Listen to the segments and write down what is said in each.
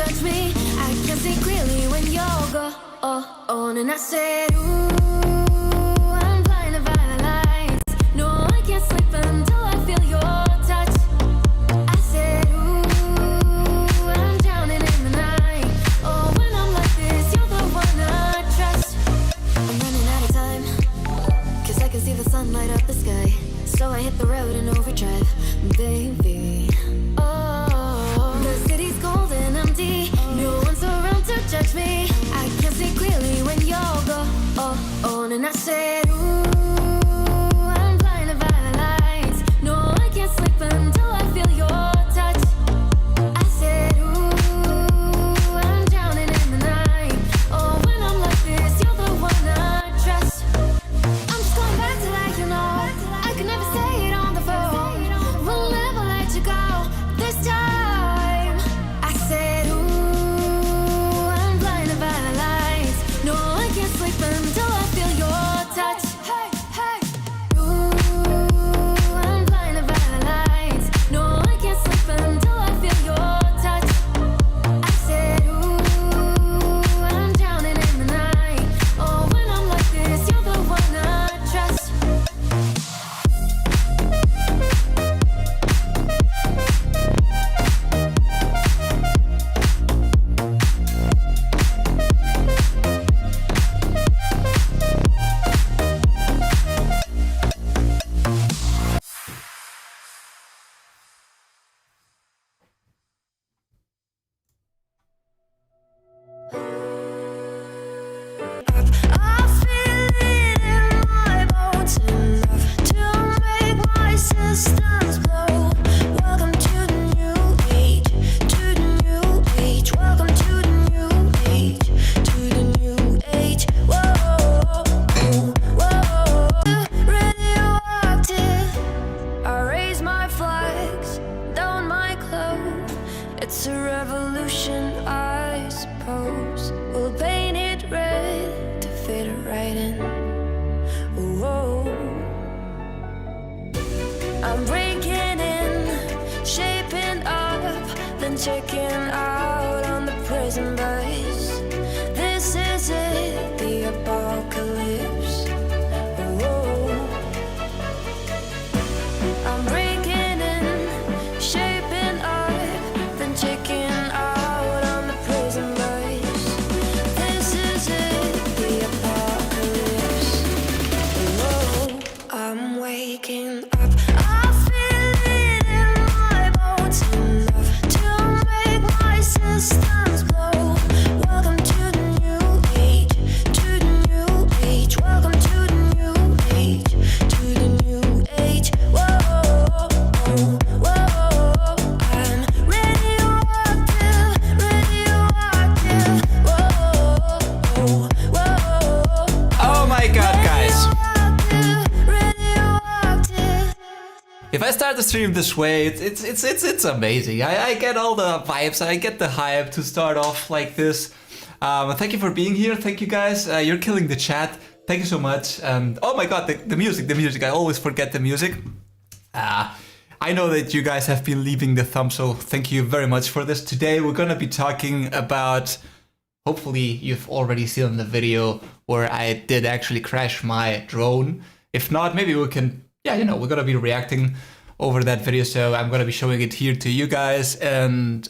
judge me. I can see clearly when you're gone. And I said, ooh, I'm blinded by the lights. No, I can't sleep until I feel your touch. I said, ooh, I'm drowning in the night. Oh, when I'm like this, you're the one I trust. I'm running out of time, 'cause I can see the sun light up the sky. So I hit the road in overdrive, baby. Oh, the city's cold and empty. No one's around to judge me. I can see clearly when you're gone. And I said, ooh, I'm blinded by the lights. No, I can't sleep until I feel your touch. I said, ooh, I'm drowning in the night. Oh, when I'm like this, you're the one I trust. I'm just going back to like you know. I could never say it on the phone. We'll never let you go this time. I said, ooh, I'm blinded by the lights. No, I can't sleep until I feel your touch. Hey, hey. Ooh, I'm blinded by the lights. No, I can't sleep until I feel your touch. I said, ooh, I'm drowning in the night. Oh, when I'm like this, you're the one I trust. I feel it in my bones enough to make my systems blow. Welcome to the new age, to the new age. Welcome to the new age, to the new age. Whoa, whoa, radioactive. I raise my flags, down my clothes. It's a revolution, I suppose. We'll paint it red to fit it right in. Whoa. I'm breaking in, shaping up, then checking out on the prison bus. This is it, the apocalypse. Whoa. I'm breaking in, shaping up, then checking out on the prison bus. This is it, the apocalypse. Whoa, I'm waking up. I feel it in my bones enough to make my systems blow. Welcome to the new age, to the new age. Welcome to the new age, to the new age. Whoa, whoa, I'm radioactive, radioactive. Whoa, whoa. Oh my god, guys. Radioactive. If I start the stream this way, it's amazing. I get all the vibes, I get the hype to start off like this. Thank you for being here. Thank you guys. You're killing the chat. Thank you so much. And oh my god, the music. I always forget the music. I know that you guys have been leaving the thumb, so thank you very much for this. Today we're gonna be talking about, hopefully you've already seen the video where I did actually crash my drone. If not, maybe we can, yeah, you know, we're gonna be reacting over that video, so I'm gonna be showing it here to you guys. And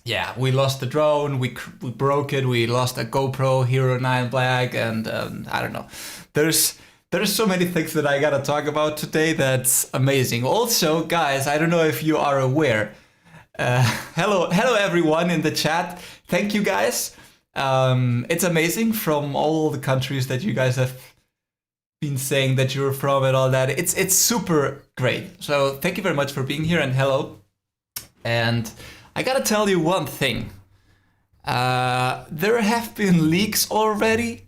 yeah, we lost the drone, we broke it, we lost a GoPro Hero 9 Black, and I don't know. There's so many things that I gotta talk about today that's amazing. Also, guys, I don't know if you are aware. Hello everyone in the chat. Thank you guys. It's amazing from all the countries that you guys have been saying that you're from and all that. It's super great. So thank you very much for being here and hello. And I gotta tell you one thing. There have been leaks already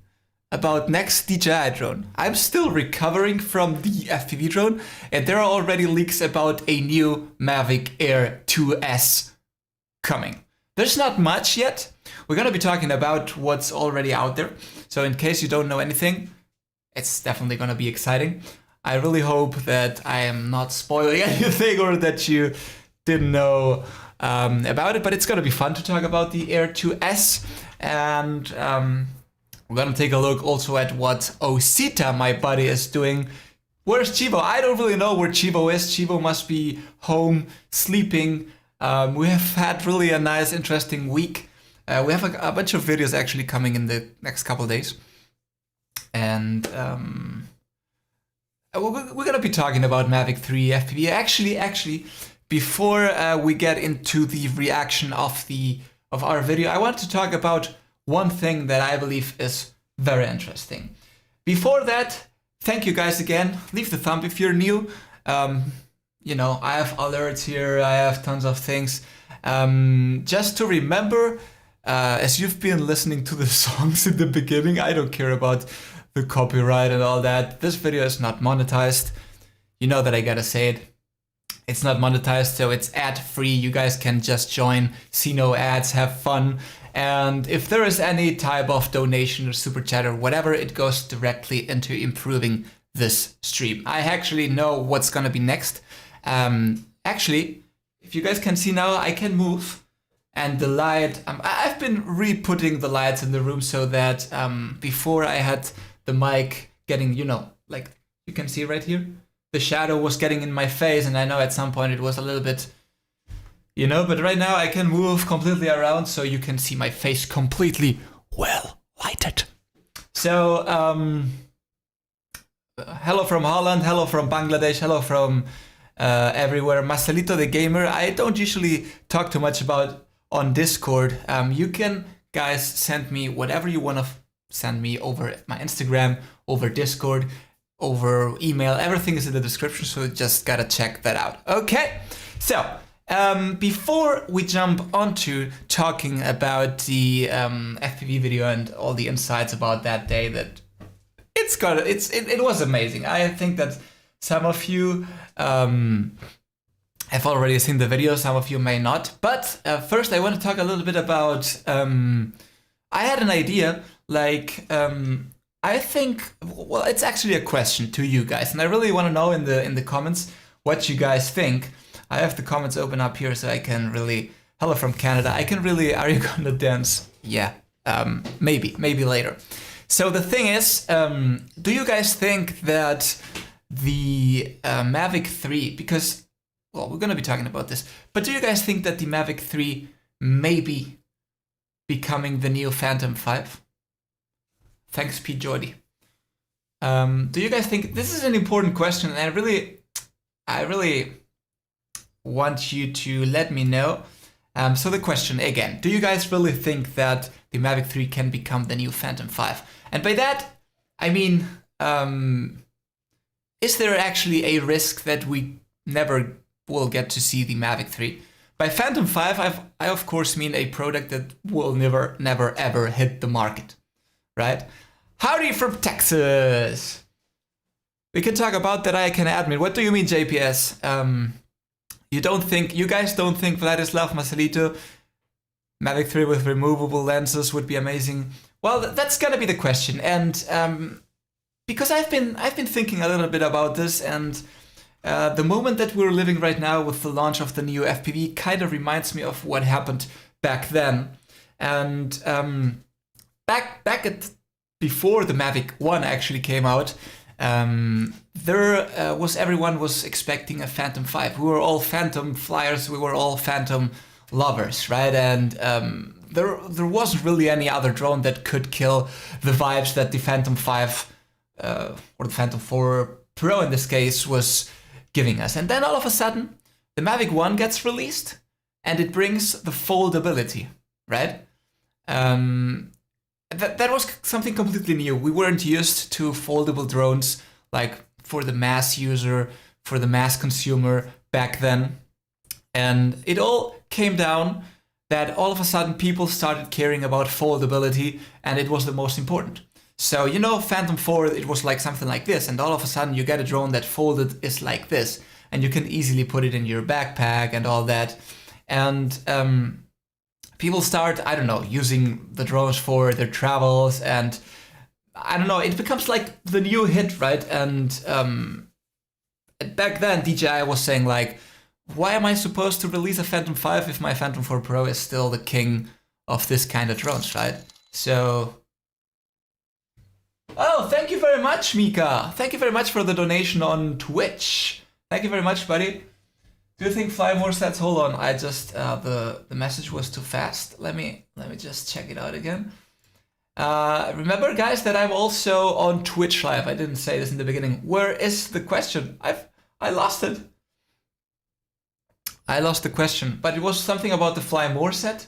about next DJI drone. I'm still recovering from the FPV drone, and there are already leaks about a new Mavic Air 2S coming. There's not much yet. We're gonna be talking about what's already out there. So in case you don't know anything, it's definitely gonna be exciting. I really hope that I am not spoiling anything or that you didn't know about it, but it's gonna be fun to talk about the Air 2S, and we're gonna take a look also at what Osita, my buddy, is doing. Where's Chivo? I don't really know where Chivo is. Chivo must be home sleeping. We have had really a nice, interesting week. We have a bunch of videos actually coming in the next couple of days, and we're gonna be talking about Mavic 3 FPV. Actually, before we get into the reaction of our video, I want to talk about one thing that I believe is very interesting. Before that, thank you guys again. Leave the thumb if you're new. You know, I have alerts here. I have tons of things. Just to remember, as you've been listening to the songs in the beginning, I don't care about the copyright and all that. This video is not monetized. You know that I gotta say it. It's not monetized, so it's ad-free. You guys can just join, see no ads, have fun. And if there is any type of donation or super chat or whatever, it goes directly into improving this stream. I actually know what's gonna be next. Actually, if you guys can see now, I can move. And the light, I've been re-putting the lights in the room so that before I had the mic getting, you know, like you can see right here, the shadow was getting in my face, and I know at some point it was a little bit, you know, but right now I can move completely around so you can see my face completely well lighted. So, hello from Holland, hello from Bangladesh, hello from everywhere. Marcelito the Gamer, I don't usually talk too much about on Discord. You can, guys, send me whatever you want to send me over my Instagram, over Discord, over email. Everything is in the description, so just gotta check that out. Okay, so before we jump onto talking about the FPV video and all the insights about that day, that it was amazing. I think that some of you have already seen the video, some of you may not. But first I want to talk a little bit about, I had an idea, like, I think, well, it's actually a question to you guys, and I really want to know in the comments what you guys think. I have the comments open up here so I can really, hello from Canada, I can really, are you gonna dance? Yeah, maybe later. So the thing is, do you guys think that the Mavic 3, because, well, we're gonna be talking about this, but do you guys think that the Mavic 3 may be becoming the new Phantom 5? Thanks, Pete Jordy. Do you guys think, this is an important question, and I really want you to let me know. So the question again, do you guys really think that the Mavic 3 can become the new Phantom 5? And by that, I mean, is there actually a risk that we never will get to see the Mavic 3? By Phantom 5, I of course mean a product that will never ever hit the market, right? Howdy from Texas. We can talk about that. I can admit. What do you mean, JPS? You guys don't think Vladislav Marcelito Mavic 3 with removable lenses would be amazing? Well, that's gonna be the question, and because I've been thinking a little bit about this, and the moment that we're living right now with the launch of the new FPV kind of reminds me of what happened back then, and back at before the Mavic 1 actually came out, everyone was expecting a Phantom 5. We were all Phantom flyers, we were all Phantom lovers, right? And there wasn't really any other drone that could kill the vibes that the Phantom 5 or the Phantom 4 Pro in this case was giving us. And then all of a sudden, the Mavic 1 gets released, and it brings the foldability, right? That was something completely new. We weren't used to foldable drones, like for the mass user, for the mass consumer back then. And it all came down that all of a sudden people started caring about foldability, and it was the most important. So, you know, Phantom 4, it was like something like this, and all of a sudden you get a drone that folded is like this, and you can easily put it in your backpack and all that. And people start, I don't know, using the drones for their travels, and I don't know, it becomes like the new hit, right? And back then DJI was saying like, why am I supposed to release a Phantom 5 if my Phantom 4 Pro is still the king of this kind of drones, right? So... Oh, thank you very much, Mika. Thank you very much for the donation on Twitch. Thank you very much, buddy. Do you think fly more sets? Hold on, I just the message was too fast. Let me just check it out again. Remember, guys, that I'm also on Twitch Live. I didn't say this in the beginning. Where is the question? I lost it. I lost the question, but it was something about the fly more set.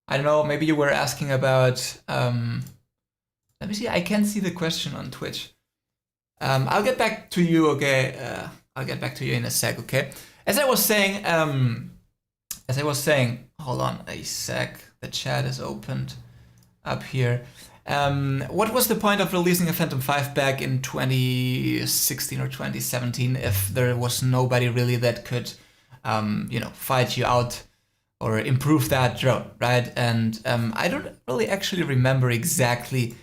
I don't know. Maybe you were asking about. Let me see. I can't see the question on Twitch. I'll get back to you. Okay. I'll get back to you in a sec. Okay. As I was saying. Hold on a sec. The chat is opened up here. What was the point of releasing a Phantom 5 back in 2016 or 2017 if there was nobody really that could, fight you out or improve that drone, right? And I don't really actually remember exactly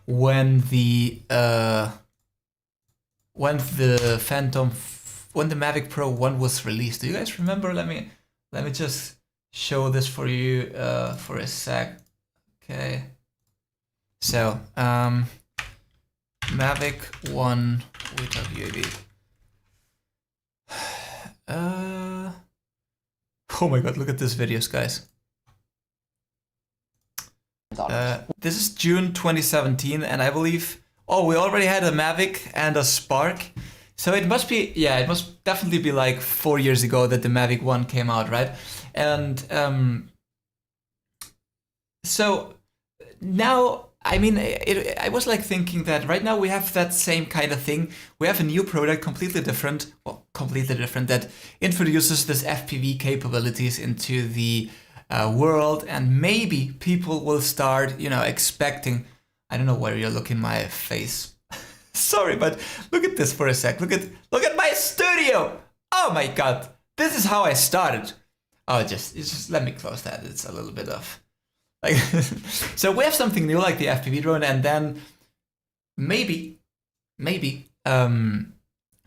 when the Mavic Pro 1 was released. Do you guys remember? Let me just show this for you for a sec. Okay. So, Mavic 1 with UAV. Oh my god, look at this videos, guys. This is June 2017, and I believe... Oh, we already had a Mavic and a Spark. So it must be... Yeah, it must definitely be like 4 years ago that the Mavic 1 came out, right? And so now... I mean, I was like thinking that right now we have that same kind of thing. We have a new product, completely different, that introduces this FPV capabilities into the world, and maybe people will start, expecting. I don't know where you're looking my face. Sorry, but look at this for a sec. Look at my studio. Oh my god, this is how I started. Oh, just let me close that. It's a little bit of. So we have something new like the FPV drone, and then maybe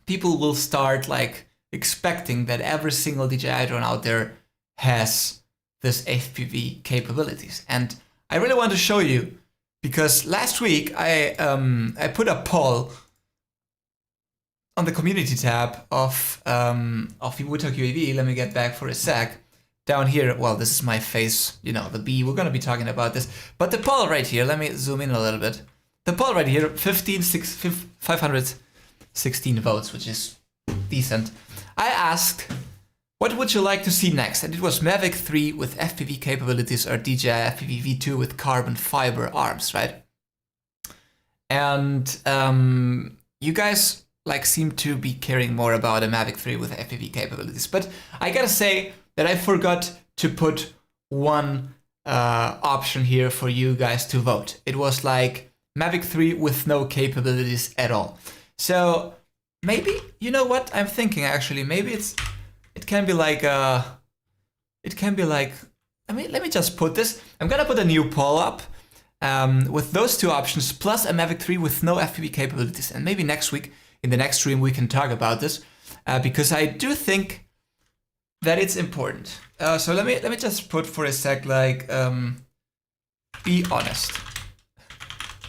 people will start like expecting that every single DJI drone out there has this FPV capabilities. And I really want to show you, because last week I put a poll on the community tab of Woodtalk UAV. Let me get back for a sec. Down here, well, this is my face, the B. We're going to be talking about this. But the poll right here, let me zoom in a little bit. The poll right here, 516 votes, which is decent. I asked, what would you like to see next? And it was Mavic 3 with FPV capabilities or DJI FPV V2 with carbon fiber arms, right? And you guys seem to be caring more about a Mavic 3 with FPV capabilities. But I gotta say that I forgot to put one option here for you guys to vote. It was like Mavic 3 with no capabilities at all. So maybe, you know what I'm thinking actually, maybe it can be like, let me just put this. I'm gonna put a new poll up with those two options plus a Mavic 3 with no FPV capabilities. And maybe next week, in the next stream, we can talk about this because I do think that it's important. So let me just put for a sec, be honest.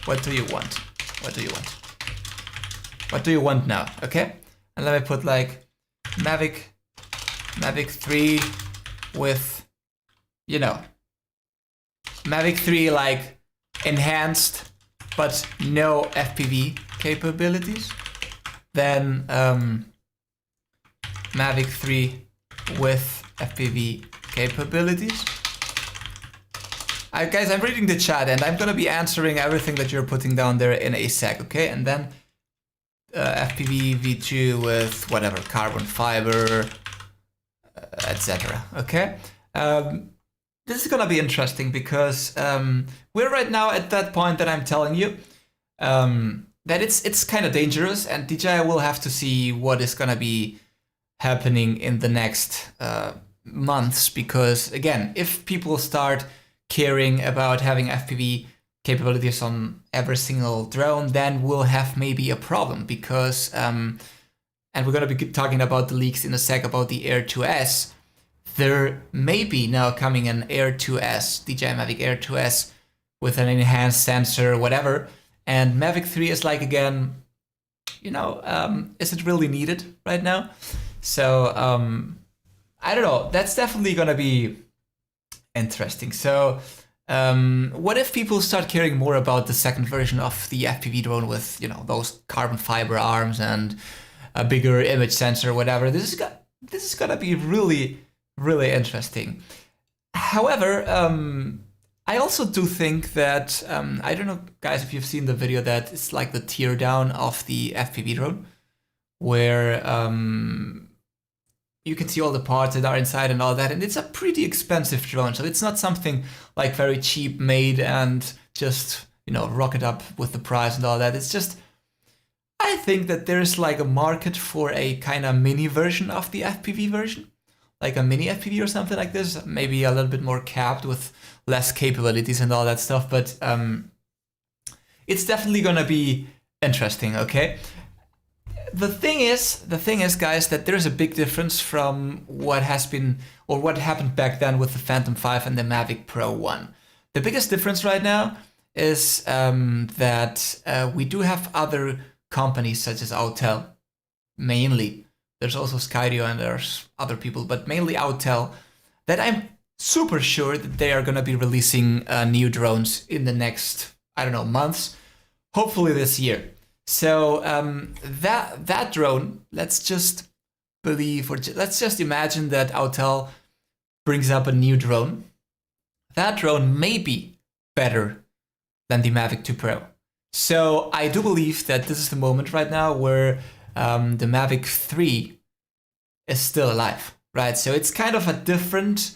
What do you want? What do you want? What do you want now? Okay, and let me put Mavic 3 with, Mavic 3 enhanced but no FPV capabilities. Then Mavic 3 with FPV capabilities. Guys, I'm reading the chat and I'm gonna be answering everything that you're putting down there in a sec, okay? And then FPV V2 with whatever, carbon fiber, etc. Okay? This is gonna be interesting because we're right now at that point that I'm telling you that it's kind of dangerous, and DJI will have to see what is gonna be happening in the next months, because again, if people start caring about having FPV capabilities on every single drone, then we'll have maybe a problem, because and we're gonna be talking about the leaks in a sec about the Air 2S. There may be now coming an Air 2S, DJI Mavic Air 2S, with an enhanced sensor, whatever. And Mavic 3 is like, again, you know, is it really needed right now? So I don't know. That's definitely gonna be interesting. So what if people start caring more about the second version of the FPV drone with, you know, those carbon fiber arms and a bigger image sensor, whatever? This is gonna be really, really interesting. However, I also do think that, I don't know, guys, if you've seen the video that it's like the tear down of the FPV drone, where you can see all the parts that are inside and all that, and it's a pretty expensive drone, so it's not something like very cheap made and just, you know, rocket up with the price and all that. It's just, I think that there's like a market for a kind of mini version of the FPV version, like a mini FPV or something like this, maybe a little bit more capped with less capabilities and all that stuff, but it's definitely gonna be interesting, okay? The thing is, guys, that there's a big difference from what has been, or what happened back then with the Phantom 5 and the Mavic Pro 1. The biggest difference right now is that we do have other companies such as Autel, mainly. There's also Skydio and there's other people, but mainly Autel, that I'm super sure that they are going to be releasing new drones in the next, I don't know, months, hopefully this year. So that drone, let's just believe, or let's just imagine that Autel brings up a new drone. That drone may be better than the Mavic 2 Pro. So I do believe that this is the moment right now where the Mavic 3 is still alive, right? So it's kind of a different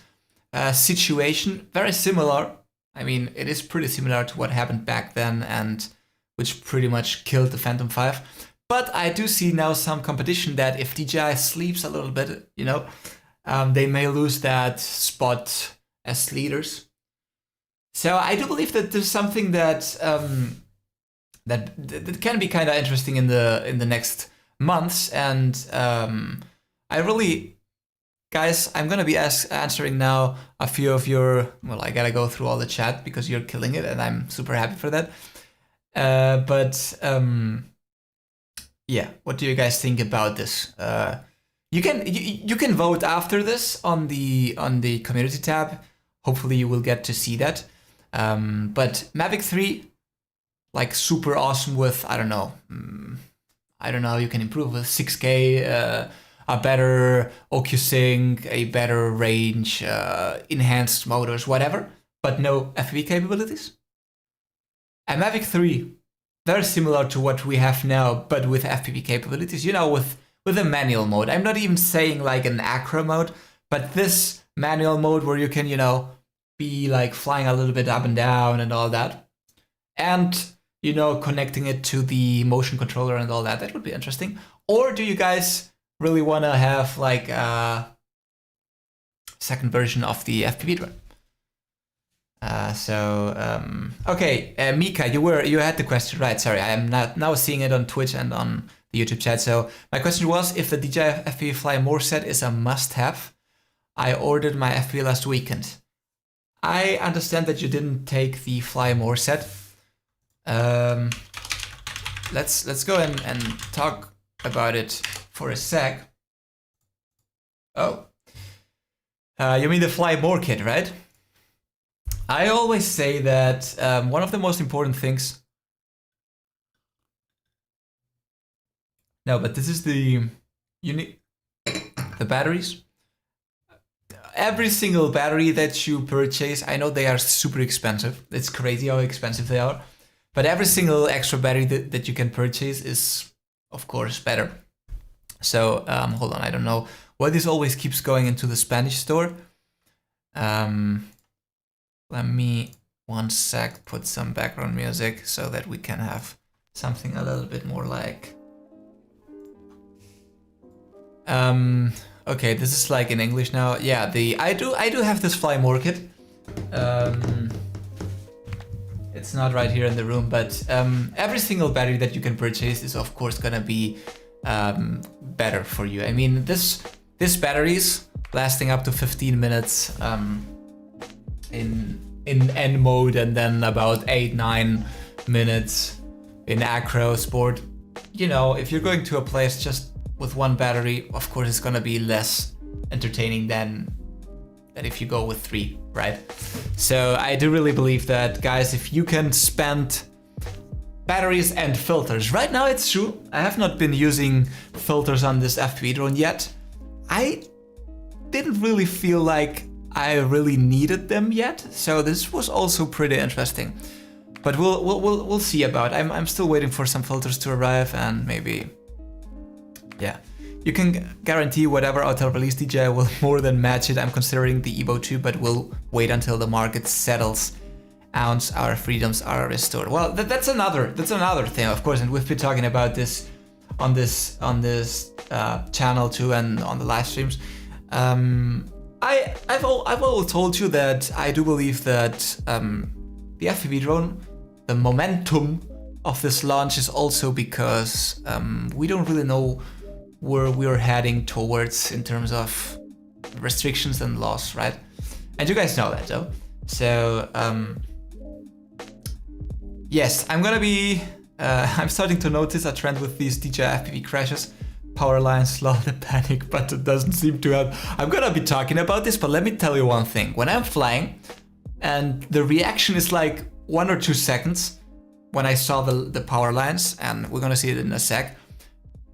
situation, very similar. I mean, it is pretty similar to what happened back then, and which pretty much killed the Phantom 5. But I do see now some competition that if DJI sleeps a little bit, you know, they may lose that spot as leaders. So I do believe that there's something that that can be kind of interesting in the next months, and I really, guys, I'm gonna be answering now a few of your. Well, I gotta go through all the chat because you're killing it, and I'm super happy for that. Yeah, what do you guys think about this? You can vote after this on the community tab. Hopefully, you will get to see that. But Mavic 3, like, super awesome with, I don't know, you can improve with 6K, a better OcuSync, a better range, enhanced motors, whatever, but no FPV capabilities. And Mavic 3, very similar to what we have now, but with FPV capabilities, you know, with a manual mode. I'm not even saying like an acro mode, but this manual mode where you can, you know, be like flying a little bit up and down and all that. And, you know, connecting it to the motion controller and all that. That would be interesting. Or do you guys really want to have like a second version of the FPV drone? Okay, Mika, you had the question right. Sorry, I am now seeing it on Twitch and on the YouTube chat. So my question was if the DJI FPV Fly More set is a must-have. I ordered my FPV last weekend. I understand that you didn't take the Fly More set. Let's go and talk about it for a sec. Oh, you mean the Fly More kit, right? I always say that one of the most important things. No, but this is the batteries. Every single battery that you purchase, I know they are super expensive. It's crazy how expensive they are. But every single extra battery that you can purchase is, of course, better. So, hold on, I don't know why this always keeps going into the Spanish store. Let me, one sec, put some background music so that we can have something a little bit more like... Okay, this is like in English now. Yeah, I do have this Fly More kit. It's not right here in the room, but every single battery that you can purchase is of course gonna be better for you. I mean, this batteries lasting up to 15 minutes in N mode, and then about 8-9 minutes in acro sport. You know, if you're going to a place just with one battery, of course it's gonna be less entertaining than if you go with 3, right? So I do really believe that, guys, if you can spend batteries and filters. Right now it's true, I have not been using filters on this FPV drone yet. I didn't really feel like I really needed them yet, so this was also pretty interesting. But we'll see about. I'm still waiting for some filters to arrive, and maybe, yeah. You can guarantee whatever auto release DJI will more than match it. I'm considering the Evo 2, but we'll wait until the market settles. Our freedoms are restored. Well, that's another thing, of course, and we've been talking about this on this channel too, and on the live streams. I've always told you that I do believe that the FPV drone, the momentum of this launch is also because we don't really know where we're heading towards in terms of restrictions and laws, right? And you guys know that, though. So yes, I'm starting to notice a trend with these DJI FPV crashes. Power lines slow the panic button doesn't seem to help. I'm gonna be talking about this, but let me tell you one thing. When I'm flying and the reaction is like 1 or 2 seconds when I saw the power lines, and we're gonna see it in a sec,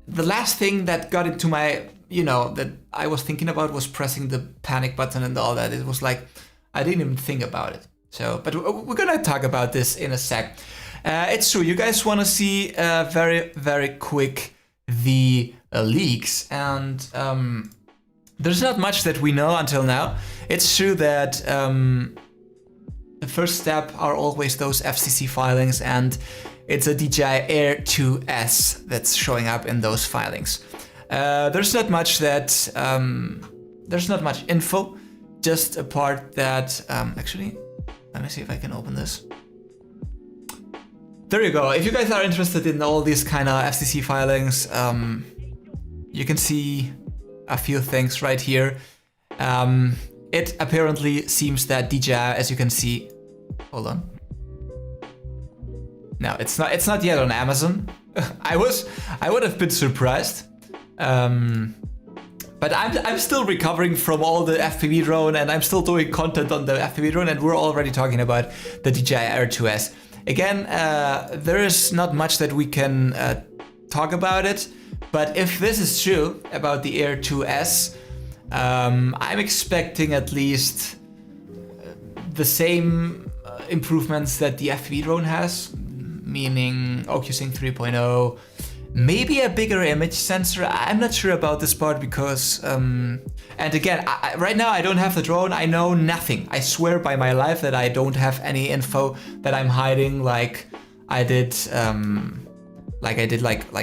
the last thing that got into my, that I was thinking about was pressing the panic button and all that. It was like, I didn't even think about it. So, but we're gonna talk about this in a sec. It's true, you guys wanna see very, very quick the leaks, and there's not much that we know until now. It's true that the first step are always those FCC filings, and it's a DJI Air 2S that's showing up in those filings. There's not much info, just a part that actually, let me see if I can open this. There you go. If you guys are interested in all these kind of FCC filings, you can see a few things right here. It apparently seems that DJI, as you can see, hold on. No, it's not yet on Amazon. I would have been surprised. But I'm still recovering from all the FPV drone, and I'm still doing content on the FPV drone, and we're already talking about the DJI Air 2S. Again, there is not much that we can talk about it, but if this is true about the Air 2S, I'm expecting at least the same improvements that the FPV drone has, meaning OcuSync 3.0, maybe a bigger image sensor. I'm not sure about this part because, and again, right now I don't have the drone. I know nothing. I swear by my life that I don't have any info that I'm hiding, like I did, like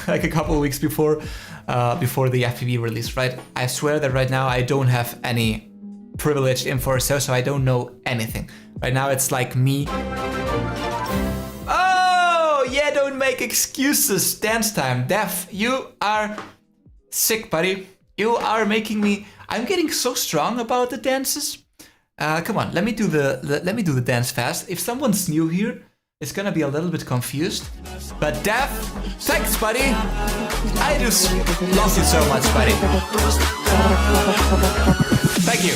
a couple of weeks before the FPV release, right? I swear that right now I don't have any privileged info or so I don't know anything. Right now it's like me. Yeah, don't make excuses. Dance time. Def, you are sick, buddy. You are making me. I'm getting so strong about the dances. Come on, let me do the dance fast. If someone's new here, it's gonna be a little bit confused. But Def, thanks, buddy. I just love you so much, buddy. Thank you.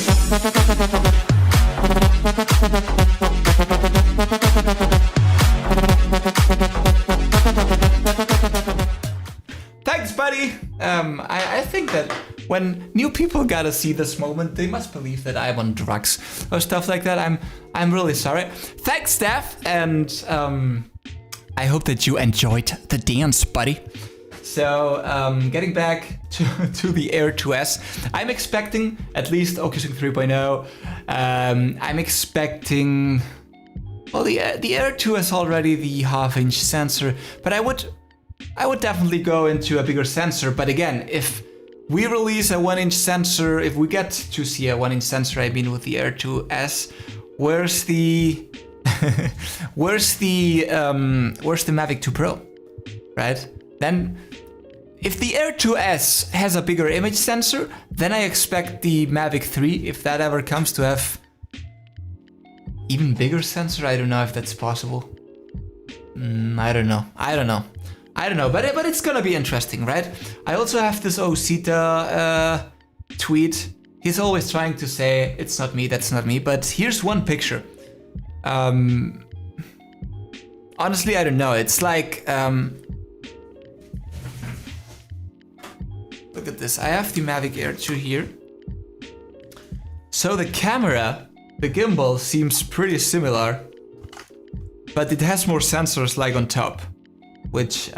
Thanks, buddy. I think that when new people gotta see this moment, they must believe that I'm on drugs or stuff like that. I'm really sorry. Thanks, Steph, and I hope that you enjoyed the dance, buddy. So, getting back to the Air 2S, I'm expecting at least OcuSync 3.0. I'm expecting. Well, the Air 2 is already the half-inch sensor, but I would definitely go into a bigger sensor. But again, if we release a 1-inch sensor, if we get to see a 1-inch sensor, I mean with the Air 2S, where's the Mavic 2 Pro, right? Then if the Air 2S has a bigger image sensor, then I expect the Mavic 3, if that ever comes, to have even bigger sensor. I don't know if that's possible. I don't know, but it's gonna be interesting, right? I also have this Osita tweet. He's always trying to say, it's not me, that's not me, but here's one picture. Honestly, I don't know, it's like, look at this, I have the Mavic Air 2 here. So the camera, the gimbal seems pretty similar, but it has more sensors like on top, which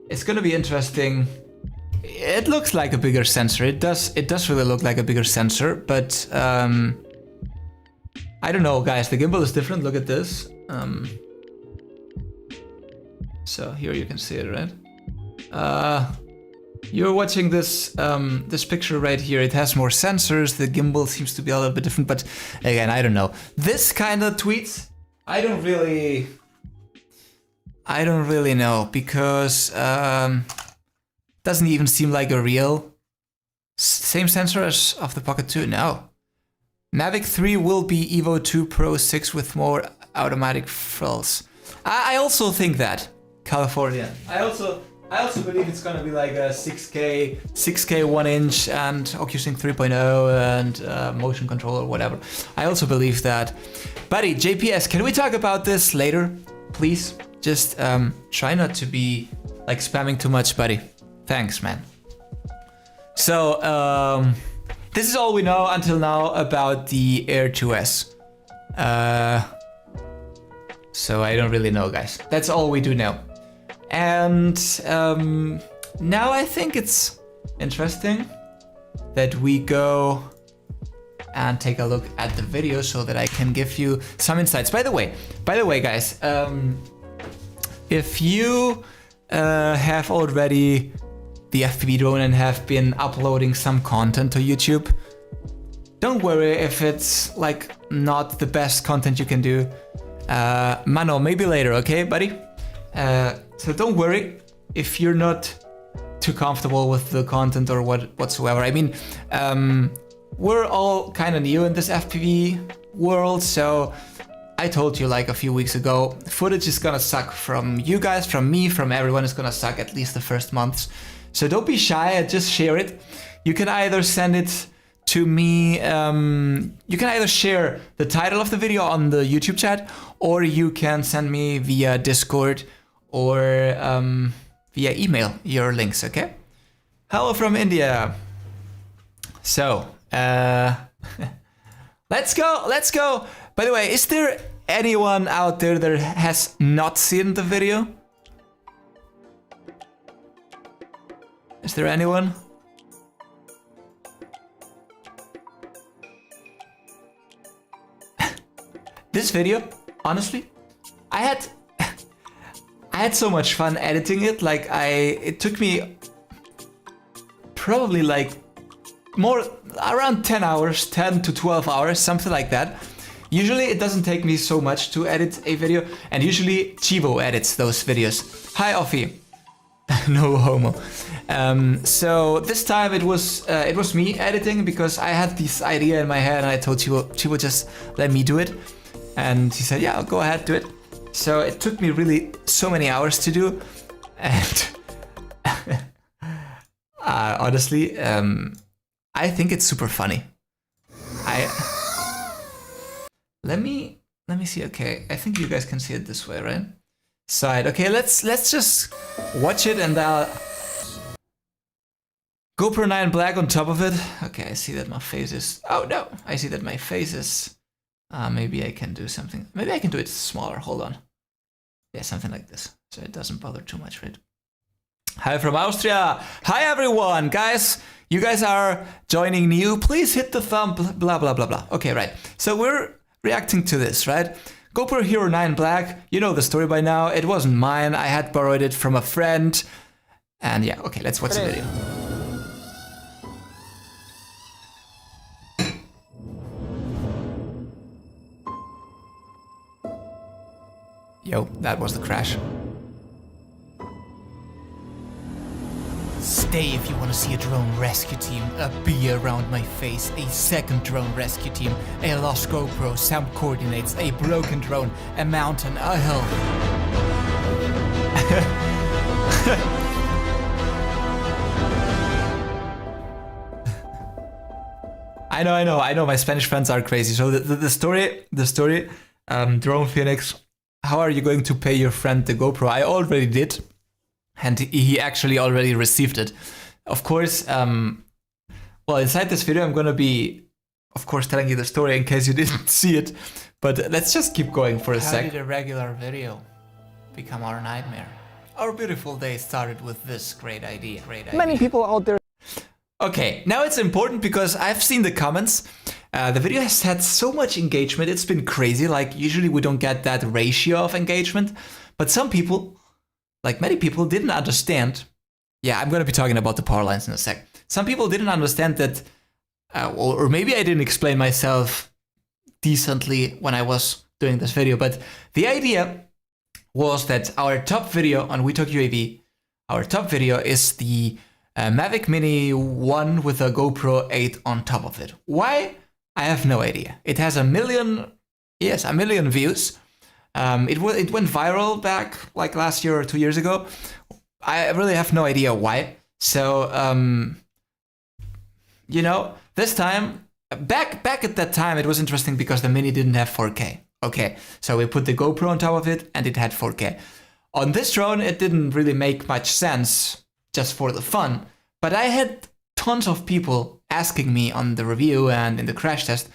it's gonna be interesting. It looks like a bigger sensor. It does really look like a bigger sensor, but I don't know, guys. The gimbal is different. Look at this. So here you can see it, right? You're watching this this picture right here. It has more sensors. The gimbal seems to be a little bit different, but again, I don't know. This kind of tweets, I don't really know, because doesn't even seem like a real same sensor as of the Pocket 2. No. Mavic 3 will be Evo 2 Pro 6 with more automatic frills. I also think that. California. I also believe it's gonna be like a 6K 1-inch and OcuSync 3.0 and motion control or whatever. I also believe that. Buddy, JPS, can we talk about this later, please? Just try not to be like spamming too much, buddy. Thanks, man. So this is all we know until now about the Air 2S. So I don't really know, guys. That's all we do know. And now I think it's interesting that we go and take a look at the video so that I can give you some insights. By the way, guys, if you have already the FPV drone and have been uploading some content to YouTube, don't worry if it's like not the best content you can do. Mano, maybe later, okay, buddy? So don't worry if you're not too comfortable with the content or whatsoever. I mean, we're all kind of new in this FPV world, so I told you like a few weeks ago, footage is gonna suck from you guys, from me, from everyone. Is gonna suck at least the first months. So don't be shy, just share it. You can either send it to me, you can either share the title of the video on the YouTube chat, or you can send me via Discord or via email your links, okay? Hello from India. So, let's go. By the way, is there anyone out there that has not seen the video? Is there anyone? This video, honestly, I had so much fun editing it. Like it took me probably like around 10 hours, 10 to 12 hours, something like that. Usually it doesn't take me so much to edit a video, and usually Chivo edits those videos. Hi, Offie. No homo. So this time it was me editing, because I had this idea in my head and I told Chivo just let me do it. And he said, yeah, go ahead, do it. So it took me really so many hours to do. And honestly, I think it's super funny. Let me see. Okay, I think you guys can see it this way, right? Side. Okay, let's just watch it, and GoPro 9 black on top of it. Okay, I see that my face is. Oh no, I see that my face is. Maybe I can do something. Maybe I can do it smaller. Hold on. Yeah, something like this, so it doesn't bother too much, right? Hi from Austria. Hi everyone, guys. You guys are joining new. Please hit the thumb. Blah blah blah blah. Okay, right. So we're reacting to this, right? GoPro Hero 9 Black. You know the story by now. It wasn't mine. I had borrowed it from a friend. And yeah, okay, let's watch the video. Yo, that was the crash. Stay if you want to see a drone rescue team, a bee around my face, a second drone rescue team, a lost GoPro, sound coordinates, a broken drone, a mountain, a hill. I know, my Spanish friends are crazy. So the story, Drone Phoenix, how are you going to pay your friend the GoPro? I already did. And he actually already received it. Of course, well, inside this video, I'm gonna be, of course, telling you the story in case you didn't see it. But let's just keep going for a sec. How did a regular video become our nightmare? Our beautiful day started with this great idea. Many people out there. Okay, now it's important because I've seen the comments. The video has had so much engagement. It's been crazy. Like, usually we don't get that ratio of engagement. But some people, like many people, didn't understand. Yeah, I'm going to be talking about the power lines in a sec. Some people didn't understand that, or maybe I didn't explain myself decently when I was doing this video, but the idea was that our top video on We Talk UAV, our top video is the Mavic Mini 1 with a GoPro 8 on top of it. Why? I have no idea. It has a million views. It went viral back like last year or 2 years ago. I really have no idea why. So, you know, this time, back at that time, it was interesting because the Mini didn't have 4K. Okay, so we put the GoPro on top of it and it had 4K. On this drone, it didn't really make much sense just for the fun. But I had tons of people asking me on the review and in the crash test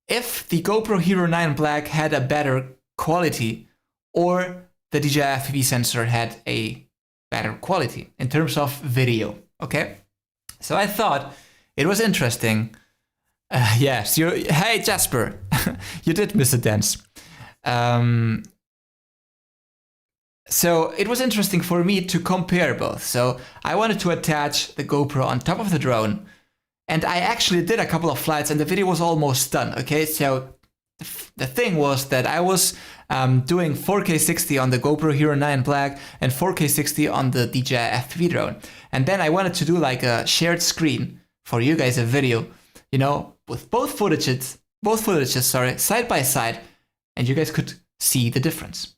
if the GoPro Hero 9 Black had a better quality or the DJI FPV sensor had a better quality in terms of video, okay? So I thought it was interesting. Yes, hey Jasper, you did miss a dance. So it was interesting for me to compare both. So I wanted to attach the GoPro on top of the drone, and I actually did a couple of flights and the video was almost done, okay? So the thing was that I was doing 4K 60 on the GoPro Hero 9 Black and 4K 60 on the DJI FPV drone. And then I wanted to do like a shared screen for you guys, a video, you know, with both footages, side by side, and you guys could see the difference.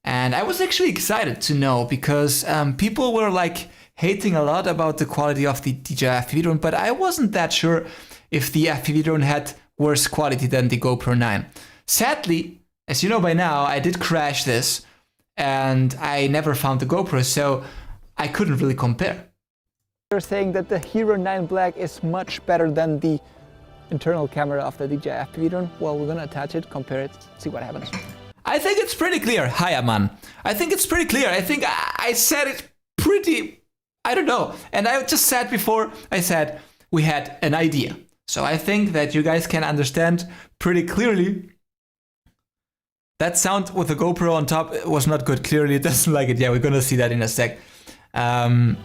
And I was actually excited to know because people were like hating a lot about the quality of the DJI FPV drone, but I wasn't that sure if the FPV drone had worse quality than the GoPro 9. Sadly, as you know by now, I did crash this and I never found the GoPro, so I couldn't really compare. They're saying that the Hero 9 Black is much better than the internal camera of the DJI FPV drone. Well, we're gonna attach it, compare it, see what happens. I think it's pretty clear. Hiya, man. I think it's pretty clear. I think I said it pretty, I don't know. And I just said before, I said we had an idea. So I think that you guys can understand pretty clearly. That sound with the GoPro on top was not good. Clearly it doesn't like it. Yeah, we're gonna see that in a sec. But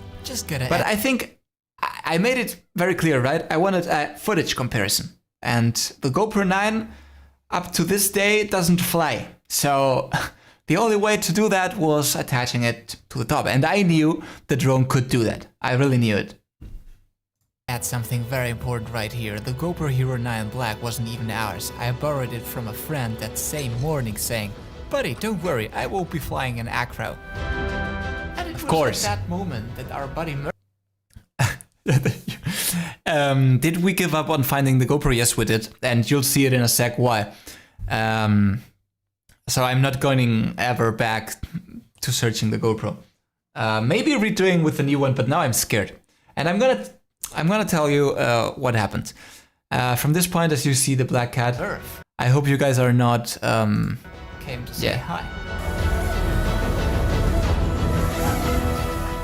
I think I made it very clear, right? I wanted a footage comparison. And the GoPro 9 up to this day doesn't fly. So the only way to do that was attaching it to the top. And I knew the drone could do that. I really knew it. Add something very important right here. The GoPro Hero 9 Black wasn't even ours. I borrowed it from a friend that same morning saying, "Buddy, don't worry, I won't be flying an acro." And it was at that moment that our buddy did we give up on finding the GoPro? Yes, we did. And you'll see it in a sec why. So I'm not going ever back to searching the GoPro. Maybe redoing with the new one, but now I'm scared. And I'm gonna tell you what happened. From this point, as you see the black cat, I hope you guys are not came to say hi.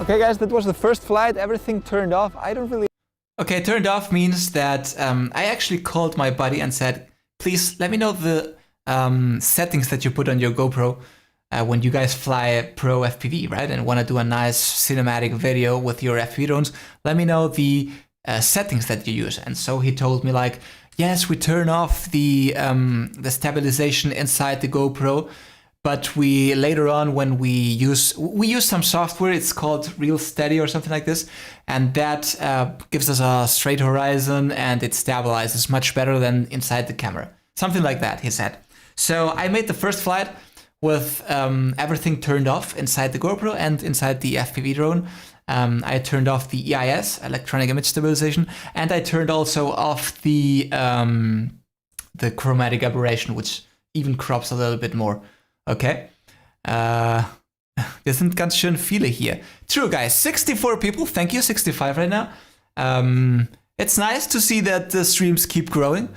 Okay guys, that was the first flight, everything turned off. I don't really... Okay, turned off means that I actually called my buddy and said, please let me know the settings that you put on your GoPro when you guys fly pro FPV, right? And want to do a nice cinematic video with your FPV drones. Let me know the settings that you use. And so he told me like, yes, we turn off the stabilization inside the GoPro but we later on when we use some software, it's called Real Steady or something like this, and that gives us a straight horizon and it stabilizes much better than inside the camera. Something like that, he said. So I made the first flight with everything turned off inside the GoPro and inside the FPV drone. I turned off the EIS, electronic image stabilization, and I turned also off the chromatic aberration, which even crops a little bit more. Okay. Wir sind ganz schön viele hier. True, guys. 64 people. Thank you. 65 right now. It's nice to see that the streams keep growing.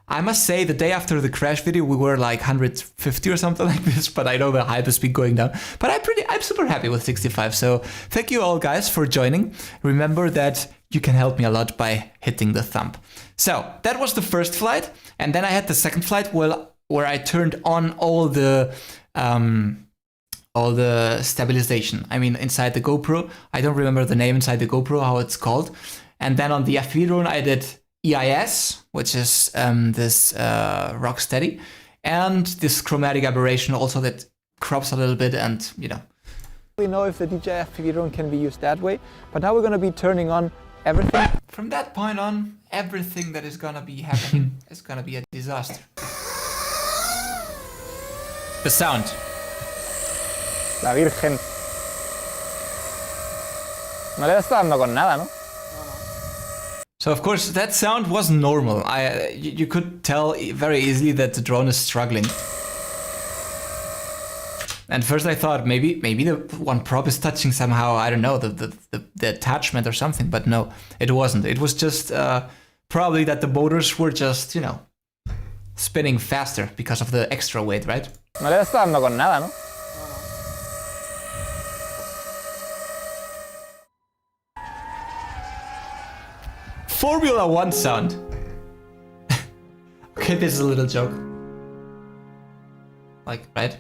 I must say, the day after the crash video, we were like 150 or something like this, but I know the hype has been going down. But I'm super happy with 65. So thank you all, guys, for joining. Remember that you can help me a lot by hitting the thumb. So that was the first flight. And then I had the second flight where I turned on all the stabilization. I mean, inside the GoPro. I don't remember the name inside the GoPro, how it's called. And then on the FPV drone, I did EIS, which is this rock steady, and this chromatic aberration also that crops a little bit, and you know. We know if the DJI FPV drone can be used that way, but now we're going to be turning on everything. From that point on, everything that is going to be happening is going to be a disaster. The sound. La Virgen. No le está dando con nada, ¿no? So of course that sound wasn't normal. You could tell very easily that the drone is struggling. And first I thought maybe the one prop is touching somehow, I don't know, the attachment or something, but no, it wasn't. It was just probably that the motors were just, you know, spinning faster because of the extra weight, right? No le está dando con nada, ¿no? 1 sound. Okay, this is a little joke. Like, right?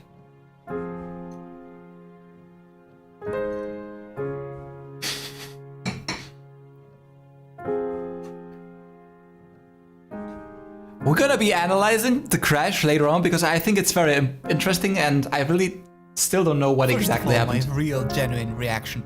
We're gonna be analyzing the crash later on because I think it's very interesting and I really still don't know what exactly happened. My real, genuine reaction.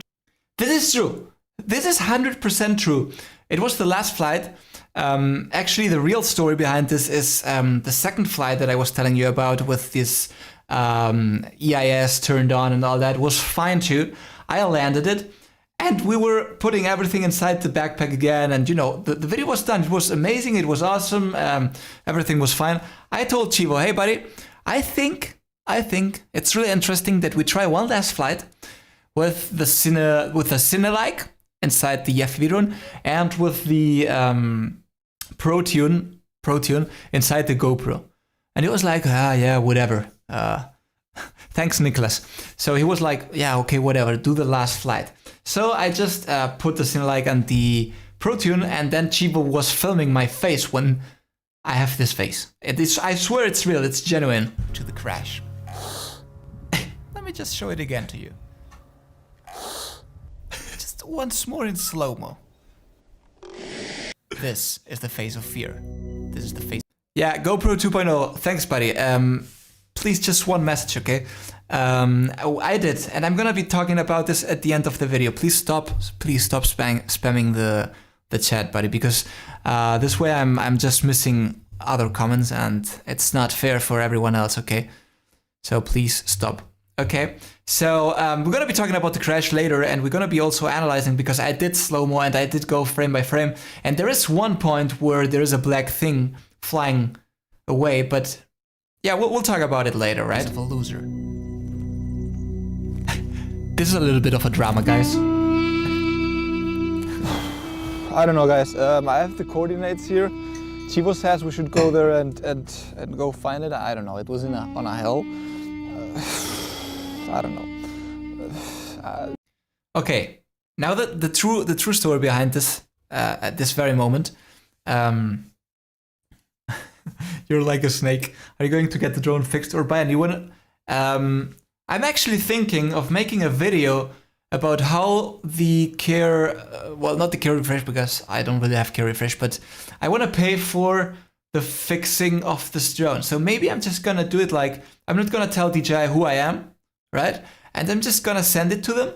This is true. This is 100% true. It was the last flight. Actually, the real story behind this is the second flight that I was telling you about with this EIS turned on and all that was fine too. I landed it and we were putting everything inside the backpack again. And you know, the video was done. It was amazing. It was awesome. Everything was fine. I told Chivo, hey buddy, I think it's really interesting that we try one last flight with the Cine-like inside the FPV drone and with the Pro Tune inside the GoPro. And he was like, yeah, whatever. Thanks, Nicholas. So he was like, yeah, okay, whatever, do the last flight. So I just put the Cine-like on the Pro Tune, and then Chivo was filming my face when I have this face. I swear it's real, it's genuine. To the crash. Let me just show it again to you. Once more in slow-mo. This is the face of fear. This is the face. Yeah, GoPro 2.0. Thanks, buddy. Please, just one message, okay? I did, and I'm gonna be talking about this at the end of the video. Please stop spamming the chat, buddy, because this way I'm just missing other comments, and it's not fair for everyone else, okay? So please stop. Okay, so we're gonna be talking about the crash later, and we're gonna be also analyzing because I did slow-mo and I did go frame by frame, and there is one point where there is a black thing flying away, but yeah, we'll talk about it later, right? Of a loser. This is a little bit of a drama, guys. I don't know, guys. I have the coordinates here. Chivo says we should go there and go find it. I don't know. It was on a hill. I don't know. Okay, now the true story behind this at this very moment. You're like a snake. Are you going to get the drone fixed or buy a new one? I'm actually thinking of making a video about how the care, well, not the care refresh because I don't really have care refresh, but I want to pay for the fixing of this drone. So maybe I'm just gonna do it like, I'm not gonna tell DJI who I am, right? And I'm just gonna send it to them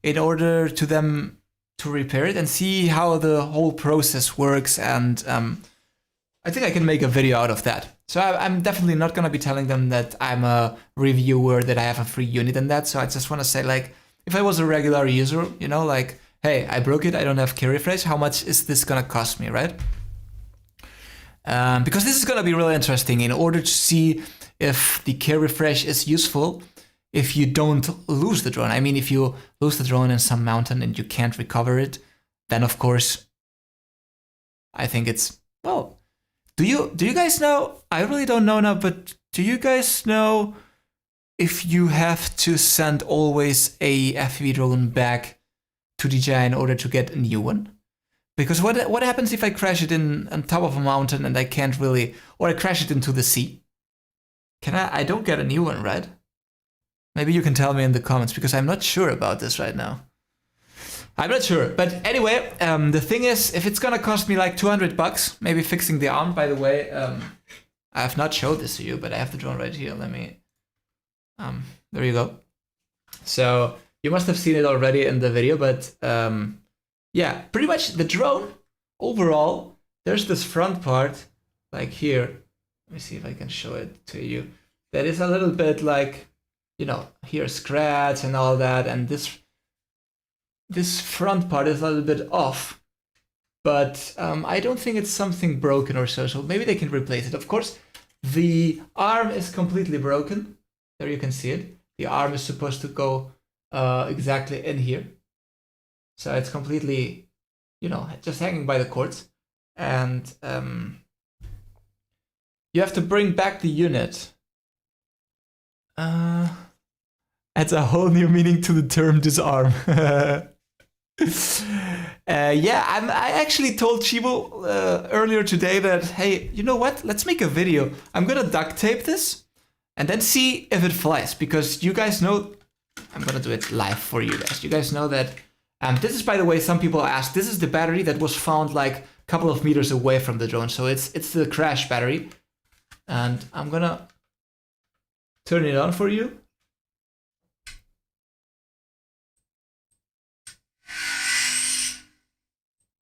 in order to them to repair it and see how the whole process works. And I think I can make a video out of that. So I'm definitely not gonna be telling them that I'm a reviewer, that I have a free unit and that. So I just wanna say, like, if I was a regular user, you know, like, hey, I broke it, I don't have key refresh, how much is this gonna cost me, right? Because this is gonna be really interesting in order to see if the key refresh is useful if you don't lose the drone. I mean, if you lose the drone in some mountain and you can't recover it, then of course, I think it's, well, do you guys know, I really don't know now, but do you guys know if you have to send always a FPV drone back to DJI in order to get a new one? Because what happens if I crash it in on top of a mountain and I can't really, or I crash it into the sea? Can I don't get a new one, right? Maybe you can tell me in the comments, because I'm not sure about this right now. I'm not sure, but anyway, the thing is, if it's gonna cost me like 200 bucks, maybe fixing the arm, by the way, I have not showed this to you, but I have the drone right here, let me, there you go. So, you must have seen it already in the video, but yeah, pretty much the drone, overall, there's this front part, like here, let me see if I can show it to you, that is a little bit like, you know, here scratch and all that, and this front part is a little bit off, but I don't think it's something broken or so maybe they can replace it. Of course, the arm is completely broken. There you can see it. The arm is supposed to go exactly in here. So it's completely, you know, just hanging by the cords. And you have to bring back the unit. Adds a whole new meaning to the term disarm. Yeah, I actually told Chibo earlier today that, hey, you know what? Let's make a video. I'm gonna duct tape this and then see if it flies, because you guys know, I'm gonna do it live for you guys. You guys know that, this is, by the way, some people asked, this is the battery that was found like a couple of meters away from the drone. So it's the crash battery. And I'm gonna turn it on for you.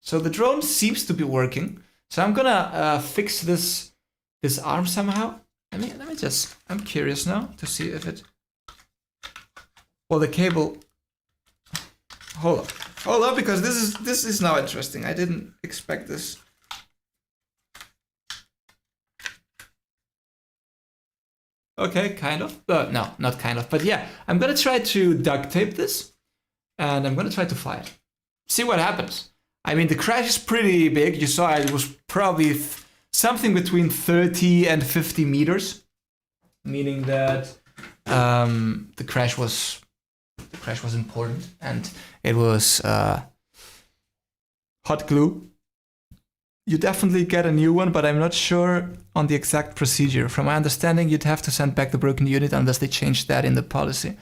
So the drone seems to be working. So I'm gonna fix this arm somehow. Let me just, I'm curious now to see if it, well, the cable, hold up, because this is now interesting. I didn't expect this. Okay, kind of. No, not kind of, but yeah, I'm gonna try to duct tape this and I'm gonna try to fly it. See what happens. I mean, the crash is pretty big. You saw it was probably something between 30 and 50 meters, meaning that the crash was important and it was hot glue. You definitely get a new one, but I'm not sure on the exact procedure. From my understanding, you'd have to send back the broken unit unless they change that in the policy.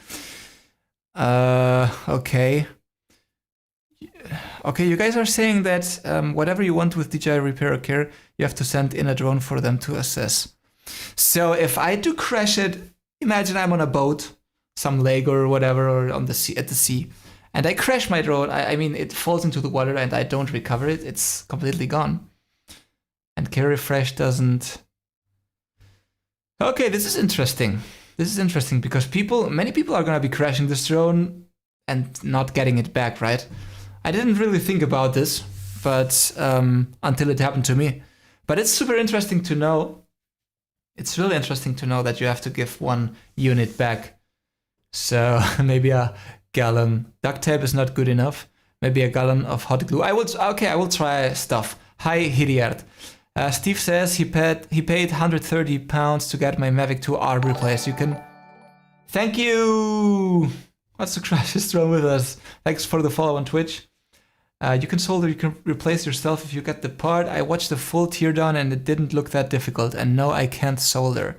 Okay. Okay, you guys are saying that whatever you want with DJI Repair Care, you have to send in a drone for them to assess. So if I do crash it, imagine I'm on a boat, some lake or whatever, or on the sea, at the sea, and I crash my drone. I mean, it falls into the water and I don't recover it. It's completely gone. And Care Refresh doesn't. Okay, this is interesting. This is interesting because many people are gonna be crashing this drone and not getting it back, right? I didn't really think about this, but until it happened to me. But it's super interesting to know. It's really interesting to know that you have to give one unit back. So maybe a gallon. Duct tape is not good enough. Maybe a gallon of hot glue. I will try stuff. Hi, Hidiard. Steve says he paid £130 to get my Mavic 2 arm replaced. You can. Thank you. What's the crash drone with us? Thanks for the follow on Twitch. You can solder, you can replace yourself if you get the part. I watched the full teardown and it didn't look that difficult. And no, I can't solder.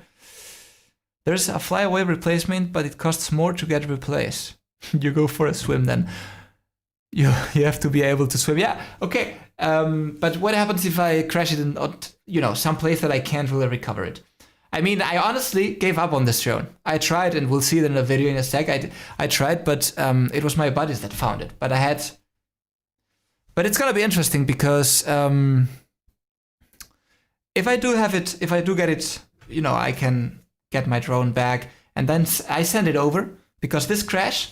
There's a flyaway replacement, but it costs more to get replaced. You go for a swim then. You have to be able to swim. Yeah, okay. But what happens if I crash it in, some place that I can't really recover it? I mean, I honestly gave up on this drone. I tried, and we'll see it in a video in a sec. I tried, but it was my buddies that found it. But it's gonna be interesting because if I do get it, I can get my drone back, and then I send it over, because this crash,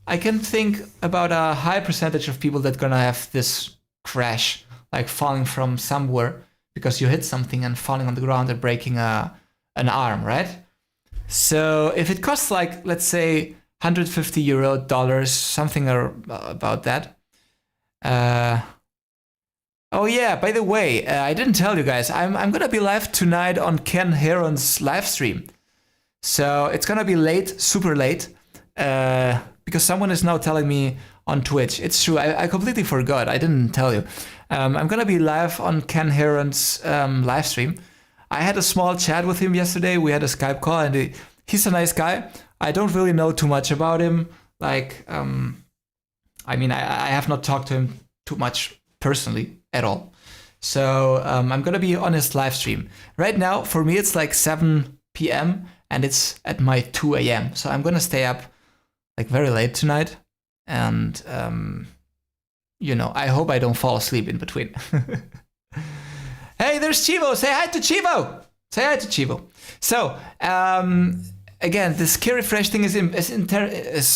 I can think about a high percentage of people that gonna have this crash, like falling from somewhere because you hit something and falling on the ground and breaking an arm, right? So if it costs like, let's say, €150, something about that. Oh yeah, by the way, I didn't tell you guys, I'm gonna be live tonight on Ken Heron's live stream. So it's gonna be late, super late, because someone is now telling me on Twitch. It's true, I completely forgot, I didn't tell you. I'm gonna be live on Ken Heron's live stream. I had a small chat with him yesterday, we had a Skype call, and he's a nice guy. I don't really know too much about him. Like, I mean, I have not talked to him too much personally at all. So I'm gonna be on his live stream. Right now, for me, it's like 7 p.m. and it's at my 2 a.m. So I'm gonna stay up like very late tonight. And, I hope I don't fall asleep in between. Hey, there's Chivo. Say hi to Chivo. Say hi to Chivo. So, again, this key refresh thing is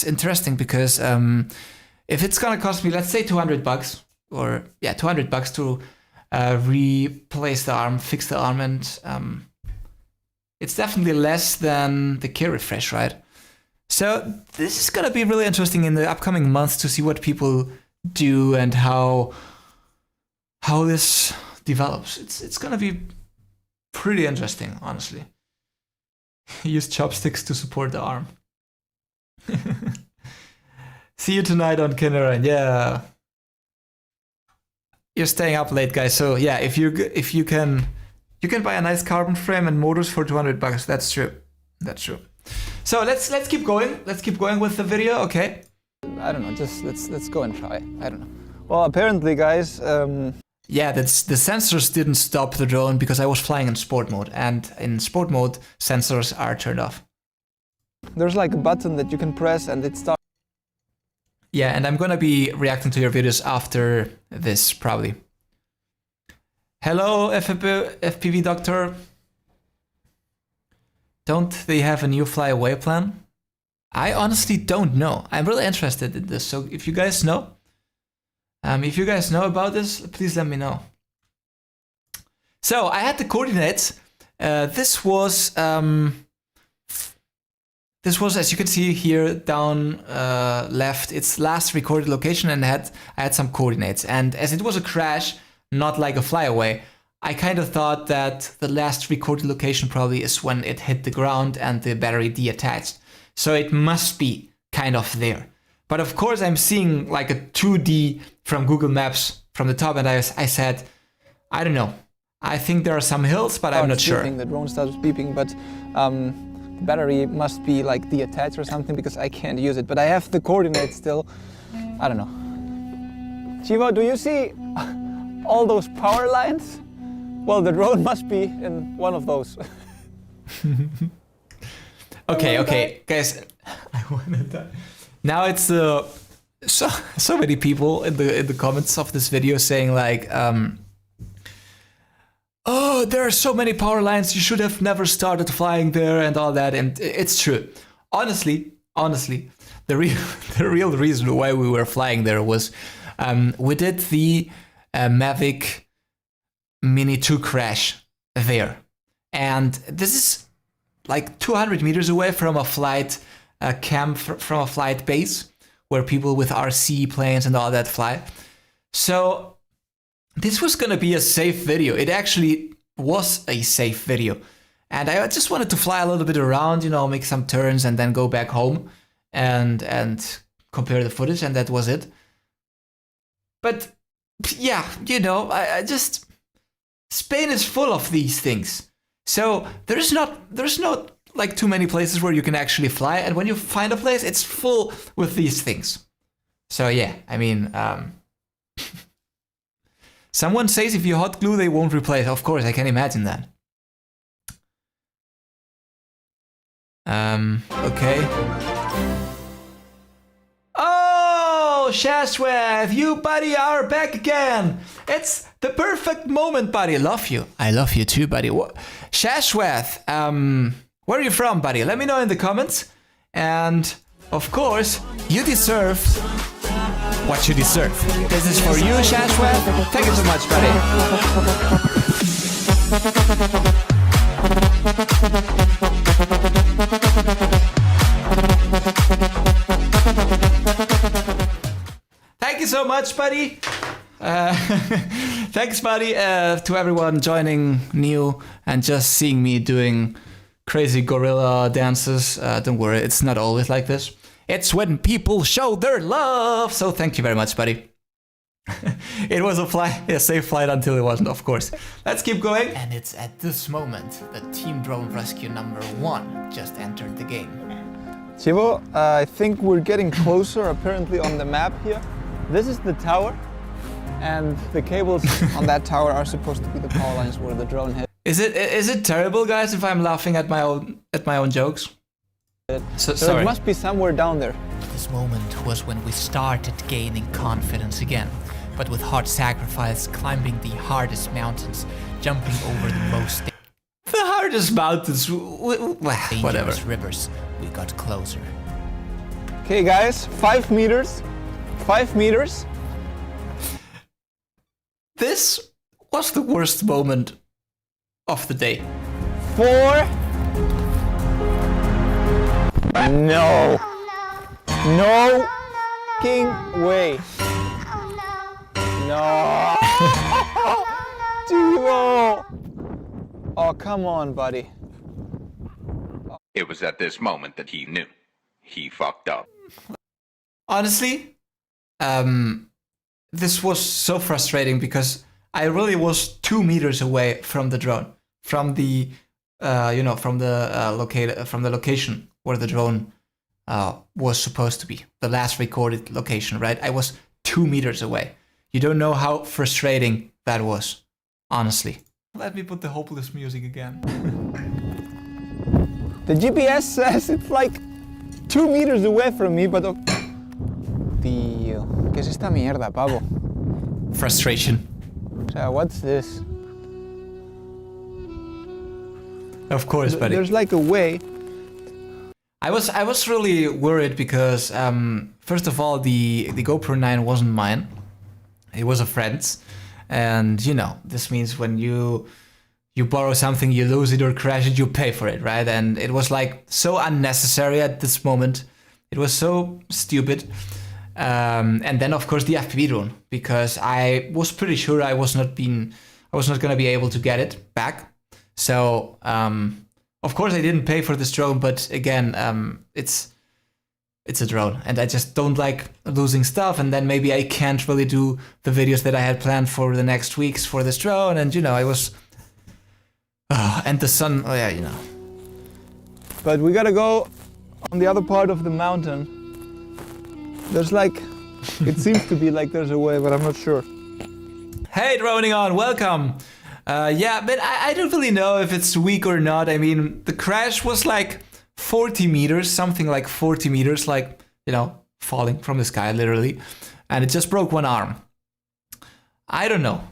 interesting because if it's gonna cost me, let's say $200, or yeah, $200 to replace the arm, fix the arm, and it's definitely less than the key refresh, right? So this is gonna be really interesting in the upcoming months to see what people do and how this develops. It's gonna be pretty interesting, honestly. Use chopsticks to support the arm. See you tonight on Kinneran. Yeah, you're staying up late, guys. So yeah, if you can buy a nice carbon frame and motors for $200. That's true. That's true. So let's keep going. Let's keep going with the video. Okay. I don't know. Just let's go and try. I don't know. Well, apparently, guys. Yeah, the sensors didn't stop the drone because I was flying in sport mode, and in sport mode, sensors are turned off. There's like a button that you can press and it starts. Yeah, and I'm gonna be reacting to your videos after this, probably. Hello, FPV Doctor. Don't they have a new fly-away plan? I honestly don't know. I'm really interested in this, so if you guys know, about this, please let me know. So I had the coordinates. This was, as you can see here down left, its last recorded location, and I had some coordinates. And as it was a crash, not like a flyaway, I kind of thought that the last recorded location probably is when it hit the ground and the battery detached. So it must be kind of there. But of course I'm seeing like a 2D from Google Maps from the top, and I said, I don't know. I think there are some hills, but I'm not sure. The drone starts beeping, but the battery must be like detached or something because I can't use it. But I have the coordinates still. I don't know. Chivo, do you see all those power lines? Well, the drone must be in one of those. Okay, guys. I wanna die. Now it's so many people in the comments of this video saying like, oh, there are so many power lines, you should have never started flying there and all that. And it's true. Honestly, the real reason why we were flying there was we did the Mavic Mini 2 crash there. And this is like 200 meters away from a flight camp, from a flight base where people with RC planes and all that fly. So this was gonna be a safe video. It actually was a safe video. And I just wanted to fly a little bit around, make some turns and then go back home and compare the footage, and that was it. But yeah, I just, Spain is full of these things. So there's not like too many places where you can actually fly, and when you find a place, it's full with these things. So yeah, I mean, Someone says if you hot glue, they won't replace. Of course, I can imagine that. Okay. Oh, Shashweth, you buddy are back again. It's the perfect moment, buddy. Love you. I love you too, buddy. Shashweth, where are you from, buddy? Let me know in the comments. And of course, you deserve what you deserve. This is for you, Shashweth. Thank you so much, buddy. Thank you so much, buddy. Thanks, buddy, to everyone joining new and just seeing me doing crazy gorilla dances. Don't worry, it's not always like this. It's when people show their love. So thank you very much, buddy. It was a safe flight until it wasn't, of course. Let's keep going. And it's at this moment that Team Drone Rescue number 1 just entered the game. Chivo, I think we're getting closer apparently on the map here. This is the tower, and the cables on that tower are supposed to be the power lines where the drone hit. Is it terrible, guys, if I'm laughing at my own jokes? So sorry. it must be somewhere down there. This moment was when we started gaining confidence again, but with hard sacrifice, climbing the hardest mountains, jumping over the most The hardest mountains, whatever. dangerous rivers, we got closer. Okay, guys, 5 meters. 5 meters. This was the worst moment of the day. 4. No. No king way. No. Chivo. Oh, come on, buddy. It was at this moment that he knew. He fucked up. Honestly, this was so frustrating because I really was 2 meters away from the drone, from the, from the location where the drone was supposed to be, the last recorded location, right? I was 2 meters away. You don't know how frustrating that was, honestly. Let me put the hopeless music again. The GPS says it's like 2 meters away from me, but... Tío, ¿qué es esta mierda, pavo? Frustration. O sea, what's this? Of course, buddy. There's like a way. I was really worried because first of all the GoPro 9 wasn't mine. It was a friend's, and you know this means when you borrow something, you lose it or crash it, you pay for it, right? And it was like so unnecessary at this moment. It was so stupid. And then of course the FPV drone, because I was pretty sure I was not gonna be able to get it back. So of course I didn't pay for this drone, but again, it's a drone, and I just don't like losing stuff. And then maybe I can't really do the videos that I had planned for the next weeks for this drone. And you know, I was, and the sun. Oh yeah, you know. But we gotta go on the other part of the mountain. There's like, it seems to be like there's a way, but I'm not sure. Hey, droning on, welcome. Yeah, but I don't really know if it's weak or not. I mean, the crash was like 40 meters, something like 40 meters, like, you know, falling from the sky, literally. And it just broke one arm. I don't know.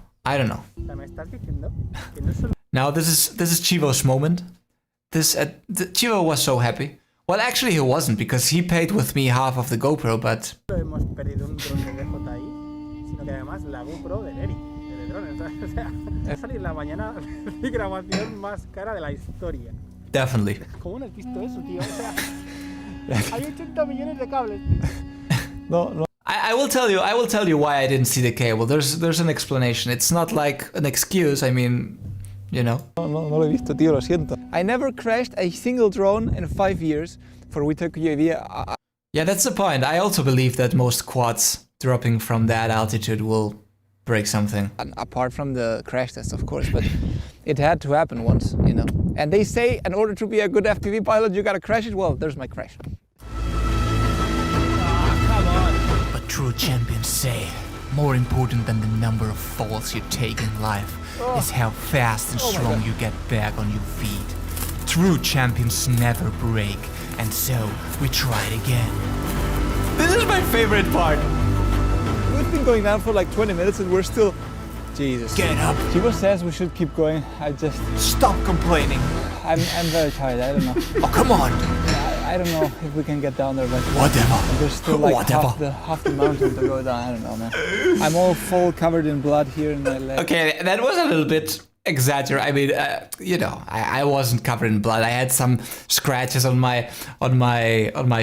Now, this is Chivo's moment. Chivo was so happy. Well, actually he wasn't, because he paid with me half of the GoPro, but... hemos perdido un dron de DJI, sino que además la GoPro de Eric, de drones, o sea, va a salir la mañana de grabación más cara de la historia. Definitely. ¿Cómo no has visto eso, tío? O sea, hay 80 millones de cables. No. I will tell you why I didn't see the cable. There's an explanation. It's not like an excuse, I mean, you know. No lo he visto, tío, lo siento. I never crashed a single drone in 5 years for we took UAV. Yeah, that's the point. I also believe that most quads dropping from that altitude will break something. Apart from the crash test, of course, but it had to happen once, you know. And they say in order to be a good FPV pilot, you gotta crash it. Well, there's my crash. But true champions say, More important than the number of falls you take in life is how fast and strong you get back on your feet. True champions never break, and so we tried again. This is my favorite part. We've been going down for like 20 minutes and we're still... Jesus. Get up! Chivo says we should keep going. Stop complaining. I'm very tired, I don't know. Oh, come on! I don't know if we can get down there, but Whatever. there's still like Whatever. half the mountain to go down. I don't know, man. I'm all full covered in blood here in my leg. Okay, that was a little bit exaggerated. I mean, you know, I wasn't covered in blood. I had some scratches on my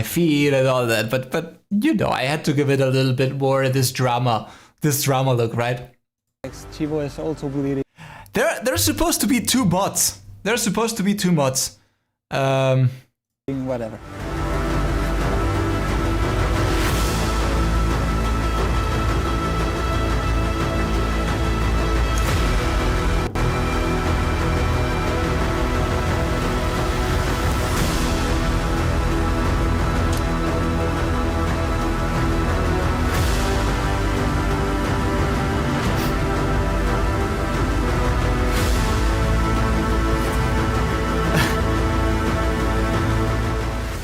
feet and all that. But you know, I had to give it a little bit more this drama look, right? Chivo is also bleeding. There's supposed to be 2 mods. There's supposed to be 2 mods. Whatever.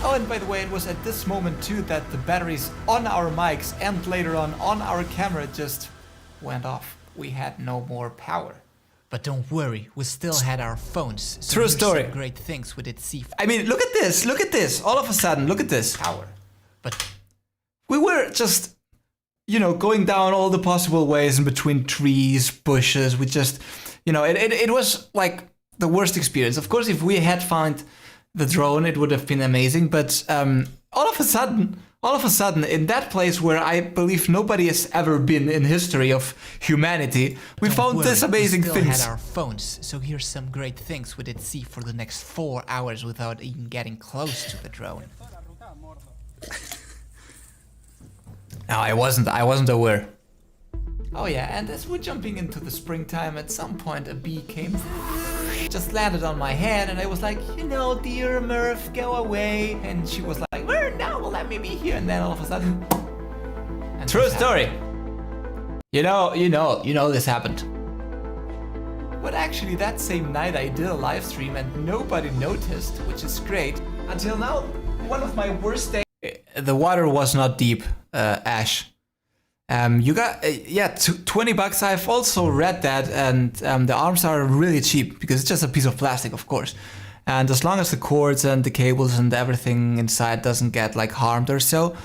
Oh, and by the way, it was at this moment too that the batteries on our mics and later on our camera just went off. We had no more power. But don't worry, we still had our phones. So True here's story. some great things we did see. I mean, look at this. All of a sudden, look at this. Power. But We were just, you know, going down all the possible ways in between trees, bushes. We just, you know, it was like the worst experience. Of course, if we had found the drone, it would have been amazing. But all of a sudden, in that place where I believe nobody has ever been in history of humanity, we don't found worry, this amazing we still things. had our phones. So here's some great things we did see for the next 4 hours without even getting close to the drone. No, I wasn't aware. Oh yeah, and as we're jumping into the springtime, at some point a bee came, just landed on my head, and I was like, you know, dear Murph, go away. And she was like, no, let me be here. And then all of a sudden, and true story. You know this happened. But actually, that same night I did a live stream and nobody noticed, which is great. Until now, one of my worst days. The water was not deep, Ash. You got, $20. I've also read that, and the arms are really cheap because it's just a piece of plastic, of course. And as long as the cords and the cables and everything inside doesn't get like harmed or so,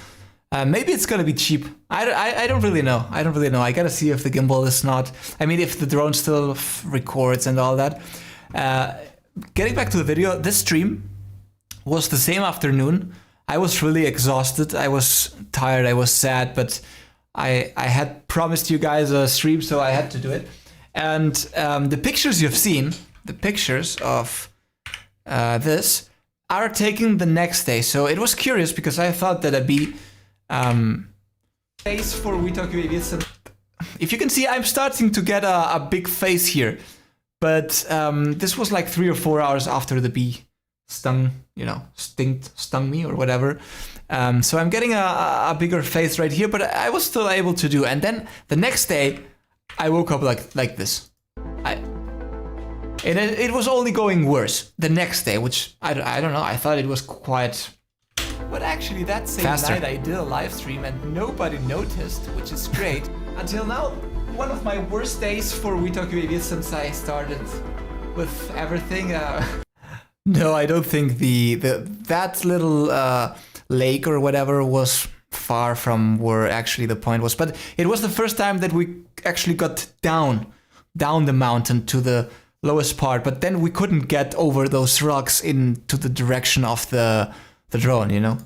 maybe it's gonna be cheap. I don't really know. I gotta see if the gimbal is not. I mean, if the drone still records and all that. Getting back to the video, this stream was the same afternoon. I was really exhausted. I was tired. I was sad, but I had promised you guys a stream, so I had to do it. And the pictures you've seen, the pictures of this, are taken the next day. So it was curious because I thought that I'd be face for We Talk UAVs. If you can see, I'm starting to get a big face here. But this was like 3 or 4 hours after the bee stung me or whatever. So I'm getting a bigger face right here, but I was still able to do. And then the next day, I woke up like this. And it was only going worse the next day, which I don't know. I thought it was quite. But actually, that same night I did a live stream and nobody noticed, which is great. Until now, one of my worst days for We Talk UAVs since I started with everything. No, I don't think that little lake or whatever was far from where actually the point was. But it was the first time that we actually got down the mountain to the lowest part. But then we couldn't get over those rocks into the direction of the drone, you know?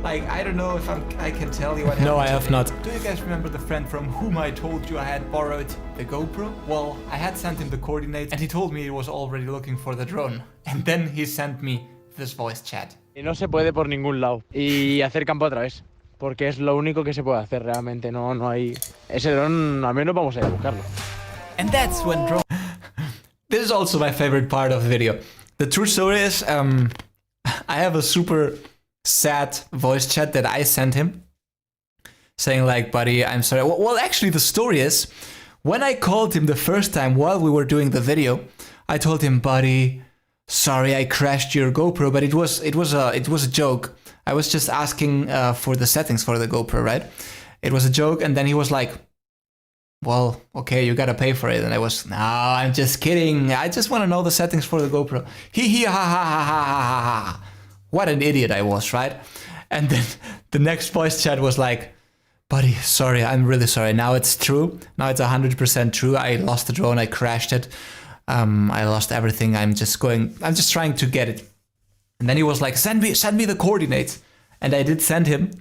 Like, I don't know if I can tell you what happened. No, I have not. Do you guys remember the friend from whom I told you I had borrowed the GoPro? Well, I had sent him the coordinates and he told me he was already looking for the drone. And then he sent me this voice chat. Y no se puede por ningún lado. Y hacer campo otra vez. Porque es lo único que se puede hacer realmente. No hay... Ese dron, al menos vamos a ir a buscarlo. And that's when drone... This is also my favorite part of the video. The true story is, I have a super sad voice chat that I sent him. saying like, buddy, I'm sorry. Well, actually, the story is, when I called him the first time while we were doing the video, I told him, buddy, sorry, I crashed your GoPro, but it was a joke. I was just asking for the settings for the GoPro, right? It was a joke, and then he was like, well, okay, you gotta pay for it. And I was, no, I'm just kidding. I just want to know the settings for the GoPro. Ha ha ha ha ha ha. What an idiot I was, right? And then the next voice chat was like, buddy, sorry, I'm really sorry. Now it's true. Now it's 100% true. I lost the drone. I crashed it. I lost everything. I'm just trying to get it. And then he was like, send me the coordinates. And I did send him.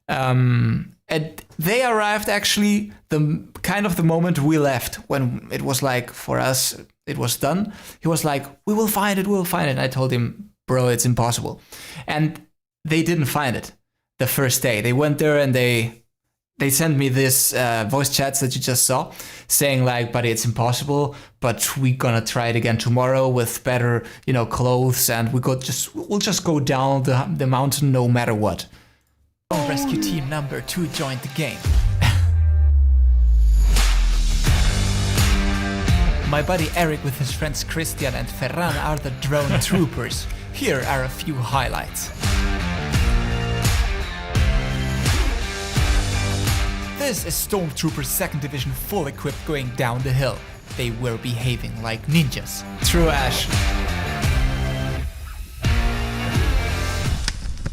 And they arrived actually the moment we left, when it was like, for us, it was done. He was like, we will find it. And I told him, bro, it's impossible. And they didn't find it the first day. They went there and they sent me this voice chats that you just saw, saying like, buddy, it's impossible, but we're gonna try it again tomorrow with better, clothes, and we'll just go down the mountain no matter what. Rescue team number 2 joined the game. My buddy Eric with his friends Christian and Ferran are the drone troopers. Here are a few highlights. This is Stormtroopers 2nd Division full equipped going down the hill. They were behaving like ninjas. True, Ash.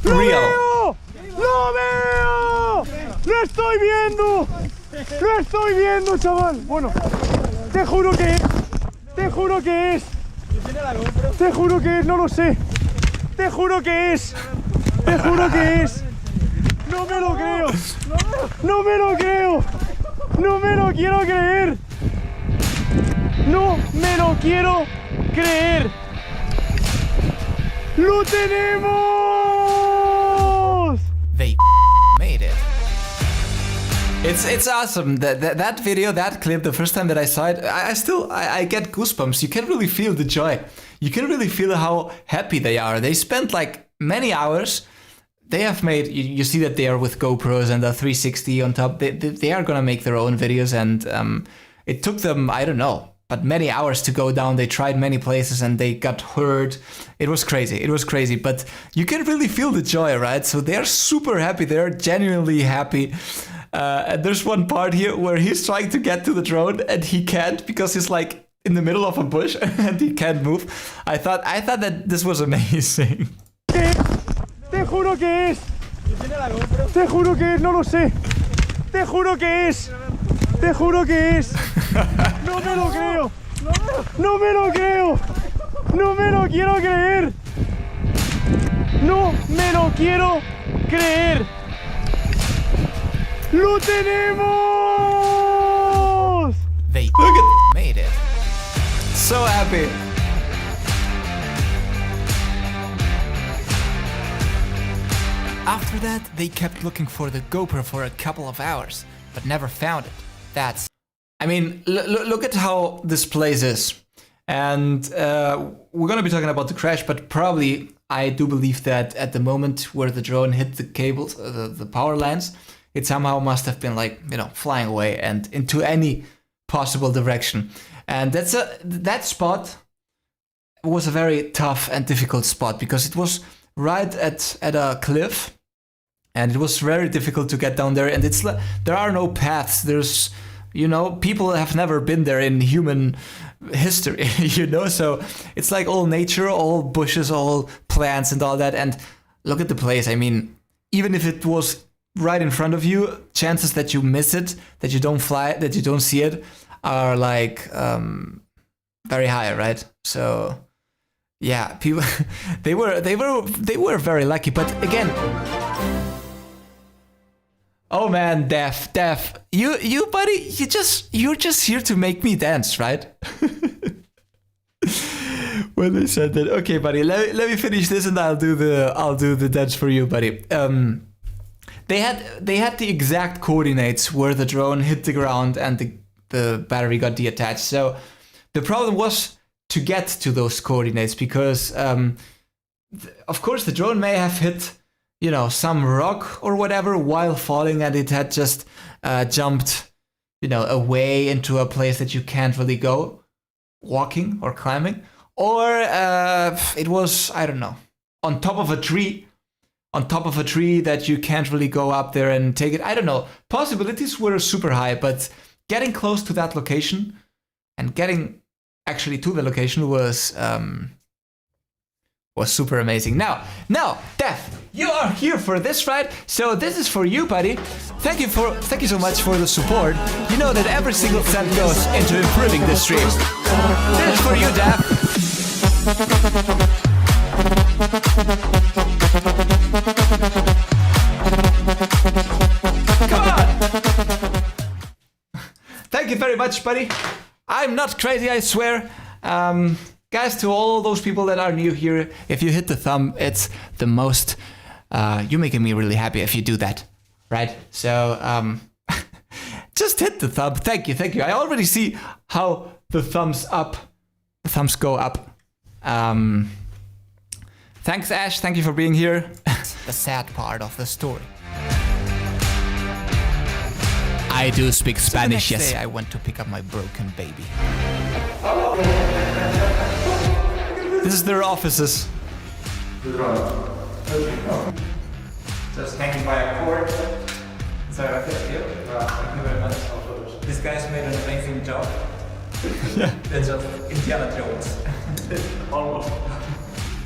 Real. ¡Lo veo! ¡Lo estoy viendo! ¡Lo estoy viendo, chaval! Bueno, te juro que es. Te juro que es. Te juro que es, no lo sé. Te juro que es. Te juro que es. No me lo creo. No me lo creo. No me lo quiero creer. No me lo quiero creer. ¡Lo tenemos! They made it. It's awesome. That video, that clip, the first time that I saw it, I get goosebumps. You can really feel the joy. You can really feel how happy they are. They spent like many hours. They have made, you see that they are with GoPros and the 360 on top. They are gonna make their own videos, and it took them, I don't know, but many hours to go down. They tried many places and they got hurt. It was crazy, but you can really feel the joy, right? So they're super happy. They're genuinely happy. And there's one part here where he's trying to get to the drone and he can't, because he's like in the middle of a bush and he can't move. I thought that this was amazing. Te juro que es. Te juro que es, no lo sé. Te juro que es. Te juro que es. No me lo creo. No me lo creo. No me lo quiero creer. No me lo quiero creer. ¡Lo tenemos! They made it. So happy. After that, they kept looking for the GoPro for a couple of hours, but never found it. That's... I mean, look at how this place is. And we're going to be talking about the crash, but probably I do believe that at the moment where the drone hit the cables, the power lines, it somehow must have been like, flying away and into any possible direction. And that spot was a very tough and difficult spot, because it was right at a cliff, and it was very difficult to get down there. And there are no paths. There's, people have never been there in human history, so it's like all nature, all bushes, all plants and all that. And look at the place. I mean, even if it was right in front of you, chances that you miss it, that you don't fly, that you don't see it, are like very high, right? So yeah, people they were very lucky. But again, oh man, Def, you buddy, you're just here to make me dance, right? When they said that, okay, buddy, let me finish this and I'll do the dance for you, buddy. They had the exact coordinates where the drone hit the ground and the battery got detached. So the problem was to get to those coordinates, because of course the drone may have hit you know, some rock or whatever while falling, and it had just jumped, you know, away into a place that you can't really go walking or climbing, or it was, I don't know, on top of a tree that you can't really go up there and take it. I don't know. Possibilities were super high, but getting close to that location and getting actually to the location was super amazing. Now, Death, you are here for this, right? So this is for you, buddy. Thank you so much for the support. You know that every single cent goes into improving this stream. This is for you, Death. Come on! Thank you very much, buddy. I'm not crazy, I swear. Guys, to all those people that are new here, if you hit the thumb, it's the most... you're making me really happy if you do that, right? So, just hit the thumb. Thank you. I already see how the thumbs go up. Thanks, Ash. Thank you for being here. The sad part of the story. I do speak Spanish, so the next yes. day I went to pick up my broken baby. This is their offices. Just hanging by a cord. So thank you. Thank you very much. These guys made an amazing job. Yeah. They're just Indiana Jones. Almost.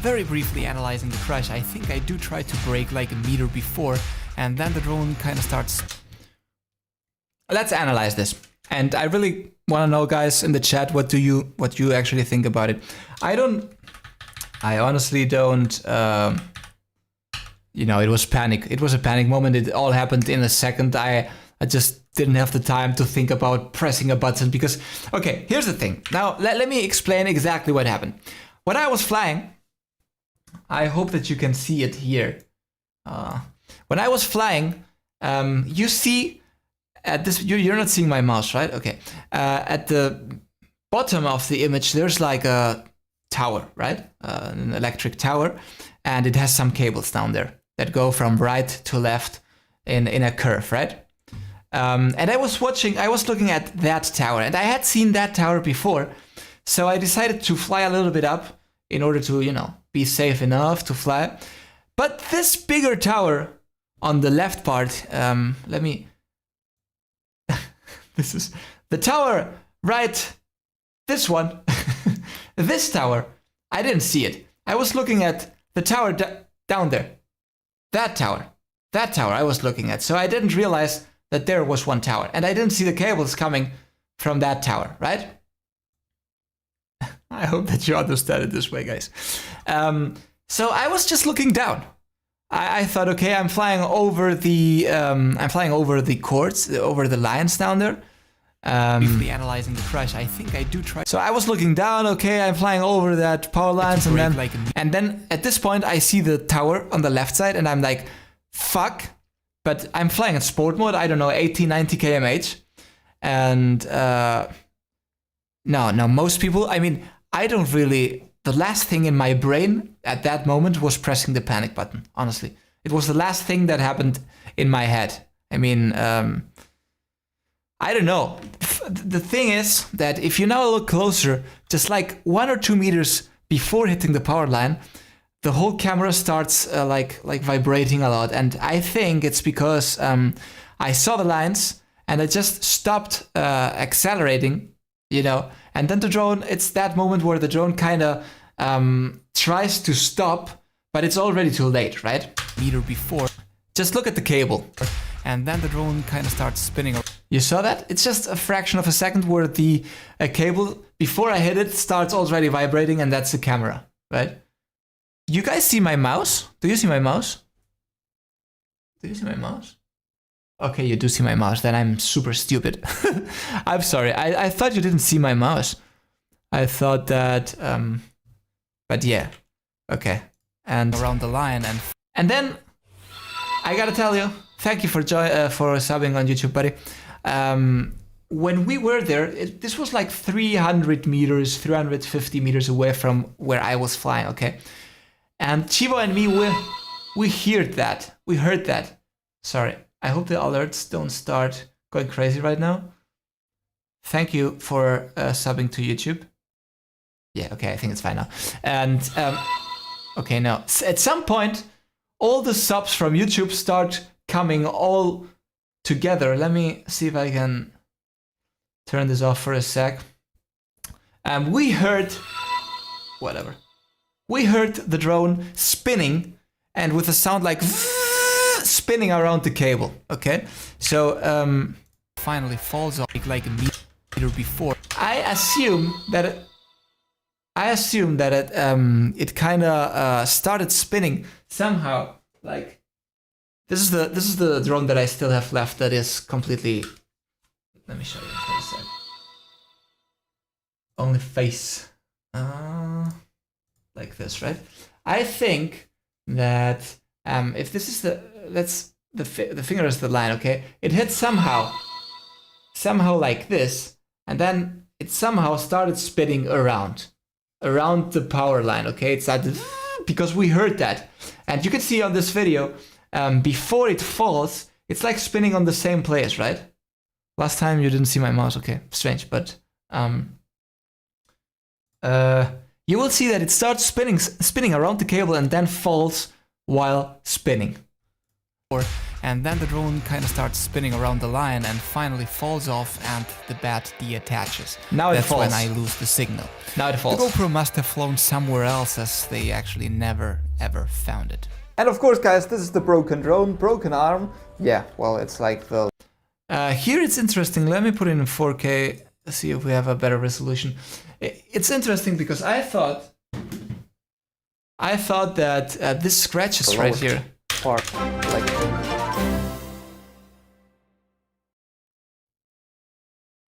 Very briefly analyzing the crash, I think I do try to brake like a meter before, and then the drone kind of starts... Let's analyze this. And I really want to know, guys, in the chat, what you actually think about it. I honestly don't, you know, it was panic. It was a panic moment. It all happened in a second. I just didn't have the time to think about pressing a button because, okay, here's the thing. Now, let me explain exactly what happened. When I was flying, I hope that you can see it here. When I was flying, you see at this, you're not seeing my mouse, right? Okay. At the bottom of the image, there's like a tower, right? An electric tower, and it has some cables down there that go from right to left in a curve, right? And I was looking at that tower, and I had seen that tower before, so I decided to fly a little bit up in order to, you know, be safe enough to fly. But this bigger tower on the left part, let me... This is the tower, right? This one, this tower, I didn't see it. I was looking at the tower down there. That tower I was looking at. So I didn't realize that there was one tower. And I didn't see the cables coming from that tower, right? I hope that you understand it this way, guys. So I was just looking down. I thought, okay, I'm flying over the cords, over the lines down there. Briefly analyzing the crash, I think I do try. So I was looking down, okay, I'm flying over that power lines, and then at this point I see the tower on the left side, and I'm like, fuck. But I'm flying in sport mode, I don't know, 80, 90 kmh. And no, most people, I mean, I don't really... The last thing in my brain at that moment was pressing the panic button, honestly. It was the last thing that happened in my head. I mean, I don't know. The thing is that if you now look closer, just like 1 or 2 meters before hitting the power line, the whole camera starts like vibrating a lot. And I think it's because I saw the lines and I just stopped accelerating, you know. And then the drone, it's that moment where the drone kind of tries to stop, but it's already too late, right? Meter before. Just look at the cable. And then the drone kind of starts spinning. You saw that? It's just a fraction of a second where the cable, before I hit it, starts already vibrating, and that's the camera, right? You guys see my mouse? Do you see my mouse? Do you see my mouse? Okay, you do see my mouse, then I'm super stupid. I'm sorry, I thought you didn't see my mouse. I thought that, but yeah, okay. And Around the line and then, I gotta tell you, thank you for subbing on YouTube, buddy. When we were there, this was like 300 meters, 350 meters away from where I was flying, okay? And Chivo and me we heard that. We heard that. Sorry. I hope the alerts don't start going crazy right now. Thank you for subbing to YouTube. Yeah, okay, I think it's fine now. And, okay, now, at some point, all the subs from YouTube start coming all together. Let me see if I can turn this off for a sec. We heard, whatever. We heard the drone spinning and with a sound like spinning around the cable, okay? So, Finally falls off like a meter before. I assume that it kind of started spinning somehow. Like this is the drone that I still have left that is completely. Let me show you for a sec. Only face, like this, right? I think that if this is the finger is the line, okay? It hit somehow like this, and then it somehow started spinning around the power line, okay? It started because we heard that, and you can see on this video before it falls, it's like spinning on the same place, right? Last time you didn't see my mouse, okay? Strange, but you will see that it starts spinning around the cable and then falls while spinning. And then the drone kind of starts spinning around the line and finally falls off and the bat deattaches. Now it That's falls. when I lose the signal. Now it falls. The GoPro must have flown somewhere else as they actually never ever found it. And of course, guys, this is the broken drone, broken arm. Yeah, well, it's like the... Here it's interesting. Let me put it in 4K, see if we have a better resolution. It's interesting because I thought that this scratches right here. part, like...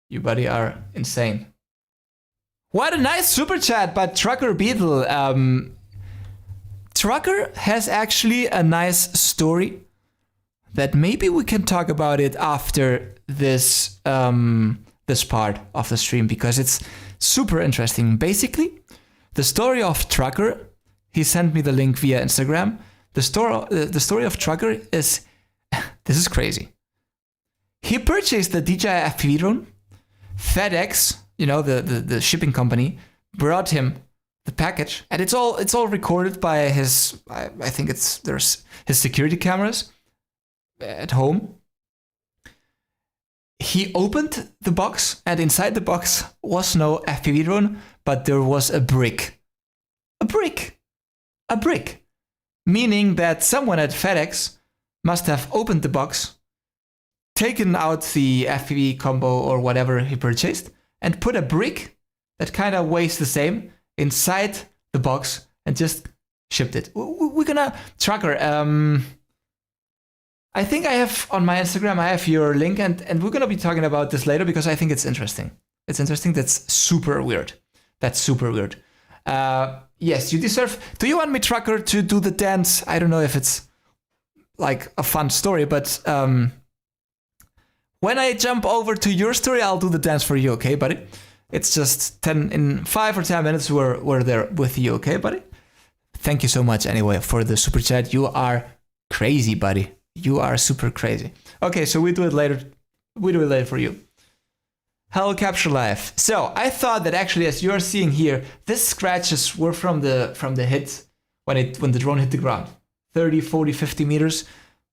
You buddy are insane. What a nice super chat by Trucker Beetle. Trucker has actually a nice story that maybe we can talk about it after this this part of the stream because it's super interesting. Basically, the story of Trucker, he sent me the link via Instagram. The story of Trucker is this is crazy. He purchased the DJI FPV drone. FedEx, you know, the shipping company, brought him the package, and it's all recorded by his I think there's his security cameras at home. He opened the box, and inside the box was no FPV drone, but there was a brick. A brick. Meaning that someone at FedEx must have opened the box, taken out the FPV combo or whatever he purchased, and put a brick that kind of weighs the same inside the box and just shipped it. We're gonna Trucker. I think I have on my Instagram, I have your link, and we're gonna be talking about this later because I think it's interesting. It's interesting. That's super weird. Yes, you deserve. Do you want me, Trucker, to do the dance? I don't know if it's like a fun story, but when I jump over to your story, I'll do the dance for you, okay, buddy? It's just 5 or 10 minutes we're there with you, okay, buddy? Thank you so much anyway for the super chat. You are crazy, buddy. You are super crazy. Okay, so we do it later. We do it later for you. Hello, Capture Life. So I thought that actually, as you're seeing here, these scratches were from the hit when the drone hit the ground. 30, 40, 50 meters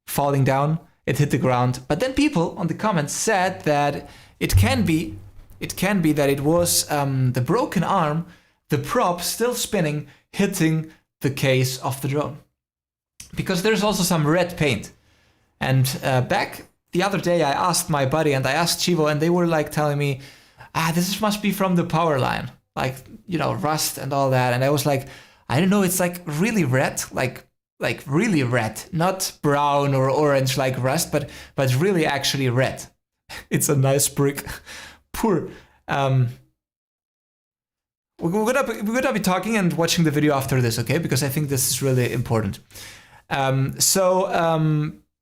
falling down. It hit the ground. But then people on the comments said that it can be that it was the broken arm, the prop still spinning, hitting the case of the drone. Because there's also some red paint. And back the other day, I asked my buddy and I asked Chivo, and they were like telling me, this must be from the power line, like, you know, rust and all that. And I was like, I don't know, it's like really red, like really red, not brown or orange like rust, but really actually red. It's a nice brick. Poor. We're gonna be talking and watching the video after this, okay? Because I think this is really important.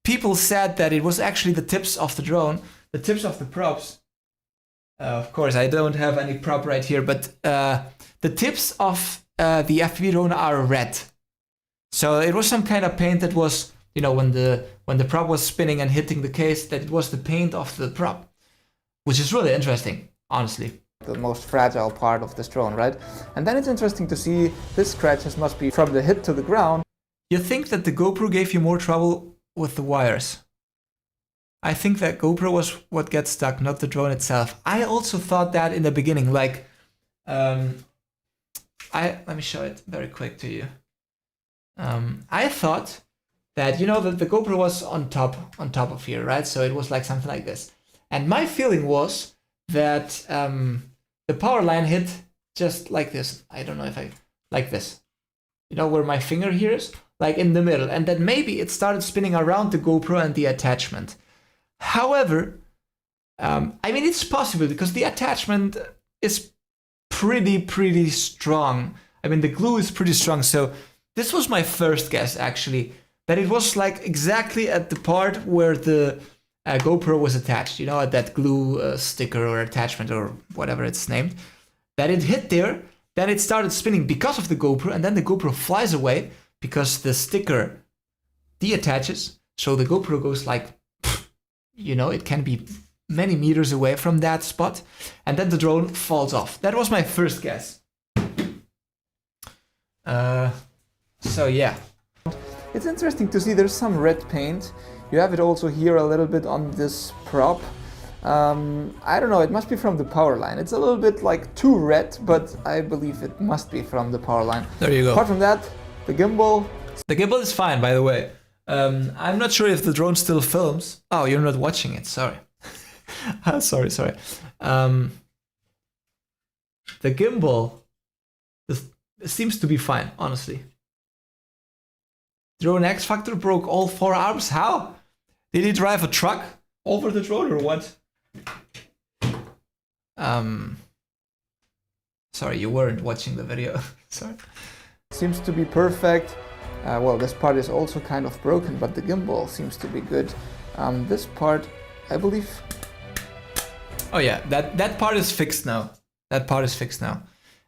People said that it was actually the tips of the drone, the tips of the props. Of course, I don't have any prop right here, but the tips of the FPV drone are red. So it was some kind of paint that was, you know, when the prop was spinning and hitting the case, that it was the paint of the prop, which is really interesting, honestly. The most fragile part of this drone, right? And then it's interesting to see this scratches must be from the hit to the ground. You think that the GoPro gave you more trouble with the wires? I think that GoPro was what gets stuck, not the drone itself. I also thought that in the beginning, like, let me show it very quick to you. I thought that, you know, that the GoPro was on top of here, right? So it was like something like this. And my feeling was that the power line hit just like this. I don't know if like this. You know, where my finger here is? Like in the middle. And then maybe it started spinning around the GoPro and the attachment. However, I mean, it's possible because the attachment is pretty strong. I mean, the glue is pretty strong. So this was my first guess, actually, that it was like exactly at the part where the GoPro was attached, you know, at that glue sticker or attachment or whatever it's named, that it hit there, then it started spinning because of the GoPro, and then the GoPro flies away because the sticker deattaches, so the GoPro goes like, you know, it can be many meters away from that spot, and then the drone falls off. That was my first guess. So yeah. It's interesting to see there's some red paint. You have it also here a little bit on this prop. I don't know, it must be from the power line. It's a little bit like too red, but I believe it must be from the power line. There you go. Apart from that, the gimbal. The gimbal is fine, by the way. I'm not sure if the drone still films. Oh, you're not watching it, sorry. sorry. The gimbal seems to be fine, honestly. Drone X Factor broke all 4 arms? How? Did he drive a truck over the drone or what? Sorry, you weren't watching the video. Sorry. Seems to be perfect. Well, this part is also kind of broken, but the gimbal seems to be good. This part, I believe... Oh yeah, that part is fixed now. That part is fixed now.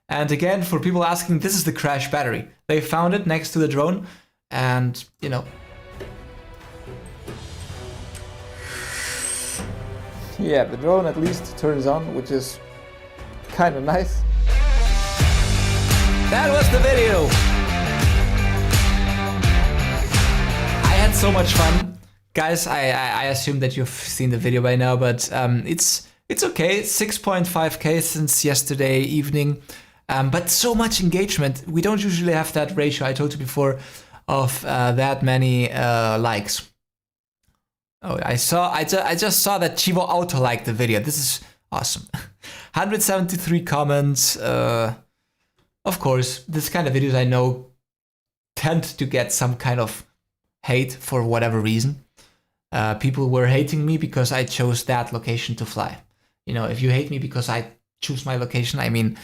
And again, for people asking, this is the crash battery. They found it next to the drone, and, you know... Yeah, the drone at least turns on, which is kind of nice. That was the video! I had so much fun. Guys, I assume that you've seen the video by now, but it's okay. 6.5K since yesterday evening. But so much engagement. We don't usually have that ratio, I told you before, of that many likes. Oh, I just saw that Chivo Auto liked the video. This is awesome. 173 comments. Of course, this kind of videos I know tend to get some kind of hate for whatever reason. People were hating me because I chose that location to fly. You know, if you hate me because I choose my location, I mean,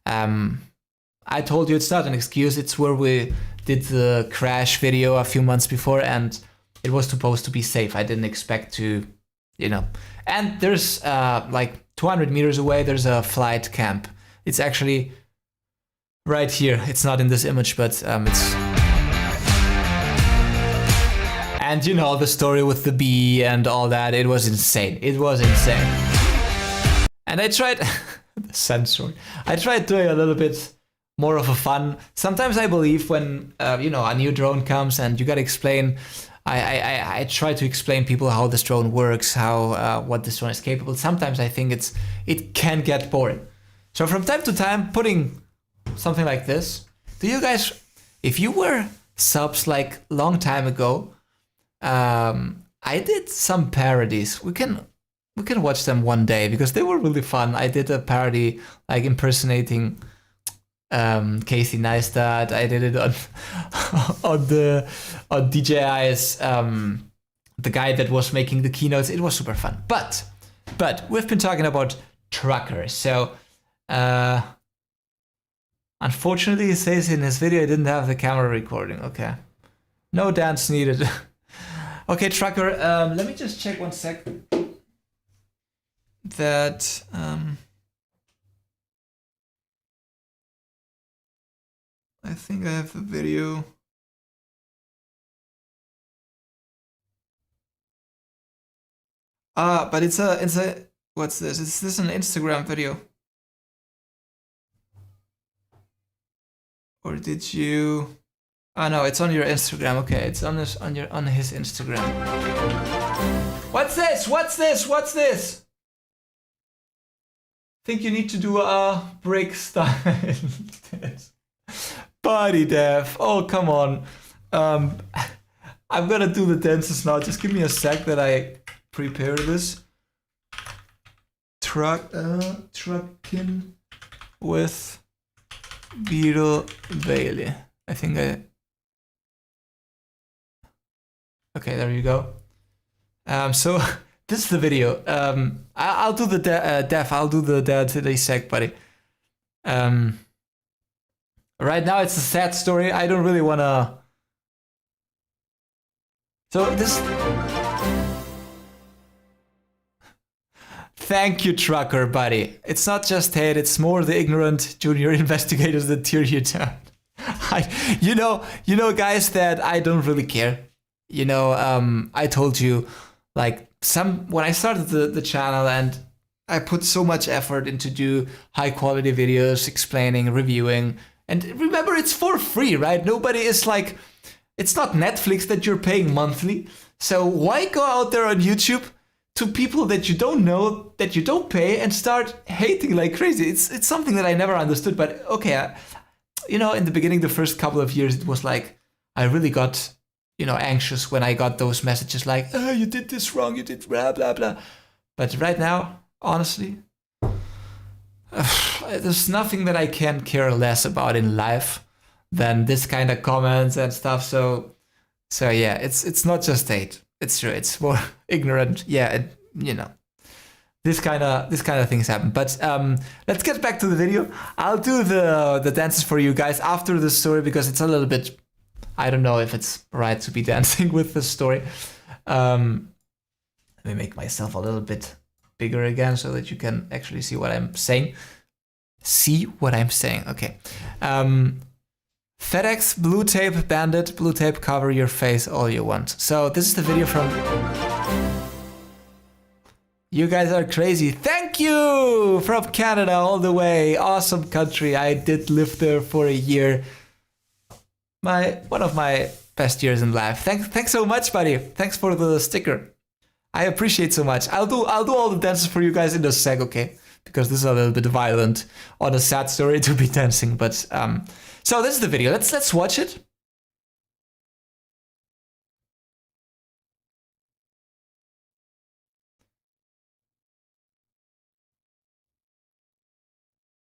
I told you it's not an excuse. It's where we did the crash video a few months before, and it was supposed to be safe. I didn't expect to, you know. And there's like 200 meters away, there's a flight camp. It's actually right here. It's not in this image, but it's... And you know, the story with the bee and all that, it was insane. It was insane. And I tried... the sensor. I tried doing a little bit more of a fun. Sometimes I believe when, you know, a new drone comes and you gotta explain... I try to explain people how this drone works, how what this drone is capable. Sometimes I think it can get boring. So from time to time, putting something like this. Do you guys, if you were subs like long time ago, I did some parodies. We can watch them one day because they were really fun. I did a parody like impersonating Casey Neistat. I did it on DJI's the guy that was making the keynotes. It was super fun. But we've been talking about truckers. So unfortunately, he says in his video he didn't have the camera recording. Okay, no dance needed. Okay, trucker. Let me just check 1 sec. That I think I have the video. But it's a, what's this? Is this an Instagram video? Or did you? Oh no, it's on your Instagram. Okay, it's on his Instagram. What's this? What's this? What's this? Think you need to do a break style. Body dev. Oh, come on. I'm gonna do the dances now. Just give me a sec that I prepare this. Trucking with Beetle Bailey. I think okay, there you go. So this is the video. I'll do the def. I'll do the dad in a sec, buddy. Right now it's a sad story. I don't really wanna. So this. Thank you, trucker buddy. It's not just hate. It's more the ignorant junior investigators that tear you down. You know, guys, that I don't really care. You know, I told you, like, when I started the channel, and I put so much effort into do high quality videos, explaining, reviewing, and remember, it's for free, right? Nobody is like, it's not Netflix that you're paying monthly. So why go out there on YouTube to people that you don't know, that you don't pay, and start hating like crazy? It's something that I never understood. But okay, you know, in the beginning, the first couple of years, it was like I really got, you know, anxious when I got those messages like, oh, you did this wrong, you did blah, blah, blah. But right now, honestly, there's nothing that I can care less about in life than this kind of comments and stuff. So yeah, it's not just hate. It's true. It's more ignorant. Yeah, you know, this kind of things happen. But let's get back to the video. I'll do the dances for you guys after the story, because it's a little bit, I don't know if it's right to be dancing with the story. Let me make myself a little bit bigger again so that you can actually see what I'm saying. See what I'm saying. Okay. FedEx blue tape bandit, blue tape cover your face all you want. So this is the video from. You guys are crazy. Thank you from Canada all the way. Awesome country. I did live there for a year. One of my best years in life. Thanks so much, buddy. Thanks for the sticker. I appreciate so much. I'll do all the dances for you guys in a sec, okay? Because this is a little bit violent on a sad story to be dancing, but so this is the video. Let's watch it.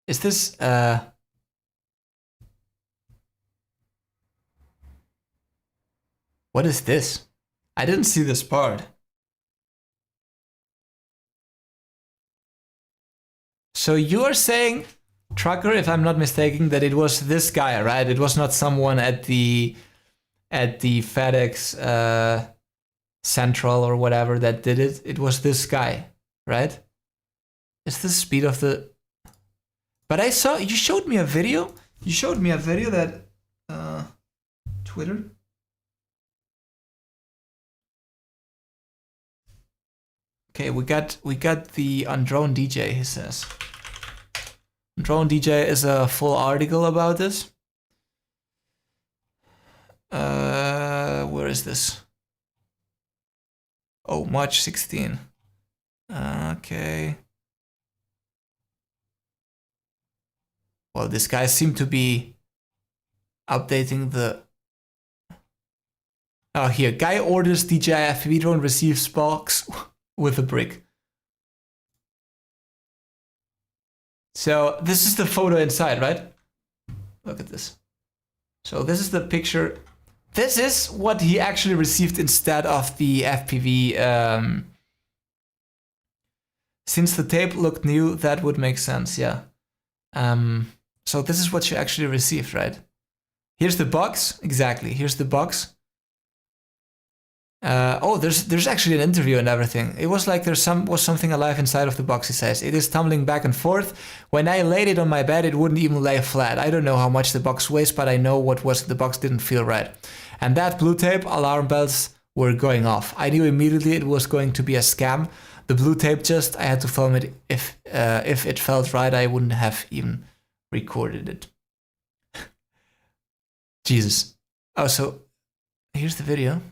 Is this what is this? I didn't see this part. So you are saying, trucker, if I'm not mistaken, that it was this guy, right? It was not someone at the FedEx Central or whatever that did it. It was this guy, right? Is the speed of the? But I saw you showed me a video. You showed me a video that Twitter. Okay, we got the on Drone DJ. He says. Drone DJ is a full article about this. Where is this? Oh, March 16. Okay. Well, this guy seemed to be updating the. Oh, here. Guy orders DJI FPV drone, receives box with a brick. So this is the photo inside, right? Look at this. So this is the picture. This is what he actually received instead of the FPV. Since the tape looked new, that would make sense, yeah. So this is what you actually received, right? Here's the box, exactly. Here's the box. Oh, there's actually an interview and everything. It was like was something alive inside of the box, he says. It is tumbling back and forth. When I laid it on my bed, it wouldn't even lay flat. I don't know how much the box weighs, but I know what was the box didn't feel right. And that blue tape, alarm bells, were going off. I knew immediately it was going to be a scam. The blue tape just, I had to film it. If it felt right, I wouldn't have even recorded it. Jesus. Oh, so here's the video.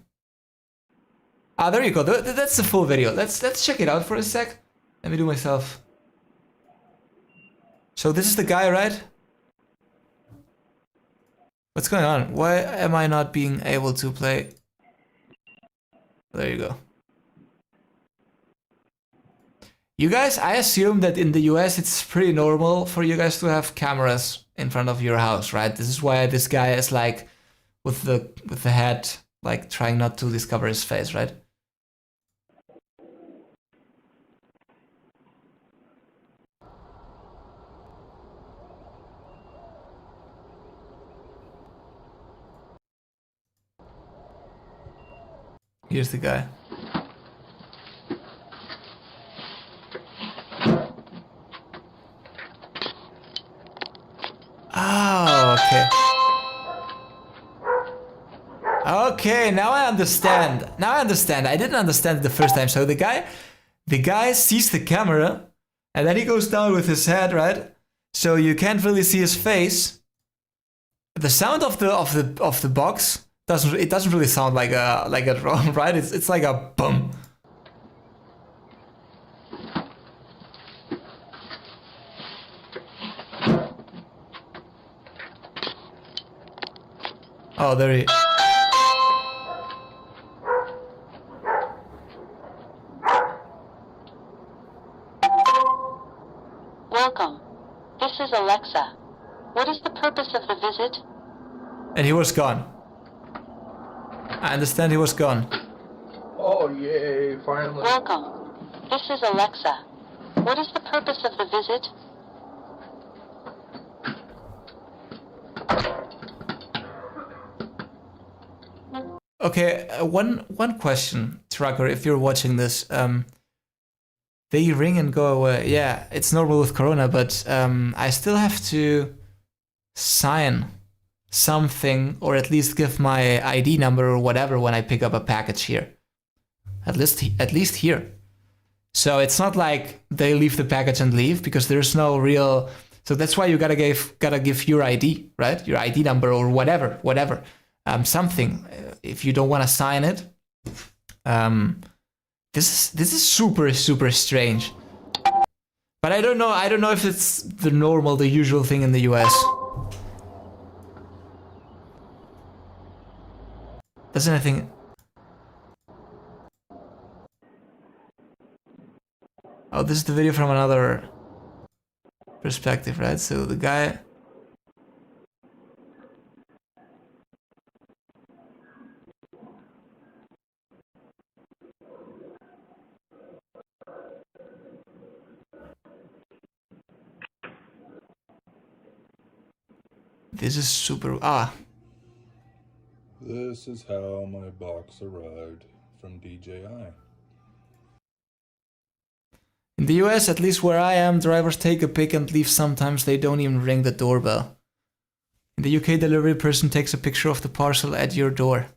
Ah, there you go. That's the full video. Let's check it out for a sec. Let me do myself. So this is the guy, right? What's going on? Why am I not being able to play? There you go. You guys, I assume that in the US it's pretty normal for you guys to have cameras in front of your house, right? This is why this guy is like with the head, like trying not to discover his face, right? Here's the guy. Oh, okay. Okay, now I understand. Now I understand. I didn't understand it the first time. So the guy sees the camera, and then he goes down with his head, right? So you can't really see his face. The sound of the box doesn't really sound like a drone, right? It's like a boom. Oh, there he. Welcome. This is Alexa. What is the purpose of the visit? And he was gone. I understand he was gone. Oh, yay, finally. Welcome. This is Alexa. What is the purpose of the visit? Okay, one question, Trucker, if you're watching this. They ring and go away. Yeah, it's normal with Corona, but I still have to sign something, or at least give my ID number or whatever when I pick up a package here. At least here. So it's not like they leave the package and leave, because there's no real. So that's why you gotta give your ID, right? Your ID number or whatever. Something. If you don't want to sign it. This is super strange. But I don't know if it's the usual thing in the US. Does anything? Oh, this is the video from another perspective, right? So the guy. This is super. This is how my box arrived from DJI. In the US, at least where I am, drivers take a pic and leave. Sometimes they don't even ring the doorbell. In the UK, delivery person takes a picture of the parcel at your door.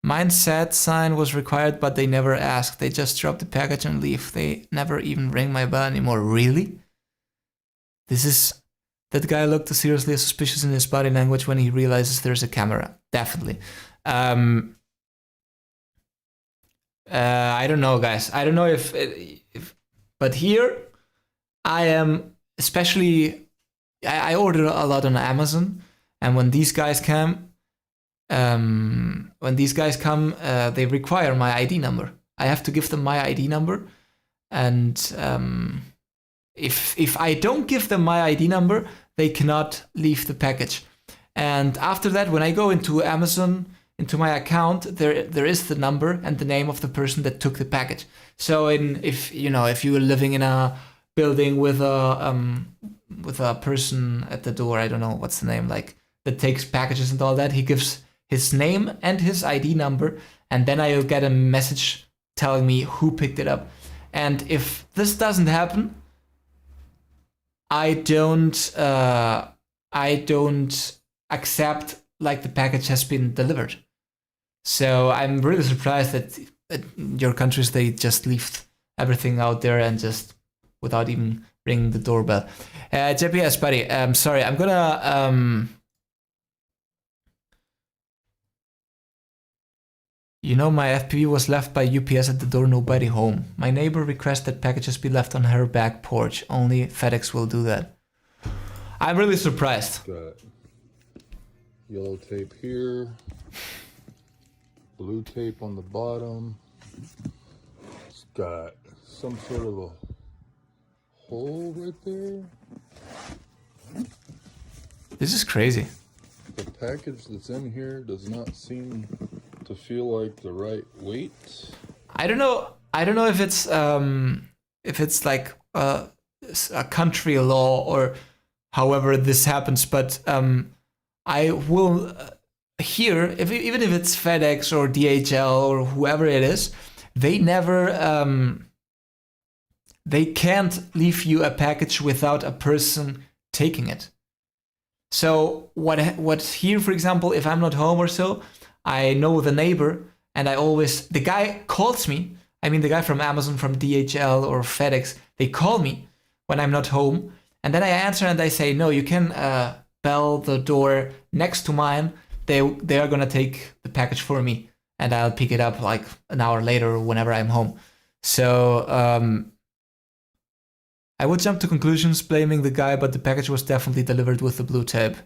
Mine said sign was required, but they never asked. They just drop the package and leave. They never even ring my bell anymore. Really? That guy looked seriously suspicious in his body language when he realizes there's a camera. Definitely. I don't know, guys. I don't know if but here I am, especially I order a lot on Amazon, and when these guys come, they require my ID number. I have to give them my ID number, and if I don't give them my ID number, they cannot leave the package. And after that, when I go into Amazon, into my account, there is the number and the name of the person that took the package. So if you were living in a building with a person at the door, I don't know what's the name, like that takes packages and all that, he gives his name and his ID number, and then I'll get a message telling me who picked it up. And if this doesn't happen, I don't accept like the package has been delivered. So I'm really surprised that your countries, they just leave everything out there and just without even ringing the doorbell. JPS, buddy, sorry, I'm gonna... You know, my FPV was left by UPS at the door, nobody home. My neighbor requested packages be left on her back porch. Only FedEx will do that. I'm really surprised. Got yellow tape here, blue tape on the bottom. It's got some sort of a hole right there. This is crazy. The package that's in here does not seem to feel like the right weight. I don't know if it's like a country law or however this happens, but I will here, even if it's FedEx or DHL or whoever it is, they never they can't leave you a package without a person taking it. So what here, for example, if I'm not home or so, I know the neighbor, and the guy calls me. I mean, the guy from Amazon, from DHL or FedEx, they call me when I'm not home, and then I answer and I say, no, you can bell the door next to mine. They are gonna take the package for me, and I'll pick it up like an hour later whenever I'm home. So I would jump to conclusions blaming the guy, but the package was definitely delivered with the blue tape.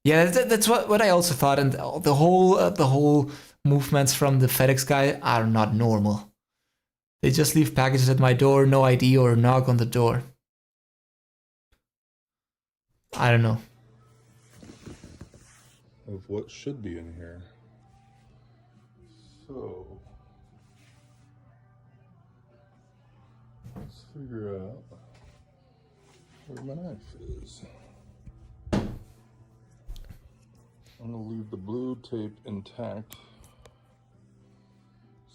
Yeah, that's what I also thought, and the whole movements from the FedEx guy are not normal. They just leave packages at my door, no ID or knock on the door. I don't know. Of what should be in here. So let's figure out where my knife is. I'm gonna leave the blue tape intact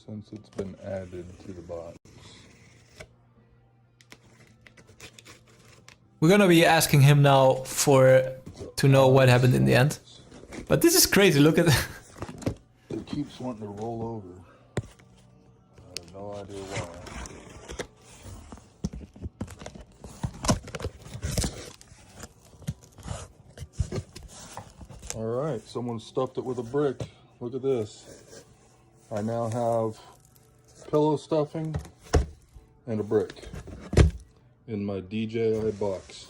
since it's been added to the box. We're gonna be asking him now to know what happened in the end. But this is crazy, look at that. It keeps wanting to roll over. I have no idea why. Alright, someone stuffed it with a brick. Look at this. I now have pillow stuffing and a brick in my DJI box.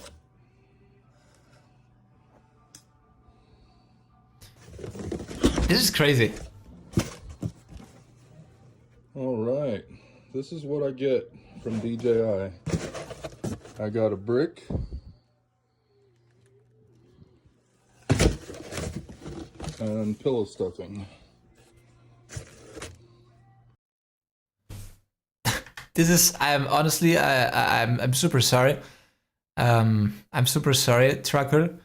This is crazy. Alright, this is what I get from DJI. I got a brick. And pillow stuffing. This is, I'm honestly, I'm super sorry. I'm super sorry, trucker.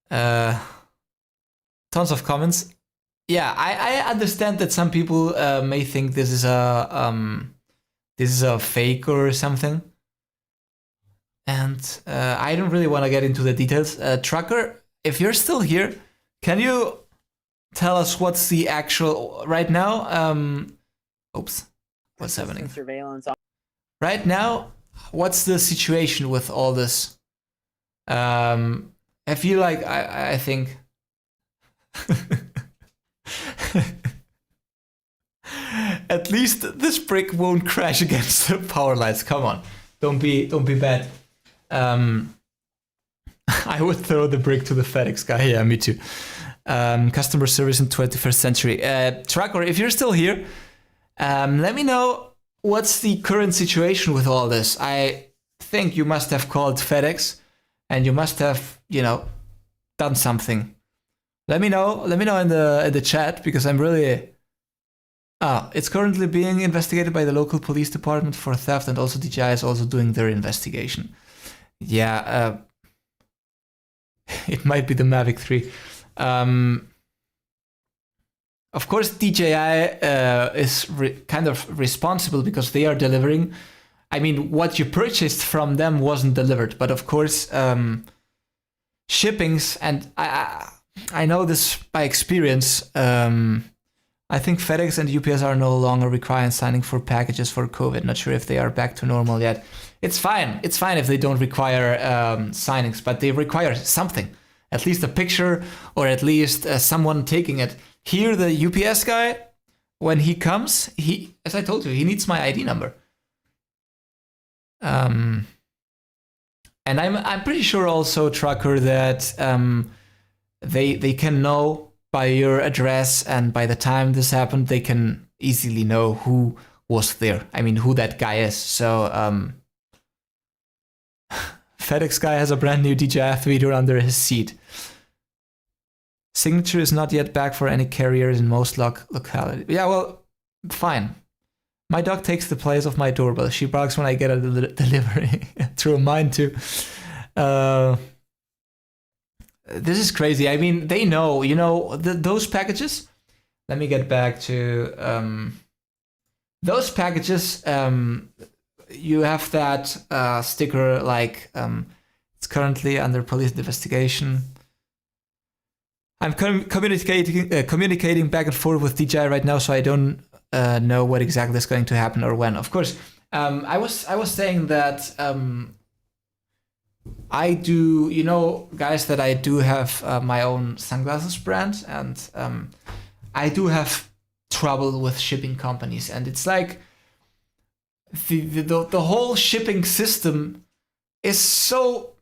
Tons of comments. Yeah, I understand that some people may think this is a fake or something. And I don't really want to get into the details. Trucker, if you're still here, can you tell us what's the actual right now? Oops, what's happening? Surveillance. Right now, what's the situation with all this? I feel like I think at least this brick won't crash against the power lines. Come on, don't be bad. I would throw the brick to the FedEx guy. Yeah, me too. Customer service in 21st century. Trucker, if you're still here, let me know what's the current situation with all this. I think you must have called FedEx and you must have, done something. Let me know in the chat, because I'm really... it's currently being investigated by the local police department for theft, and also DJI is also doing their investigation. Yeah, it might be the Mavic 3. Of course, DJI is kind of responsible because they are delivering. I mean, what you purchased from them wasn't delivered, but of course, shippings, and I know this by experience, I think FedEx and UPS are no longer requiring signing for packages for COVID. Not sure if they are back to normal yet. It's fine. It's fine if they don't require signings, but they require something. At least a picture or at least someone taking it. Here, the UPS guy, when he comes, as I told you, he needs my ID number. And I'm pretty sure also, Trucker, that they can know by your address, and by the time this happened, they can easily know who was there. I mean, who that guy is. So FedEx guy has a brand new DJI FPV under his seat. Signature is not yet back for any carriers in most localities. Yeah, well, fine. My dog takes the place of my doorbell. She barks when I get a delivery. True, mine too. This is crazy. I mean, they know, you know, those packages. Let me get back to those packages. You have that sticker like it's currently under police investigation. I'm communicating back and forth with DJI right now, so I don't know what exactly is going to happen or when. Of course, I was saying that I do, you know, guys, that I do have my own sunglasses brand, and I do have trouble with shipping companies, and it's like the whole shipping system is so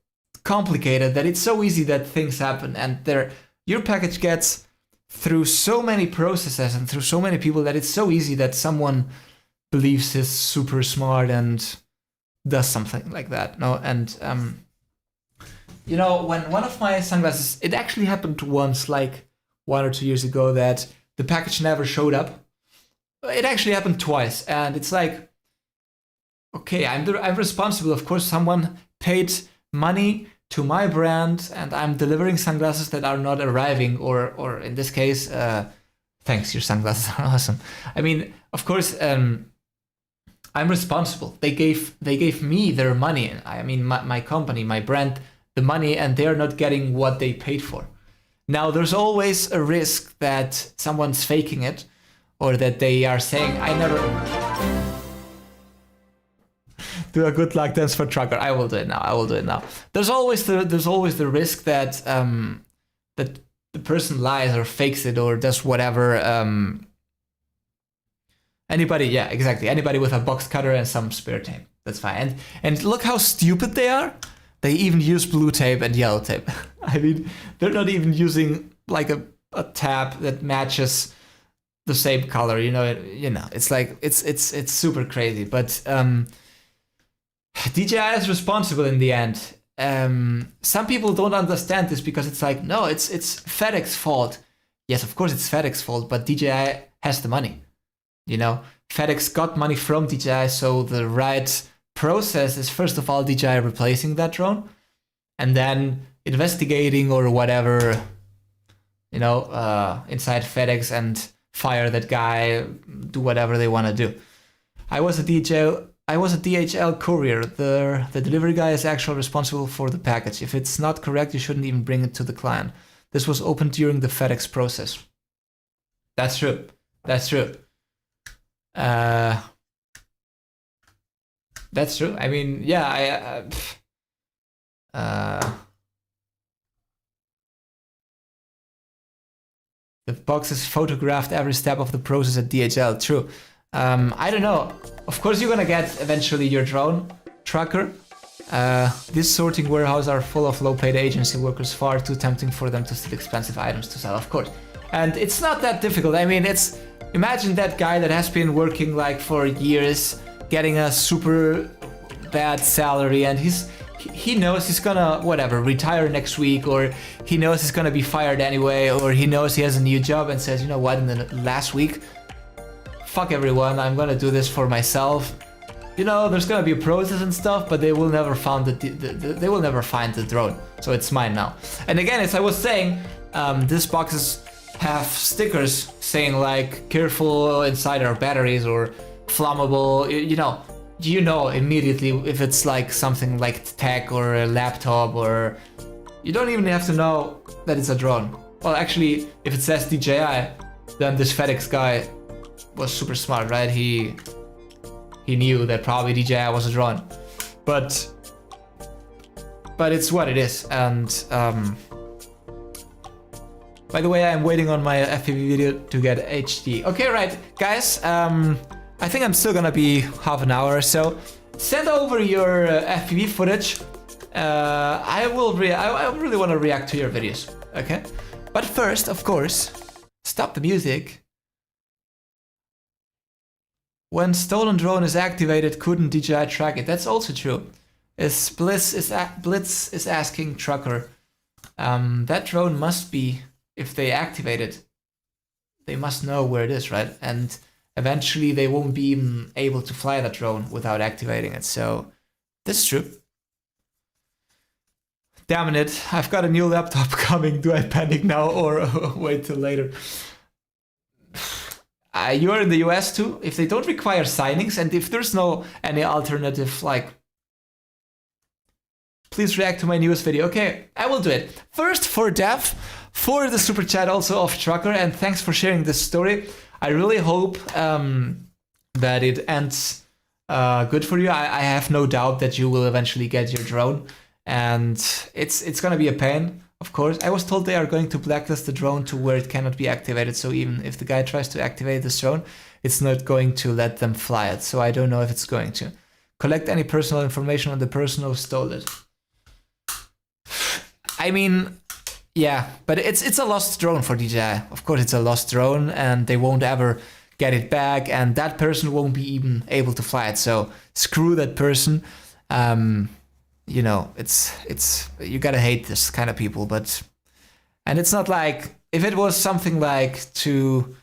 complicated that it's so easy that things happen, and your package gets through so many processes and through so many people that it's so easy that someone believes he's super smart and does something like that. No, and you know, when one of my sunglasses, it actually happened once, like 1 or 2 years ago, that the package never showed up. It actually happened twice, and it's like, okay, I'm responsible. Of course, someone paid money to my brand, and I'm delivering sunglasses that are not arriving, or in this case, thanks, your sunglasses are awesome. I mean, of course, I'm responsible. They gave me their money. I mean, my company, my brand, the money, and they're not getting what they paid for. Now, there's always a risk that someone's faking it, or that they are saying, I never... Do a good luck dance for Trucker. I will do it now. There's always the risk that that the person lies or fakes it or does whatever. Anybody, yeah, exactly. Anybody with a box cutter and some spare tape. That's fine. And look how stupid they are. They even use blue tape and yellow tape. I mean, they're not even using like a tab that matches the same color. You know, it's like it's super crazy. But DJI is responsible in the end. Some people don't understand this because it's like, no, it's FedEx's fault. Yes, of course it's FedEx's fault, but DJI has the money. You know, FedEx got money from DJI, so the right process is first of all DJI replacing that drone, and then investigating or whatever, you know, inside FedEx and fire that guy, do whatever they want to do. I was a DHL courier. The delivery guy is actually responsible for the package. If it's not correct, you shouldn't even bring it to the client. This was opened during the FedEx process. That's true. That's true. That's true. I mean, yeah, the box is photographed every step of the process at DHL. True. I don't know. Of course, you're gonna get eventually your drone, Trucker. These sorting warehouses are full of low-paid agency workers, far too tempting for them to steal expensive items to sell, of course. And it's not that difficult. I mean, imagine that guy that has been working like for years, getting a super bad salary, and he knows he's gonna, whatever, retire next week, or he knows he's gonna be fired anyway, or he knows he has a new job and says, you know what, in the last week, fuck everyone, I'm gonna do this for myself. You know, there's gonna be a process and stuff, but they will never find they will never find the drone, so it's mine now. And again, as I was saying, these boxes have stickers saying like careful inside our batteries or flammable. You know immediately if it's like something like tech or a laptop, or you don't even have to know that it's a drone. Well, actually, if it says DJI, then this FedEx guy was super smart, right? He knew that probably DJI was a drone, but it's what it is. And by the way, I'm waiting on my FPV video to get HD. Okay, right, guys. I think I'm still gonna be half an hour or so. Send over your FPV footage. I really want to react to your videos. Okay, but first, of course, stop the music. When stolen drone is activated, couldn't DJI track it? That's also true. Blitz is asking Trucker. That drone must be, if they activate it, they must know where it is, right? And eventually they won't be even able to fly that drone without activating it. So this is true. Damn it, I've got a new laptop coming. Do I panic now or wait till later? You're in the US too. If they don't require signings and if there's no any alternative, like, please react to my newest video. Okay, I will do it. First, for Dev, for the super chat also of Trucker, and thanks for sharing this story. I really hope that it ends good for you. I have no doubt that you will eventually get your drone, and it's gonna be a pain, of course. I was told they are going to blacklist the drone to where it cannot be activated, so even if the guy tries to activate this drone, it's not going to let them fly it. So I don't know if it's going to. Collect any personal information on the person who stole it. I mean, yeah, but it's a lost drone for DJI. Of course, it's a lost drone, and they won't ever get it back, and that person won't be even able to fly it. So screw that person. You know, it's you gotta hate this kind of people, but and it's not like if it was something like to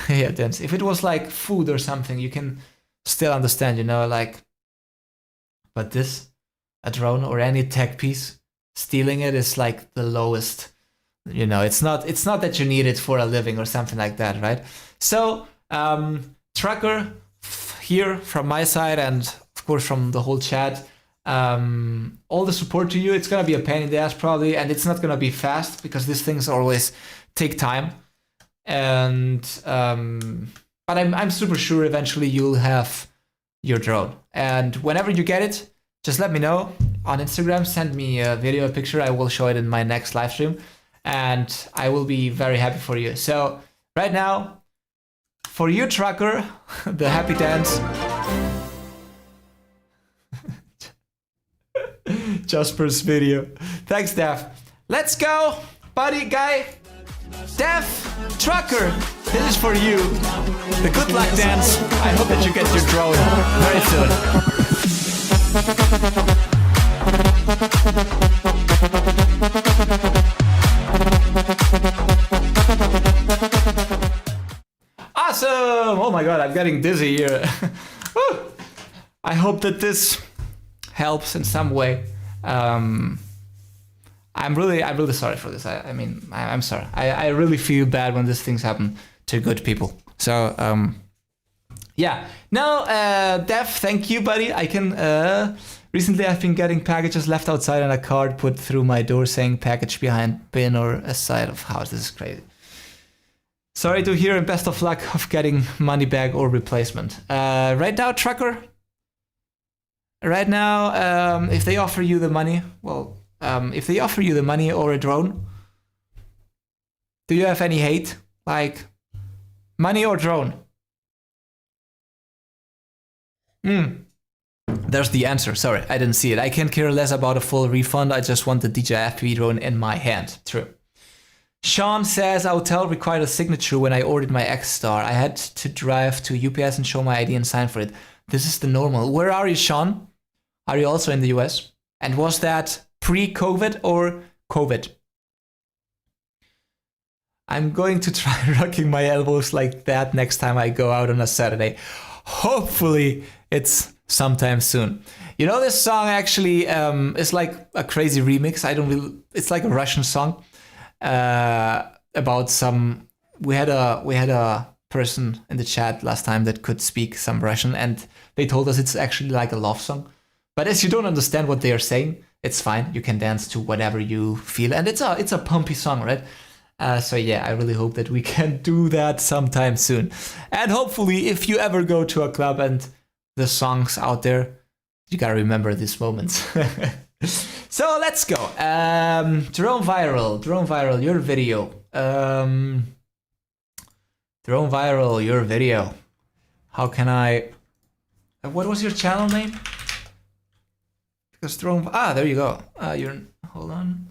yeah, dance. If it was like food or something, you can still understand, you know, like. But this, a drone or any tech piece, stealing it is like the lowest. You know, it's not that you need it for a living or something like that, right? So, Trucker, here from my side and of course from the whole chat, all the support to you. It's gonna be a pain in the ass probably, and it's not gonna be fast because these things always take time. And but I'm super sure eventually you'll have your drone. And whenever you get it, just let me know on Instagram. Send me a video, a picture. I will show it in my next live stream. And I will be very happy for you. So right now, for you, Trucker, the happy dance. Jasper's video. Thanks, Dev. Let's go, buddy guy. Dev, Trucker, this is for you. The good luck dance. I hope that you get your drone very soon. Awesome! Oh my god, I'm getting dizzy here. I hope that this helps in some way. I'm really sorry for this. I mean, I'm sorry. I really feel bad when these things happen to good people. So, yeah. Now, Dev, thank you, buddy. I can, recently I've been getting packages left outside and a card put through my door saying package behind bin or a side of house. This is crazy. Sorry to hear, and best of luck of getting money back or replacement. Right now, Trucker, right now, if they offer you the money, well, if they offer you the money or a drone, do you have any hate? Like, money or drone? There's the answer. Sorry, I didn't see it. I can't care less about a full refund. I just want the DJI FPV drone in my hand. True. Sean says, our hotel required a signature when I ordered my X-Star. I had to drive to UPS and show my ID and sign for it. This is the normal. Where are you, Sean? Are you also in the US? And was that pre-COVID or COVID? I'm going to try rocking my elbows like that next time I go out on a Saturday. Hopefully it's sometime soon. You know, this song actually is like a crazy remix. It's like a Russian song. About some, we had a person in the chat last time that could speak some Russian, and they told us it's actually like a love song. But as you don't understand what they are saying, it's fine. You can dance to whatever you feel, and it's a pumpy song, right? So yeah, I really hope that we can do that sometime soon. And hopefully, if you ever go to a club and the songs out there, you gotta remember these moments. So let's go. Drone Viral, your video. Drone Viral, your video. How can I... What was your channel name? Because Drone... there you go. Hold on.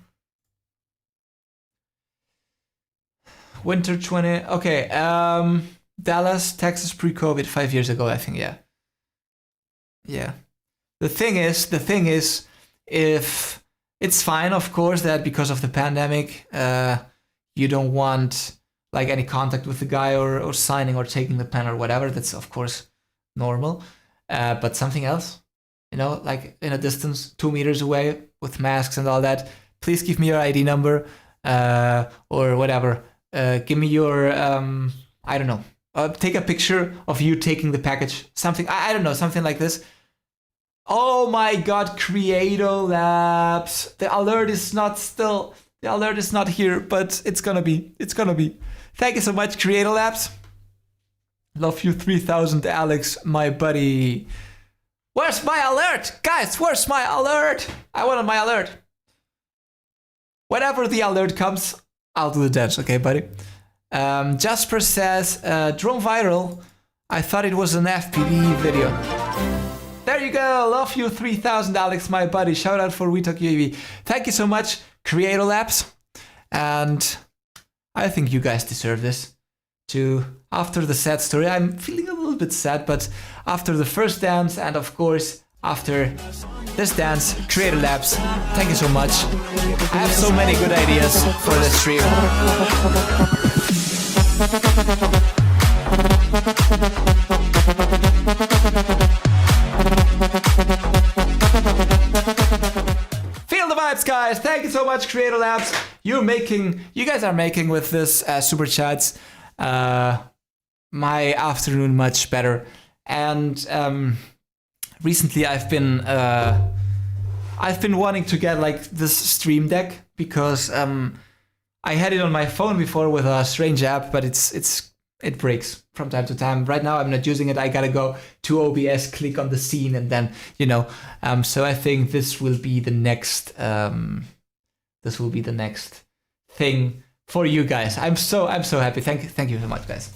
Winter 20... Okay, Dallas, Texas pre-COVID 5 years ago, I think, yeah. Yeah. The thing is, if it's fine, of course, that because of the pandemic, you don't want like any contact with the guy or signing or taking the pen or whatever. That's of course normal. But something else, you know, like in a distance, 2 meters away with masks and all that, please give me your ID number or whatever. Give me your, I don't know, take a picture of you taking the package. Something, I don't know, something like this. Oh my god, Creato Labs. The alert is not here, but it's gonna be. Thank you so much, Creato Labs. Love you 3000, Alex, my buddy. Where's my alert? Guys, where's my alert? I wanted my alert. Whenever the alert comes, I'll do the dance, okay, buddy? Jasper says, Drone Viral, I thought it was an FPV video. There you go. Love you 3000, Alex, my buddy. Shout out for We Talk UAV. Thank you so much, Creator Labs. And I think you guys deserve this. After the sad story, I'm feeling a little bit sad, but after the first dance and of course after this dance, Creator Labs, thank you so much. I have so many good ideas for this stream. Feel the vibes, guys. Thank you so much, Creator Labs. You guys are making with this super chats my afternoon much better. And recently I've been wanting to get like this Stream Deck because I had it on my phone before with a strange app, but it breaks from time to time. Right now I'm not using it. I gotta go to OBS, click on the scene, and then so I think this will be the next thing for you guys. I'm so happy. Thank you so much, guys.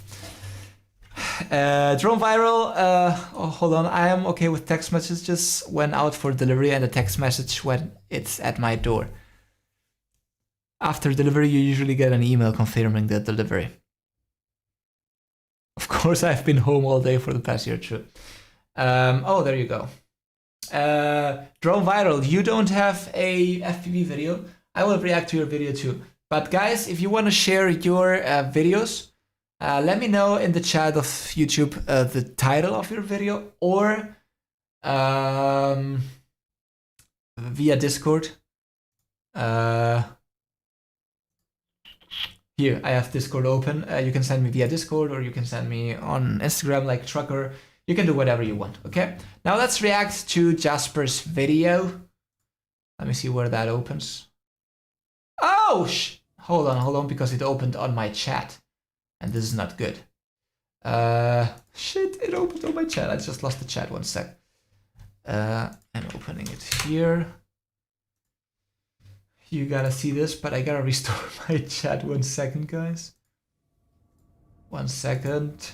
Drone Viral, hold on, I am okay with text messages when out for delivery and a text message when it's at my door. After delivery, you usually get an email confirming the delivery. Of course, I've been home all day for the past year, true. Oh, there you go. Drone Viral, you don't have a FPV video. I will react to your video too. But guys, if you want to share your videos, let me know in the chat of YouTube the title of your video or via Discord. Here, I have Discord open. You can send me via Discord or you can send me on Instagram like Trucker. You can do whatever you want, okay? Now let's react to Jasper's video. Let me see where that opens. Oh, hold on, because it opened on my chat. And this is not good. Shit, it opened on my chat. I just lost the chat, 1 sec. I'm opening it here. You gotta see this, but I gotta restore my chat. 1 second, guys. 1 second.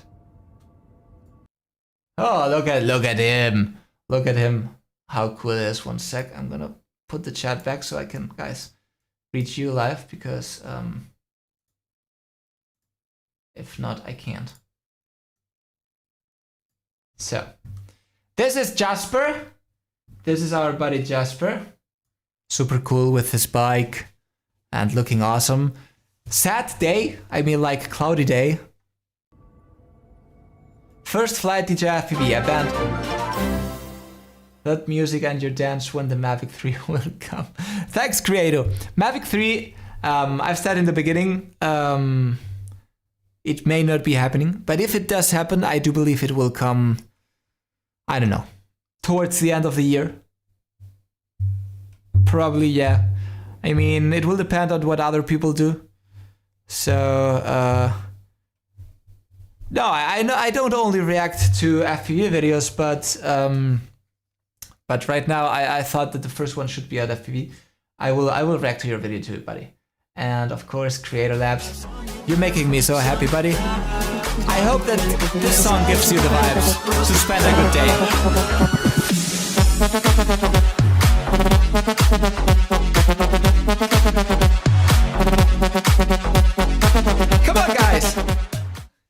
Oh, look at him. Look at him. How cool it is. 1 sec. I'm gonna put the chat back so I can, guys, reach you live because if not, I can't. So, this is Jasper. This is our buddy Jasper. Super cool with his bike and looking awesome. Sad day, I mean like cloudy day. First flight DJI FPV, I banned. That music and your dance when the Mavic 3 will come. Thanks, Creato. Mavic 3, I've said in the beginning, it may not be happening, but if it does happen, I do believe it will come, I don't know, towards the end of the year. Probably, yeah. I mean, it will depend on what other people do. So no, I don't only react to FPV videos, but right now I thought that the first one should be at FPV. I will react to your video too, buddy. And of course, Creator Labs. You're making me so happy, buddy. I hope that this song gives you the vibes to spend a good day. Come on, guys!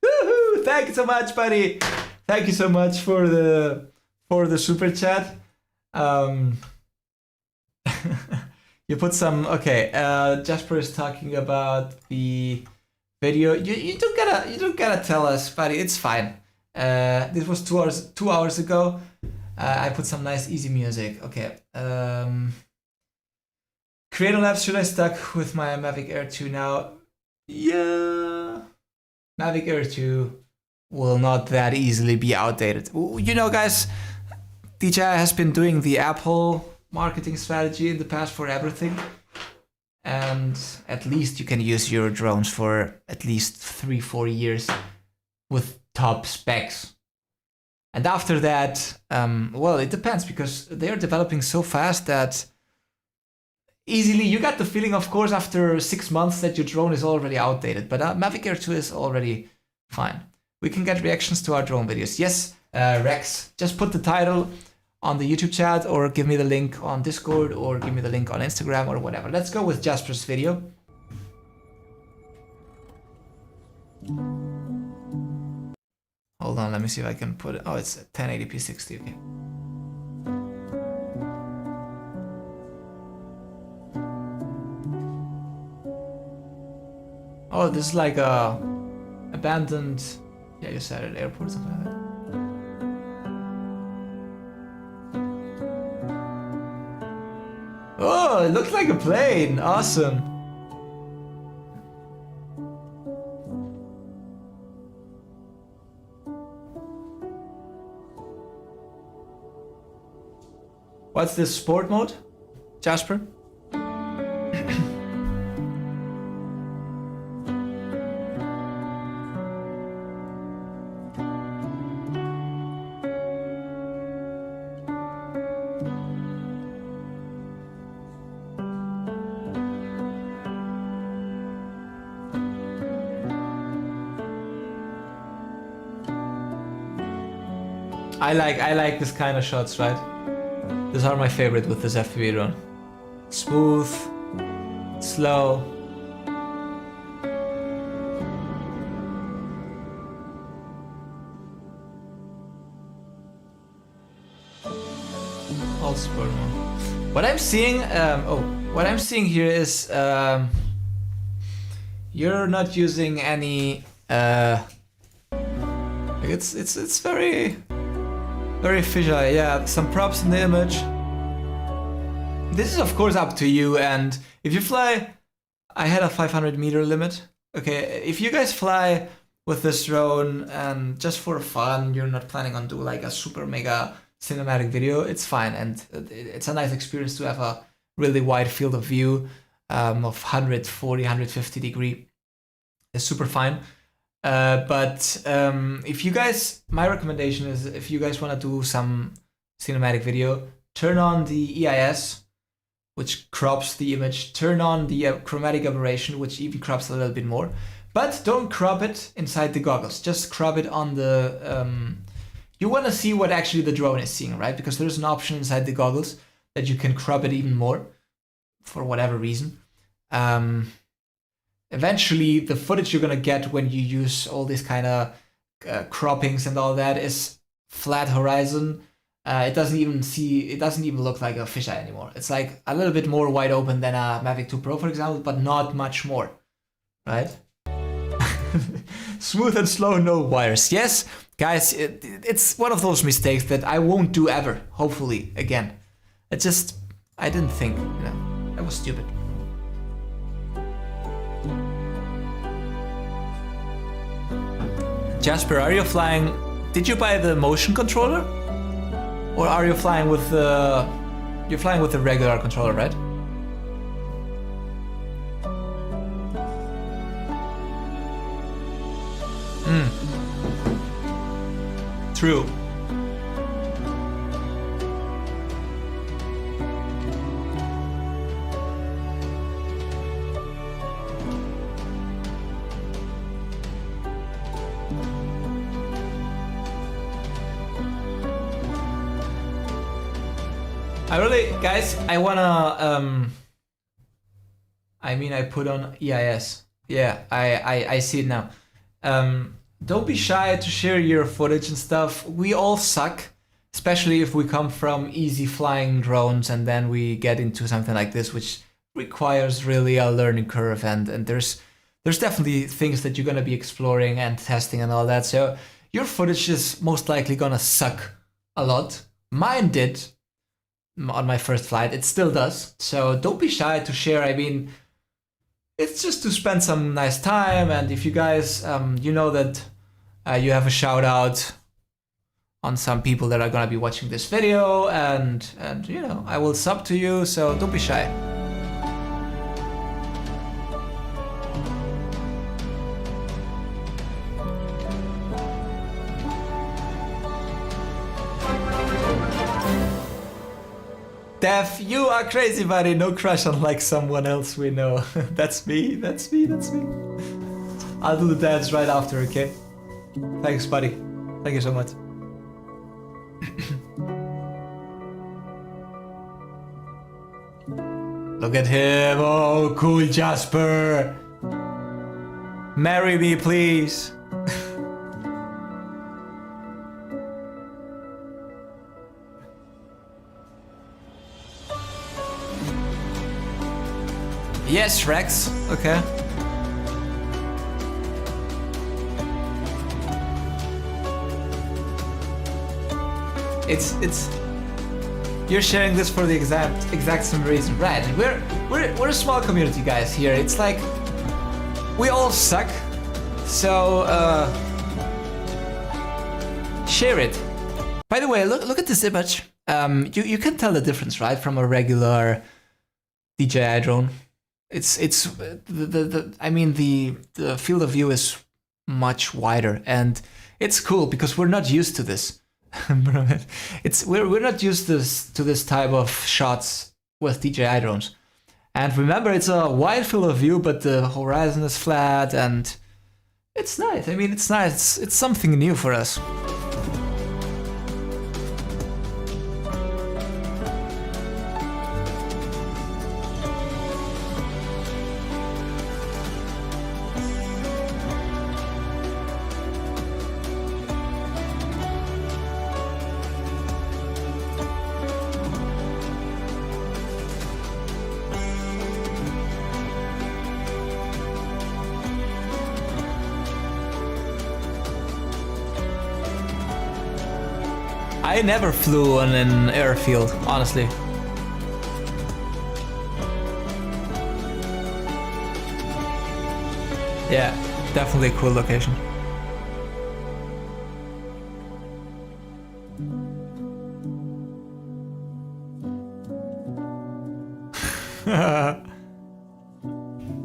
Woohoo! Thank you so much, buddy. Thank you so much for the super chat. You put some. Okay. Jasper is talking about the video. You don't gotta tell us, buddy. It's fine. This was 2 hours ago. I put some nice easy music. Okay. Creator Labs. Should I stuck with my Mavic Air 2 now? Yeah. Mavic Air 2 will not that easily be outdated. You know, guys, DJI has been doing the Apple marketing strategy in the past for everything, and at least you can use your drones for at least 3-4 years with top specs. And after that, well, it depends, because they are developing so fast that easily you got the feeling, of course, after 6 months that your drone is already outdated. But Mavic Air 2 is already fine. We can get reactions to our drone videos. Yes, Rex, just put the title on the YouTube chat, or give me the link on Discord, or give me the link on Instagram, or whatever. Let's go with Jasper's video. Hold on, let me see if I can put it. Oh, it's 1080p 60. Okay. Oh, this is like a abandoned, yeah, you said it, airport or something like that. Oh, it looks like a plane. Awesome. What's this sport mode, Jasper? I like this kind of shots, right? These are my favorite with this FPV drone. Smooth, slow. All sport mode. What I'm seeing, what I'm seeing here is you're not using any. It's very fisheye. Yeah, some props in the image. This is of course up to you, and if you fly, I had a 500 meter limit. Okay, if you guys fly with this drone and just for fun, you're not planning on doing like a super mega cinematic video, it's fine, and it's a nice experience to have a really wide field of view of 140, 150 degree. It's super fine. But if you guys, my recommendation is, if you guys want to do some cinematic video, turn on the EIS, which crops the image, turn on the chromatic aberration, which even crops a little bit more, but don't crop it inside the goggles, just crop it on the, you want to see what actually the drone is seeing, right? Because there's an option inside the goggles that you can crop it even more, for whatever reason. Eventually, the footage you're gonna get when you use all these kind of croppings and all that is flat horizon. It doesn't even look like a fisheye anymore. It's like a little bit more wide open than a Mavic 2 Pro, for example, but not much more, right? Smooth and slow, no wires. Yes, guys, it's one of those mistakes that I won't do ever, hopefully, again. I didn't think, that was stupid. Jasper, are you flying? Did you buy the motion controller, or are you flying with the? You're flying with the regular controller, right? True. Guys, I wanna, I mean, I put on EIS. Yeah, I see it now. Don't be shy to share your footage and stuff. We all suck, especially if we come from easy flying drones and then we get into something like this, which requires really a learning curve, and there's definitely things that you're gonna be exploring and testing and all that. So your footage is most likely gonna suck a lot. Mine did on my first flight. It still does. So don't be shy to share. I mean, it's just to spend some nice time, and if you guys, you know that you have a shout out on some people that are gonna be watching this video, and you know, I will sub to you, so don't be shy. Dev, you are crazy, buddy. No crush on like someone else we know. That's me, that's me, that's me. I'll do the dance right after, okay? Thanks, buddy. Thank you so much. Look at him. Oh, cool, Jasper. Marry me, please. Yes, Rex. Okay. It's you're sharing this for the exact same reason, right? We're a small community, guys. Here, it's like we all suck, so share it. By the way, look at this image. You can tell the difference, right, from a regular DJI drone. It's I mean the field of view is much wider, and it's cool because we're not used to this. we're not used to this type of shots with DJI drones. And remember, it's a wide field of view, but the horizon is flat, and it's nice. I mean, it's nice. It's something new for us. I never flew on an airfield, honestly. Yeah, definitely a cool location.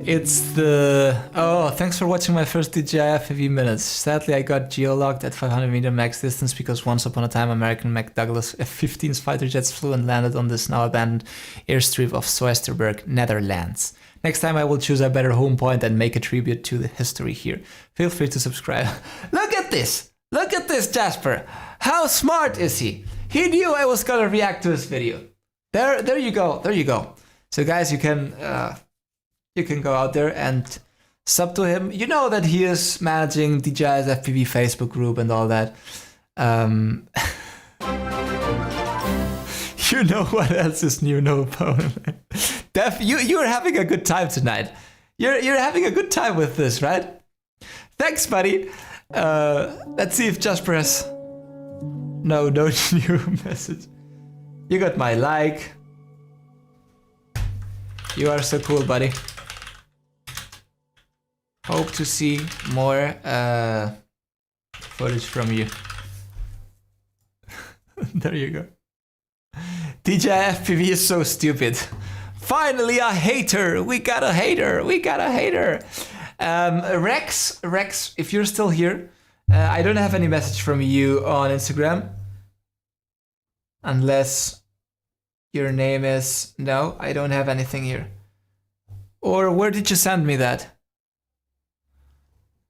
It's the... Oh, thanks for watching my first DJI FPV minutes. Sadly, I got geolocked at 500-meter max distance because once upon a time American McDouglas F-15's fighter jets flew and landed on this now abandoned airstrip of Soesterberg, Netherlands. Next time I will choose a better home point and make a tribute to the history here. Feel free to subscribe. Look at this! Look at this, Jasper! How smart is he? He knew I was gonna react to his video. There you go, there you go. So guys, you can go out there and sub to him. You know that he is managing DJI's FPV Facebook group and all that. You know what else is new? No opponent. Def, you're having a good time tonight. You're having a good time with this, right? Thanks, buddy. Let's see if Jasper has... No new message. You got my like. You are so cool, buddy. Hope to see more footage from you. There you go. DJI FPV is so stupid. Finally a hater! We got a hater! We got a hater! Rex, if you're still here, I don't have any message from you on Instagram. Unless your name is... No, I don't have anything here. Or where did you send me that?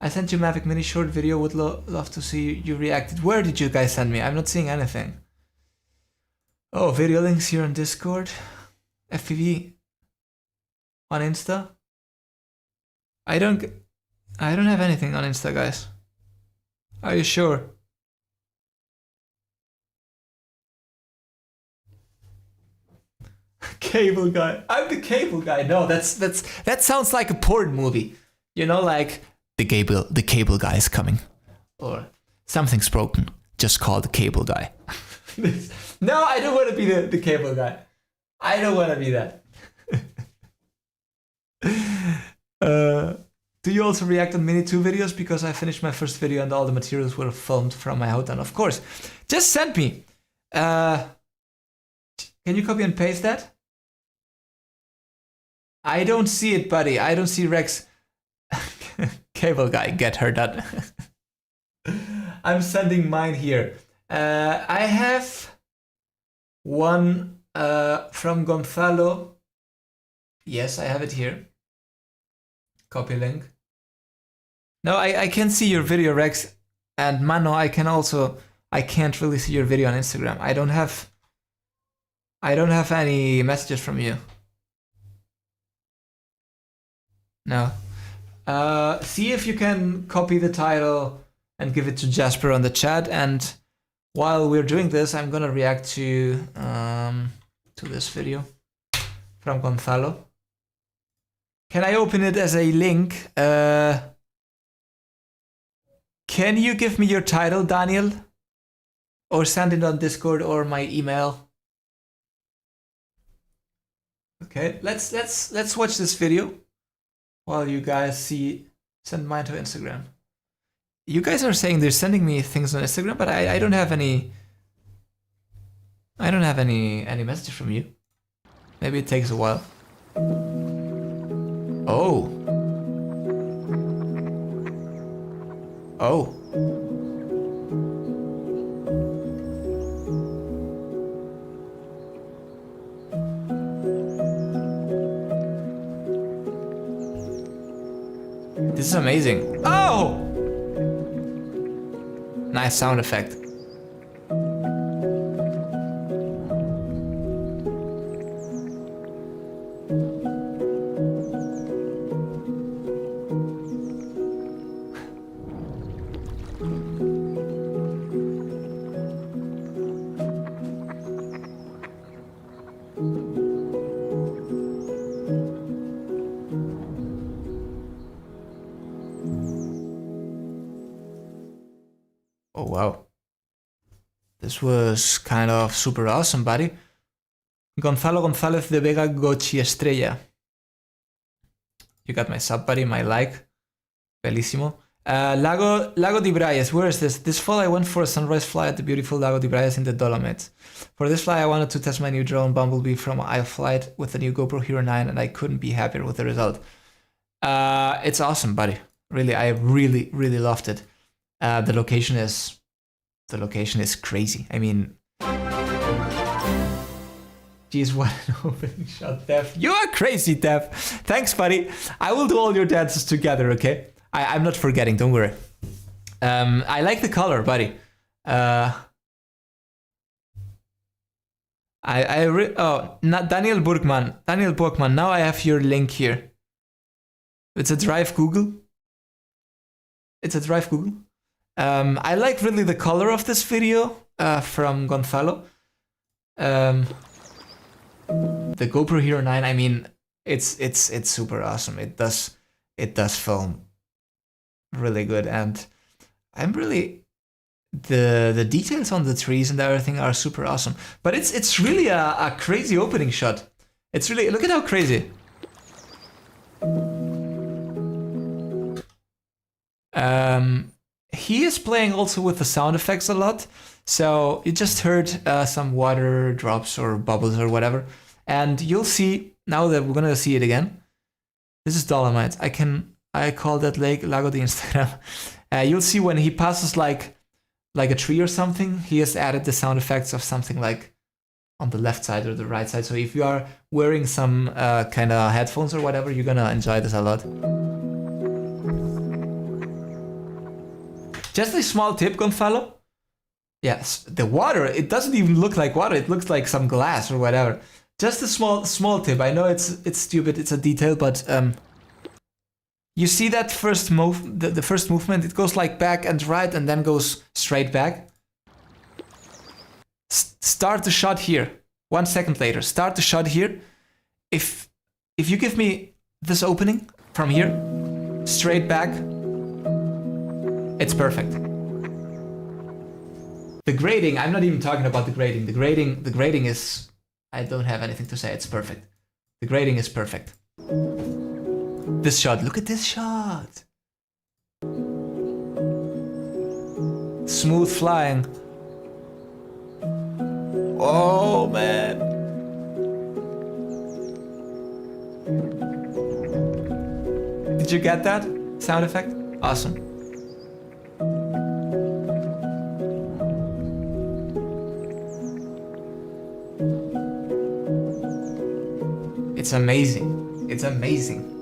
I sent you Mavic Mini short video, would love to see you reacted. Where did you guys send me? I'm not seeing anything. Oh, video links here on Discord. FPV on Insta. I don't have anything on Insta, guys. Are you sure? Cable guy. I'm the cable guy. No, that sounds like a porn movie. You know, like the cable guy is coming, or something's broken. Just call the cable guy. No, I don't want to be the cable guy. I don't want to be that. Do you also react on Mini 2 videos? Because I finished my first video and all the materials were filmed from my hotel. Of course. Just send me. Can you copy and paste that? I don't see it, buddy. I don't see Rex. Cable guy, get her done. I'm sending mine here. I have one from Gonzalo. Yes, I have it here. Copy link. No, I can see your video, Rex. And Mano, I can't really see your video on Instagram. I don't have any messages from you. No. See if you can copy the title and give it to Jasper on the chat. And while we're doing this, I'm gonna react to this video from Gonzalo. Can I open it as a link? Can you give me your title, Daniel? Or send it on Discord or my email? Okay, let's watch this video while you guys send mine to Instagram. You guys are saying they're sending me things on Instagram, but I don't have any. I don't have any message from you. Maybe it takes a while. Oh. Oh. This is amazing. Oh! Nice sound effect. Oh wow. This was kind of super awesome, buddy. Gonzalo González de Vega Gochi Estrella. You got my sub, buddy, my like. Bellissimo. Lago di Braies, where is this? This fall I went for a sunrise fly at the beautiful Lago di Braies in the Dolomites. For this fly I wanted to test my new drone Bumblebee from iFlight with the new GoPro Hero 9 and I couldn't be happier with the result. It's awesome, buddy. Really, I really loved it. The location is crazy. I mean, geez, what an opening shot, Dev. You are crazy, Dev. Thanks, buddy. I will do all your dances together, okay? I'm not forgetting, don't worry. I like the color, buddy. Not Daniel Burgman. Daniel Burgman, now I have your link here. It's a Drive Google. It's a Drive Google. I like really the color of this video from Gonzalo. The GoPro Hero 9, I mean, it's super awesome. It does film really good, and I'm really the details on the trees and everything are super awesome. But it's really a crazy opening shot. It's really, look at how crazy. He is playing also with the sound effects a lot. So you just heard some water drops or bubbles or whatever. And you'll see, now that we're gonna see it again, this is Dolomites. I I call that lake Lago de Instagram. You'll see when he passes like a tree or something, he has added the sound effects of something like on the left side or the right side. So if you are wearing some kind of headphones or whatever, you're gonna enjoy this a lot. Just a small tip, Gonzalo. Yes, the water, it doesn't even look like water. It looks like some glass or whatever. Just a small tip. I know it's stupid, it's a detail, but you see that first move, the first movement, it goes like back and right and then goes straight back. Start the shot here. 1 second later, start the shot here. If you give me this opening from here, straight back, it's perfect. The grading, I'm not even talking about the grading. The grading is, I don't have anything to say, it's perfect. The grading is perfect. This shot, look at this shot. Smooth flying. Oh man. Did you get that sound effect? Awesome. It's amazing. It's amazing.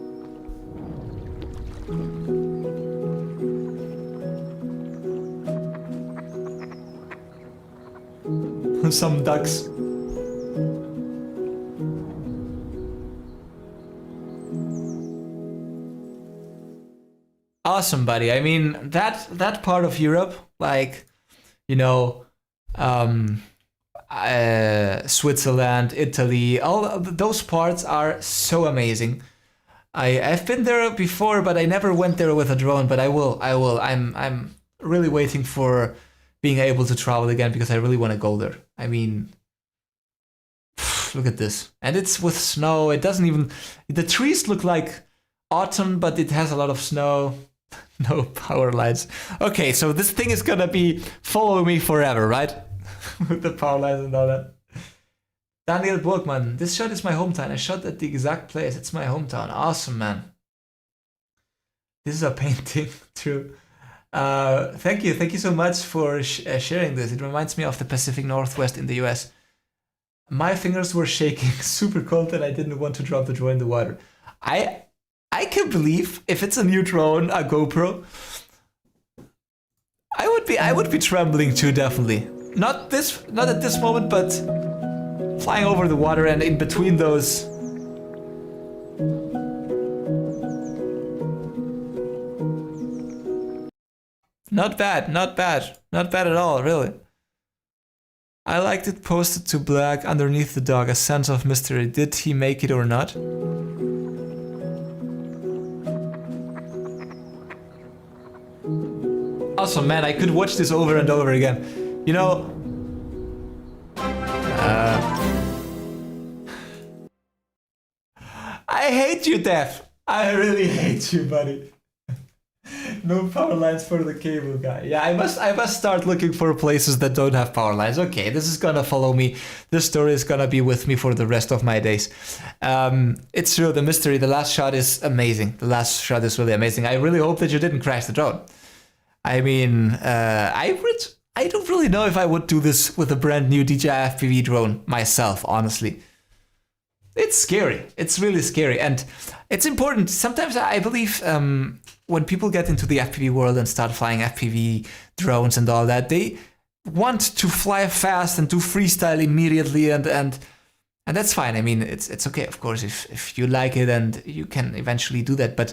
Some ducks. Awesome, buddy. I mean, that part of Europe, like, you know, Switzerland, Italy, all of those parts are so amazing. I've been there before, but I never went there with a drone. But I will. I'm really waiting for being able to travel again because I really want to go there. I mean, look at this, and it's with snow. It doesn't even. The trees look like autumn, but it has a lot of snow. No power lines. Okay, so this thing is gonna be following me forever, right? With the power lines and all that. Daniel Burgman, this shot is my hometown. I shot at the exact place. It's my hometown. Awesome, man. This is a painting, true. Thank you so much for sharing this. It reminds me of the Pacific Northwest in the US. My fingers were shaking, super cold, and I didn't want to drop the drone in the water. I can believe if it's a new drone, a GoPro, I would be trembling too, definitely. Not at this moment, but flying over the water and in between those. Not bad at all, really. I liked it posted to black underneath the dog, a sense of mystery. Did he make it or not? Awesome, man, I could watch this over and over again. You know... I hate you, Def. I really hate you, buddy. No power lines for the cable guy. Yeah, I must start looking for places that don't have power lines. Okay, this is gonna follow me. This story is gonna be with me for the rest of my days. It's true, the mystery, the last shot is amazing. The last shot is really amazing. I really hope that you didn't crash the drone. I mean, I don't really know if I would do this with a brand new DJI FPV drone myself, honestly. It's scary. It's really scary. And it's important. Sometimes I believe when people get into the FPV world and start flying FPV drones and all that, they want to fly fast and do freestyle immediately. And that's fine. I mean, it's okay, of course, if you like it and you can eventually do that. But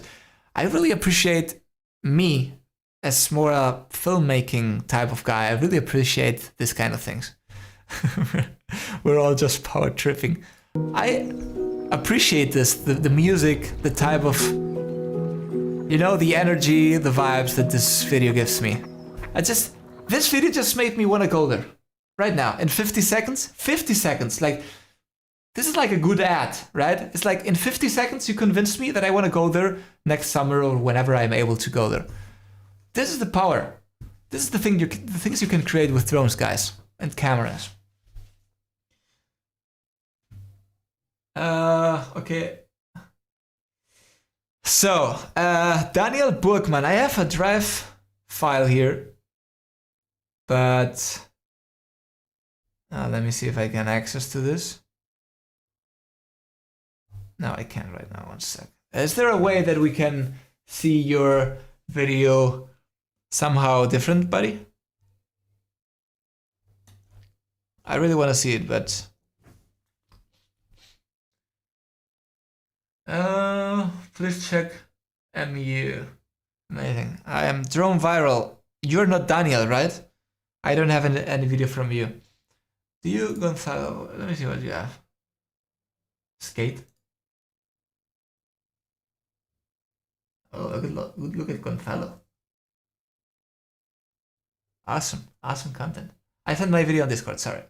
I really appreciate me as more a filmmaking type of guy. I really appreciate this kind of things. We're all just power tripping. I appreciate this, the music, the type of, you know, the energy, the vibes that this video gives me. This video just made me want to go there. Right now, in 50 seconds? 50 seconds, like, this is like a good ad, right? It's like, in 50 seconds you convinced me that I want to go there next summer or whenever I'm able to go there. This is the power. This is the things you can create with drones, guys, and cameras. Okay. So, Daniel Burkman, I have a drive file here, but let me see if I can access to this. No, I can't right now, 1 sec. Is there a way that we can see your video somehow different, buddy? I really want to see it, but... please check MU. Amazing. I am Drone Viral. You're not Daniel, right? I don't have any video from you. Do you, Gonzalo? Let me see what you have. Skate. Oh, look at Gonzalo. Awesome content. I sent my video on Discord, sorry.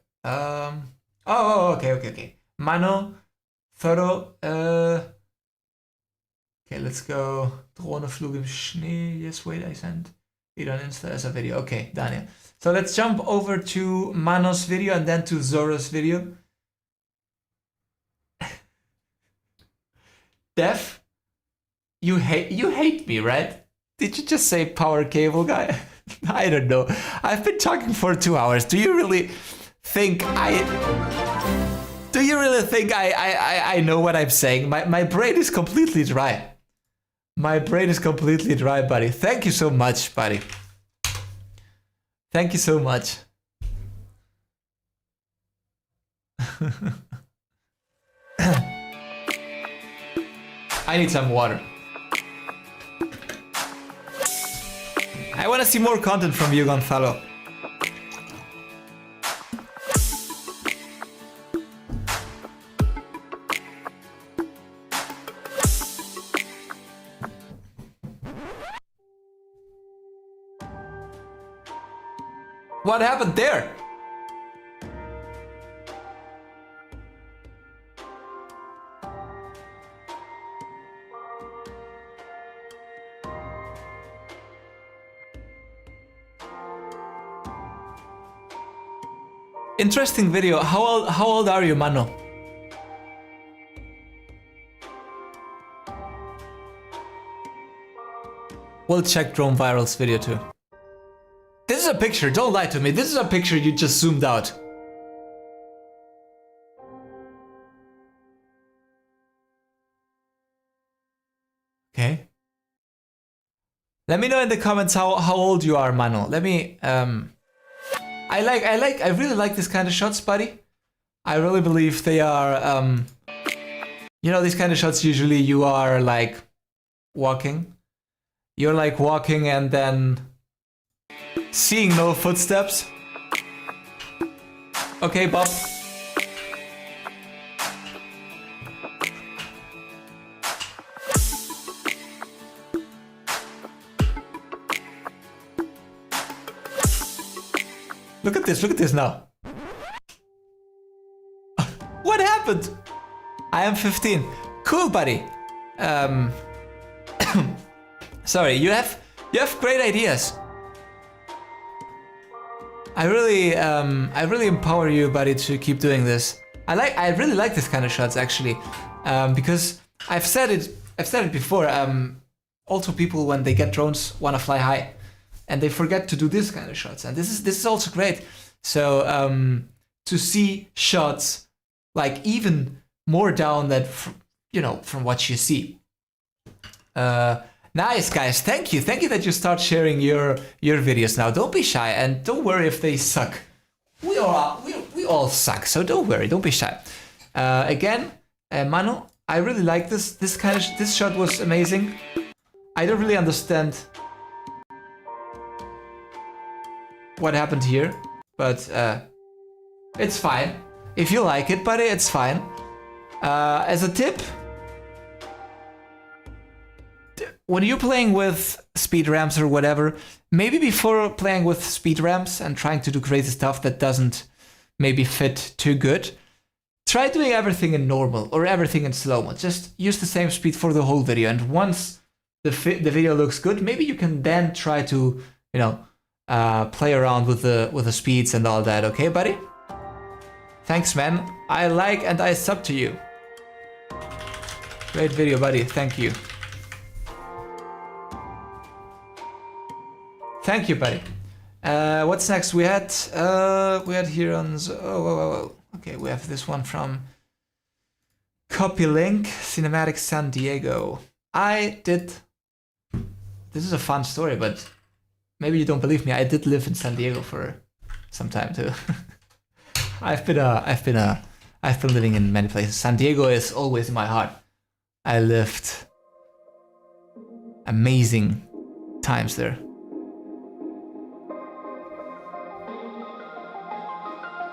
Okay. Mano, Thoro, okay, let's go. Drohnenflug im Schnee. Yes, wait, I sent it on Insta as a video. Okay, Daniel. So let's jump over to Mano's video and then to Zoro's video. Def, you hate me, right? Did you just say power cable guy? I don't know. I've been talking for 2 hours. Do you really think I know what I'm saying? My brain is completely dry. My brain is completely dry, buddy. Thank you so much, buddy. Thank you so much. I need some water. I want to see more content from you, Gonzalo. What happened there? Interesting video. How old are you, Mano? We'll check Drone Viral's video too. This is a picture, don't lie to me. This is a picture you just zoomed out. Okay. Let me know in the comments how old you are, Mano. Let me I really like this kind of shots, buddy. I really believe they are you know, these kind of shots usually you are like walking. You're like walking and then seeing no footsteps. Okay, Bob. Look at this now. What happened? I am 15. Cool, buddy. Sorry, you have great ideas. I really empower you, buddy, to keep doing this. I really like this kind of shots actually, because I've said it before. Also, people when they get drones want to fly high, and they forget to do this kind of shots, and this is also great. So to see shots like even more down that from what you see. Nice, guys. Thank you that you start sharing your videos now. Don't be shy, and don't worry if they suck. We all suck, so don't worry. Don't be shy. Again, Mano, I really like this shot was amazing. I don't really understand what happened here, but it's fine. If you like it, buddy, it's fine. As a tip, when you're playing with speed ramps or whatever, maybe before playing with speed ramps and trying to do crazy stuff that doesn't maybe fit too good, try doing everything in normal or everything in slow-mo. Just use the same speed for the whole video, and once the video looks good, maybe you can then try to, play around with the speeds and all that. Okay, buddy? Thanks, man. I like and I sub to you. Great video, buddy. Thank you. Thank you, buddy. What's next? We had here on okay, we have this one from Copy Link Cinematic San Diego. This is a fun story, but maybe you don't believe me. I did live in San Diego for some time too. I've been living in many places. San Diego is always in my heart. I lived amazing times there.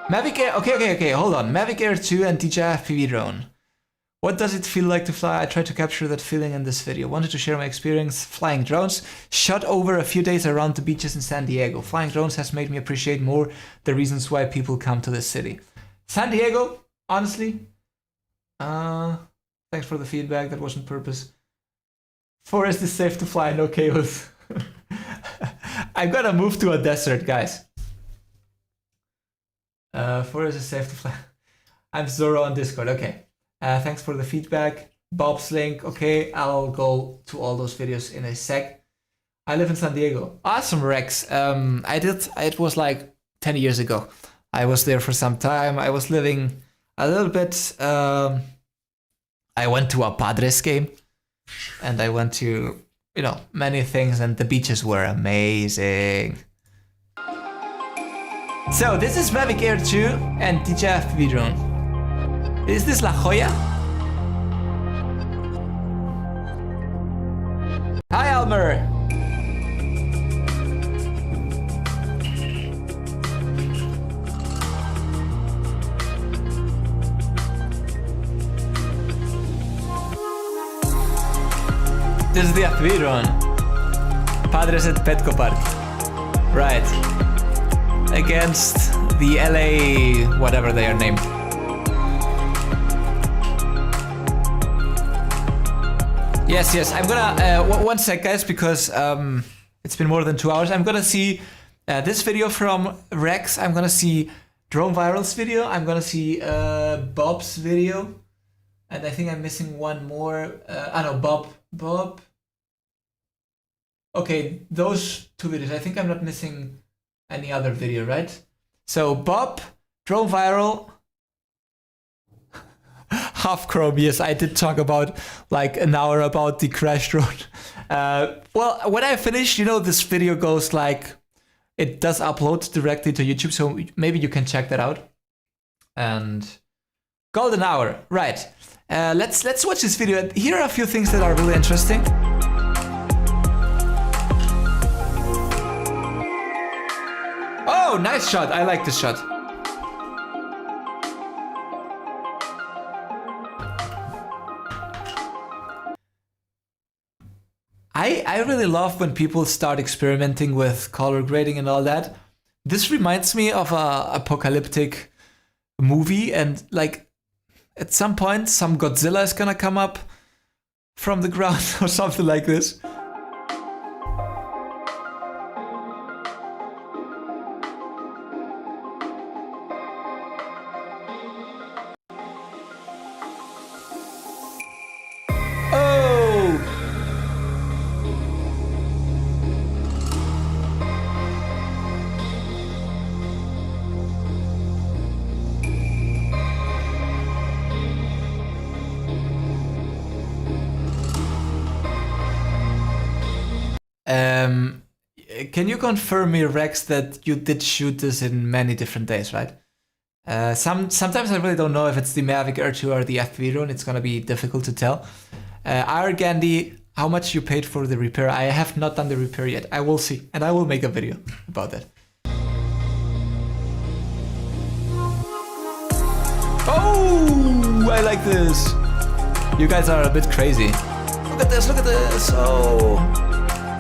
Mavic Air, okay, hold on. Mavic Air 2 and DJI FPV drone. What does it feel like to fly? I tried to capture that feeling in this video. Wanted to share my experience flying drones. Shot over a few days around the beaches in San Diego. Flying drones has made me appreciate more the reasons why people come to this city. San Diego, honestly. Thanks for the feedback, that wasn't purpose. Forest is safe to fly, no chaos. I'm gonna move to a desert, guys. Forest is safe to fly. I'm Zoro on Discord, okay. Thanks for the feedback. Bob's link, okay, I'll go to all those videos in a sec. I live in San Diego. Awesome, Rex. It was like 10 years ago. I was there for some time. I was living a little bit. I went to a Padres game and I went to, many things, and the beaches were amazing. So this is Mavic Air 2 and DJI FPV drone. Is this La Jolla? Hi, Almer. This is the FPV drone. Padres at Petco Park. Right. Against the LA, whatever they are named. Yes, I'm gonna, one sec guys, because it's been more than 2 hours. I'm gonna see this video from Rex, I'm gonna see Drone Viral's video, I'm gonna see Bob's video, and I think I'm missing one more, Bob. Okay, those two videos, I think I'm not missing any other video, right? So Bob, Drone Viral, Half Chrome, yes, I did talk about like an hour about the crash drone. Well, when I finish, this video goes like, it does upload directly to YouTube, so maybe you can check that out. And golden hour, right. Let's watch this video. Here are a few things that are really interesting. Oh, nice shot. I like this shot. I really love when people start experimenting with color grading and all that. This reminds me of a apocalyptic movie, and like at some point some Godzilla is gonna come up from the ground or something like this. Can you confirm me, Rex, that you did shoot this in many different days, right? Sometimes I really don't know if it's the Mavic Air 2 or the FPV drone. It's gonna be difficult to tell. Gandhi, how much you paid for the repair? I have not done the repair yet. I will see, and I will make a video about that. Oh, I like this. You guys are a bit crazy. Look at this, look at this. Oh.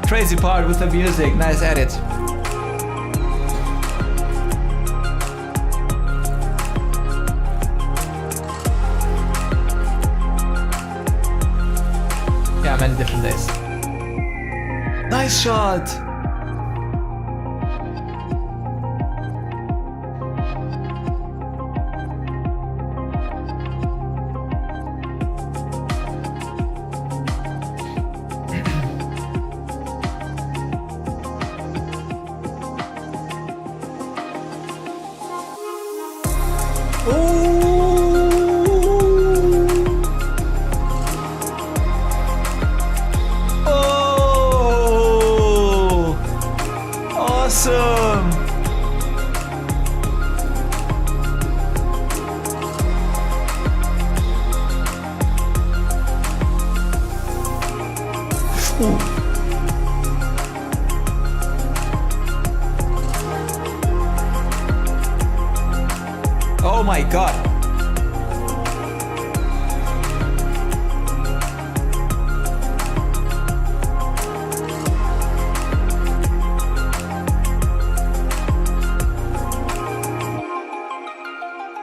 Crazy part with the music, nice edit. Yeah, many different days. Nice shot! Oh, awesome. Oh my god.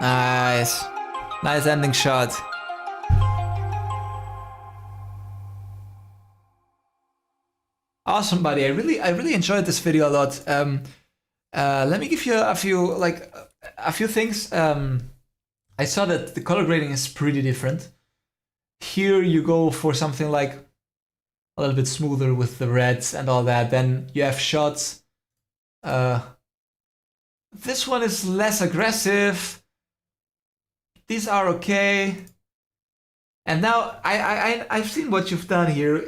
Nice. Nice ending shot. Awesome, buddy. I really enjoyed this video a lot. Let me give you a few things. I saw that the color grading is pretty different. Here you go for something like a little bit smoother with the reds and all that. Then you have shots. This one is less aggressive. These are okay. And now I've seen what you've done here.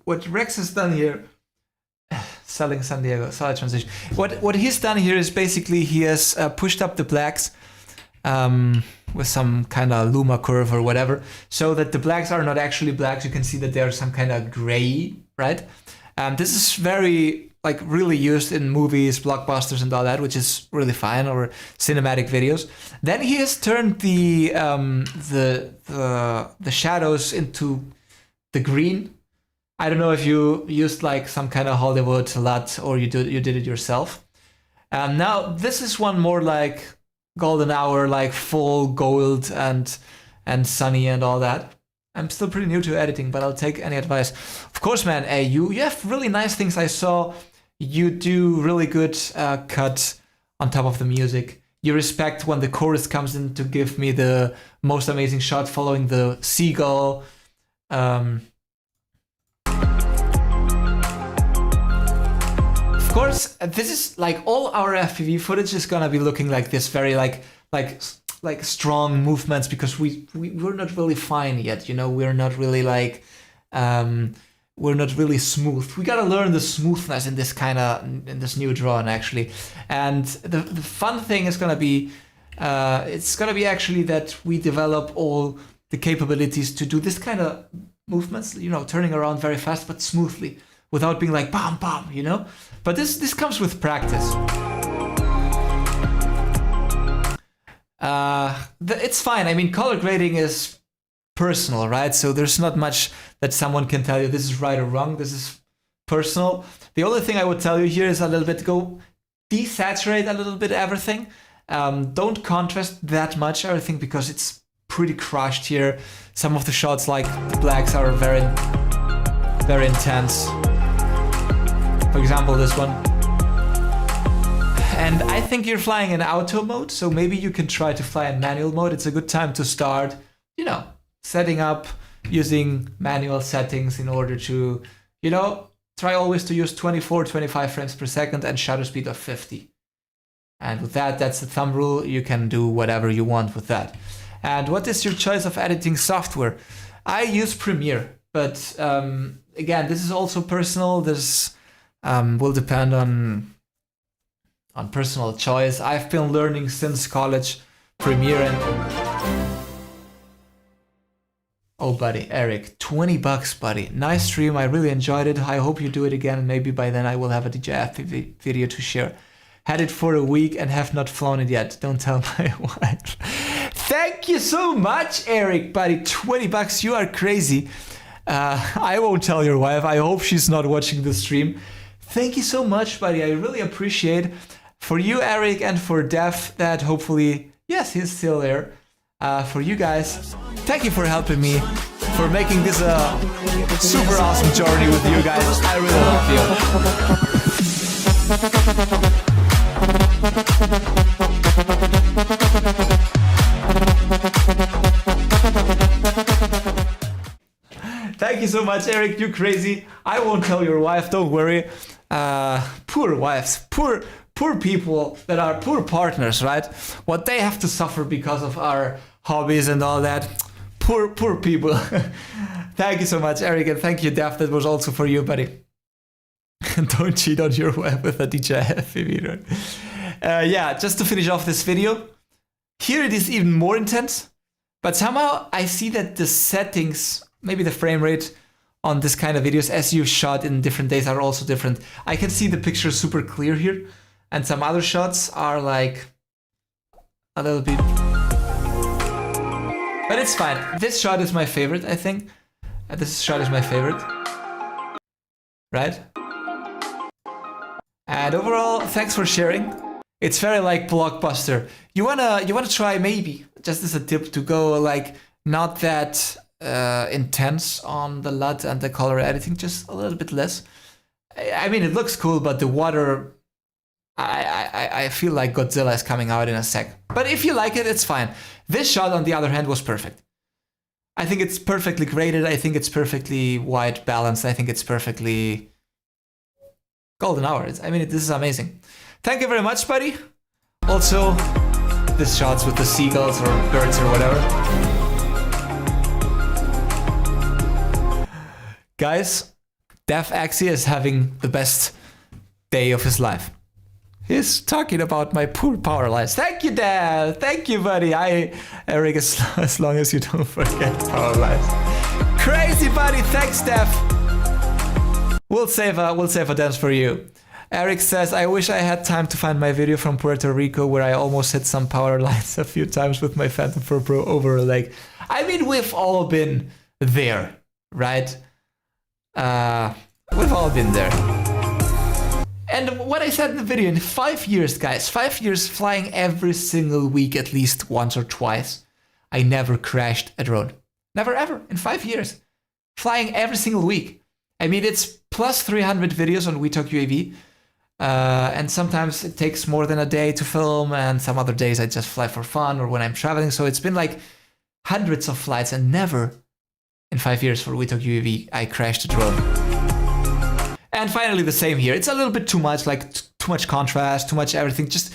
What Rex has done here. Selling San Diego, solid transition. What he's done here is basically he has pushed up the blacks with some kind of luma curve or whatever, so that the blacks are not actually blacks. You can see that they're some kind of gray, right? This is very really used in movies, blockbusters, and all that, which is really fine, or cinematic videos. Then he has turned the shadows into the green. I don't know if you used like some kind of Hollywood LUT or you did it yourself. Now this is one more like golden hour, like full gold and sunny and all that. I'm still pretty new to editing, but I'll take any advice. Of course, man. Hey, you have really nice things. I saw you do really good cut on top of the music. You respect when the chorus comes in to give me the most amazing shot following the seagull. Of course, this is like all our FPV footage is gonna be looking like this, very like strong movements, because we're not really fine yet. You know, we're not really like we're not really smooth. We gotta learn the smoothness in this new drawing actually. And the fun thing is gonna be it's gonna be actually that we develop all the capabilities to do this kind of movements. You know, turning around very fast but smoothly, without being like bam bam. You know. But this comes with practice. It's fine. I mean, color grading is personal, right? So there's not much that someone can tell you this is right or wrong. This is personal. The only thing I would tell you here is a little bit go desaturate a little bit everything. Don't contrast that much everything, because it's pretty crushed here. Some of the shots, like the blacks, are very, very intense. For example, this one. And I think you're flying in auto mode, so maybe you can try to fly in manual mode. It's a good time to start, you know, setting up, using manual settings in order to, you know, try always to use 24, 25 frames per second and shutter speed of 50. And with that, that's the thumb rule. You can do whatever you want with that. And what is your choice of editing software? I use Premiere, but again, this is also personal. This will depend on personal choice. I've been learning since college Premiere and... Oh, buddy, Eric, $20, buddy. Nice stream. I really enjoyed it. I hope you do it again. Maybe by then I will have a DJI FPV video to share. Had it for a week and have not flown it yet. Don't tell my wife. Thank you so much, Eric, buddy. $20. You are crazy. I won't tell your wife. I hope she's not watching the stream. Thank you so much, buddy. I really appreciate for you, Eric, and for Dev, that hopefully, yes, he's still there. For you guys, thank you for helping me, for making this a super awesome journey with you guys. I really love you. Thank you so much, Eric. You're crazy. I won't tell your wife. Don't worry. Poor wives. Poor poor people that are poor partners, right? What they have to suffer because of our hobbies and all that. Poor people. Thank you so much, Eric, and thank you, Daph. That was also for you, buddy. Don't cheat on your web with a DJI FPV drone. Yeah, just to finish off this video. Here it is even more intense, but somehow I see that the settings, maybe the frame rate on this kind of videos as you shot in different days are also different. I can see the picture super clear here, and some other shots are like a little bit... But it's fine. This shot is my favorite, I think. This shot is my favorite. Right? And overall, thanks for sharing. It's very like blockbuster. You wanna try maybe, just as a tip, to go like not that intense on the LUT and the color editing, just a little bit less. I mean, it looks cool, but the water, I feel like Godzilla is coming out in a sec. But if you like it, it's fine. This shot, on the other hand, was perfect. I think it's perfectly graded. I think it's perfectly white balanced. I think it's perfectly golden hour. I mean, this is amazing. Thank you very much, buddy. Also, this shots with the seagulls or birds or whatever. Guys, Daph Axie is having the best day of his life. He's talking about my poor power lines. Thank you, Daph. Thank you, buddy. Eric, as long as you don't forget power lines. Crazy, buddy. Thanks, Daph. We'll save a dance for you. Eric says, I wish I had time to find my video from Puerto Rico where I almost hit some power lines a few times with my Phantom 4 Pro over a lake. I mean, we've all been there, right? We've all been there. And what I said in the video, in 5 years, guys, 5 years flying every single week at least once or twice, I never crashed a drone. Never ever, in 5 years. Flying every single week. I mean, it's plus 300 videos on WeTalk UAV. And sometimes it takes more than a day to film, and some other days I just fly for fun or when I'm traveling. So it's been like hundreds of flights, and never in 5 years for WeTalk UAV I crashed a drone. And finally the same here. It's a little bit too much, like too much contrast, too much everything. Just,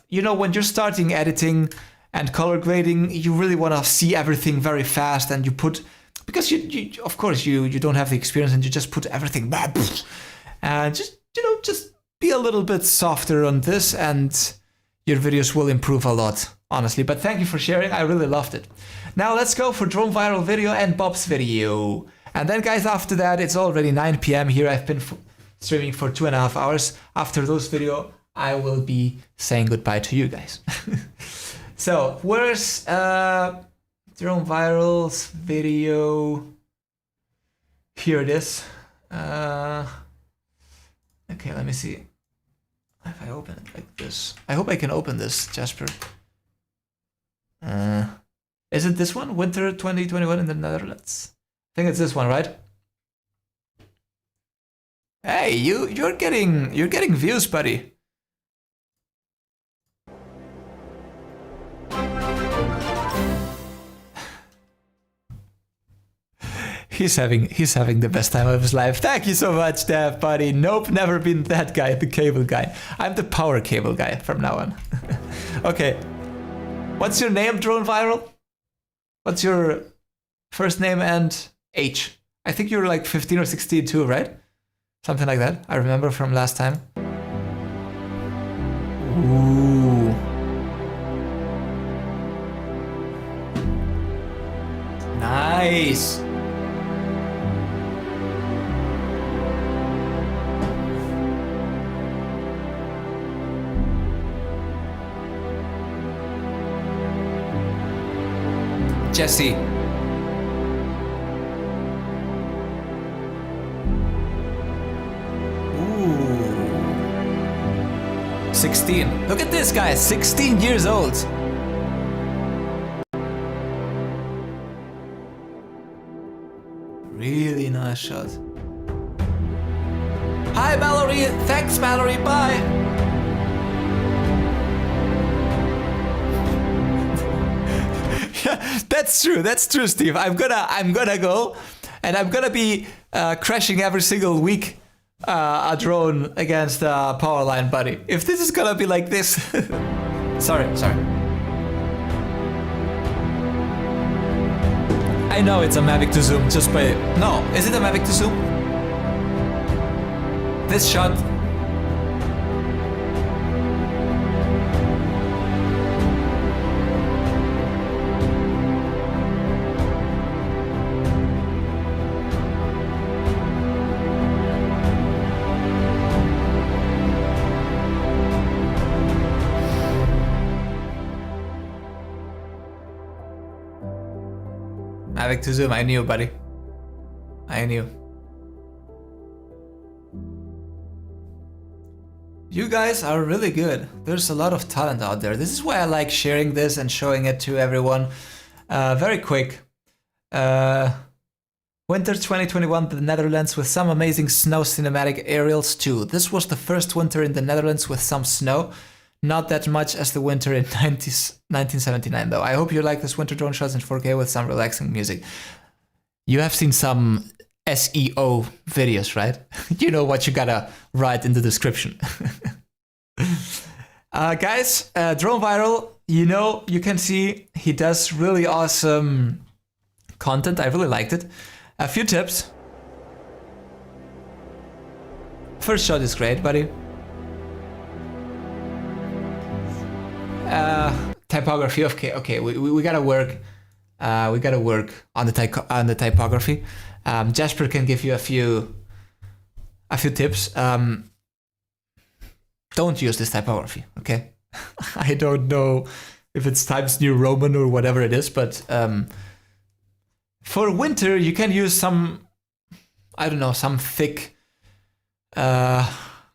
you know, when you're starting editing and color grading, you really want to see everything very fast, and you put, because you of course you don't have the experience, and you just put everything and just, you know, just be a little bit softer on this, and your videos will improve a lot, honestly. But thank you for sharing. I really loved it. Now let's go for drone viral video and Bob's video. And then, guys, after that, it's already 9 p.m. here. I've been streaming for 2.5 hours. After those video, I will be saying goodbye to you guys. So, where's drone virals video? Here it is. Okay, let me see if I open it like this. I hope I can open this, Jasper. Is it this one? Winter 2021 in the Netherlands? I think it's this one, right? Hey, you're getting views, buddy. He's having the best time of his life. Thank you so much, Daph, buddy. Nope, never been that guy, the cable guy. I'm the power cable guy from now on. Okay. What's your name, Drone Viral? What's your first name and age? I think you're like 15 or 16 too, right? Something like that. I remember from last time. Ooh. Nice. Jesse. Ooh. 16. Look at this guy, 16 years old. Really nice shot. Hi Mallory, thanks Mallory, bye. Yeah, that's true, Steve. I'm gonna go, and I'm gonna be crashing every single week a drone against a power line, buddy. If this is gonna be like this... sorry. I know it's a Mavic to zoom just by... No, is it a Mavic to zoom? This shot... Mavic to zoom, I knew, buddy. I knew. You guys are really good. There's a lot of talent out there. This is why I like sharing this and showing it to everyone. Very quick. Winter 2021, the Netherlands with some amazing snow cinematic aerials too. This was the first winter in the Netherlands with some snow. Not that much as the winter in 1979 though. I hope you like this winter drone shots in 4K with some relaxing music. You have seen some SEO videos, right? You know what you gotta write in the description. Guys, Drone Viral, you know, you can see he does really awesome content. I really liked it. A few tips. First shot is great, buddy. Typography. Okay. We gotta work. We gotta work on the typography. Jasper can give you a few tips. Don't use this typography. Okay. I don't know if it's Times New Roman or whatever it is, but for winter you can use some. I don't know, some thick.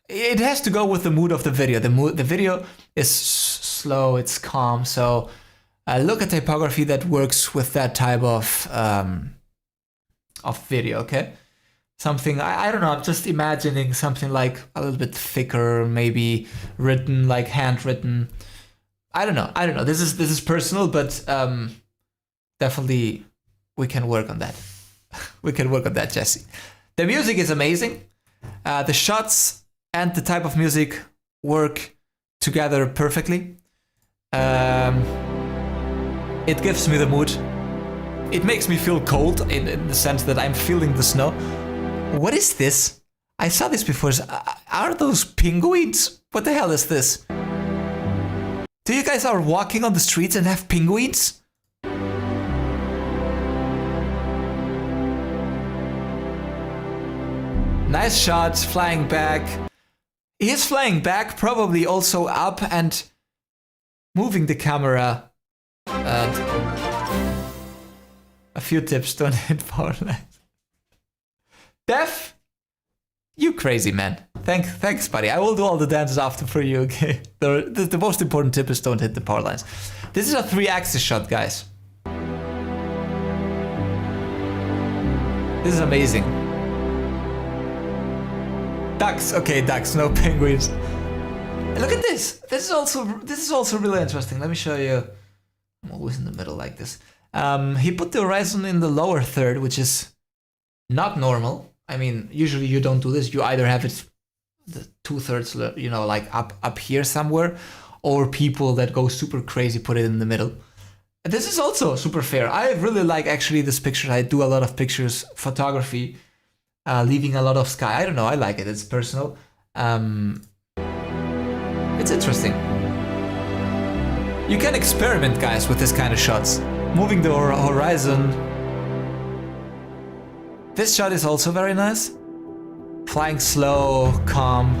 It has to go with the mood of the video. The video is slow, it's calm, so look at typography that works with that type of video, okay? Something, I don't know, I'm just imagining something like a little bit thicker, maybe written, like handwritten. I don't know. This is personal, but definitely we can work on that. We can work on that, Jesse. The music is amazing. The shots and the type of music work together perfectly. It gives me the mood. It makes me feel cold in the sense that I'm feeling the snow. What is this? I saw this before. Are those penguins? What the hell is this? Do you guys are walking on the streets and have penguins? Nice shot, flying back. He is flying back, probably also up and moving the camera. And a few tips, don't hit power lines. Def, you crazy man. Thanks, buddy. I will do all the dances after for you, okay? The most important tip is don't hit the power lines. This is a 3-axis shot, guys. This is amazing. Ducks, okay, ducks, no penguins. Look at this. This is also really interesting. Let me show you. I'm always in the middle like this. He put the horizon in the lower third, which is not normal. I mean, usually you don't do this. You either have it the 2/3, you know, like up here somewhere, or people that go super crazy put it in the middle. This is also super fair. I really like actually this picture. I do a lot of pictures, photography, leaving a lot of sky. I don't know. I like it. It's personal. It's interesting. You can experiment, guys, with this kind of shots. Moving the horizon. This shot is also very nice. Flying slow, calm.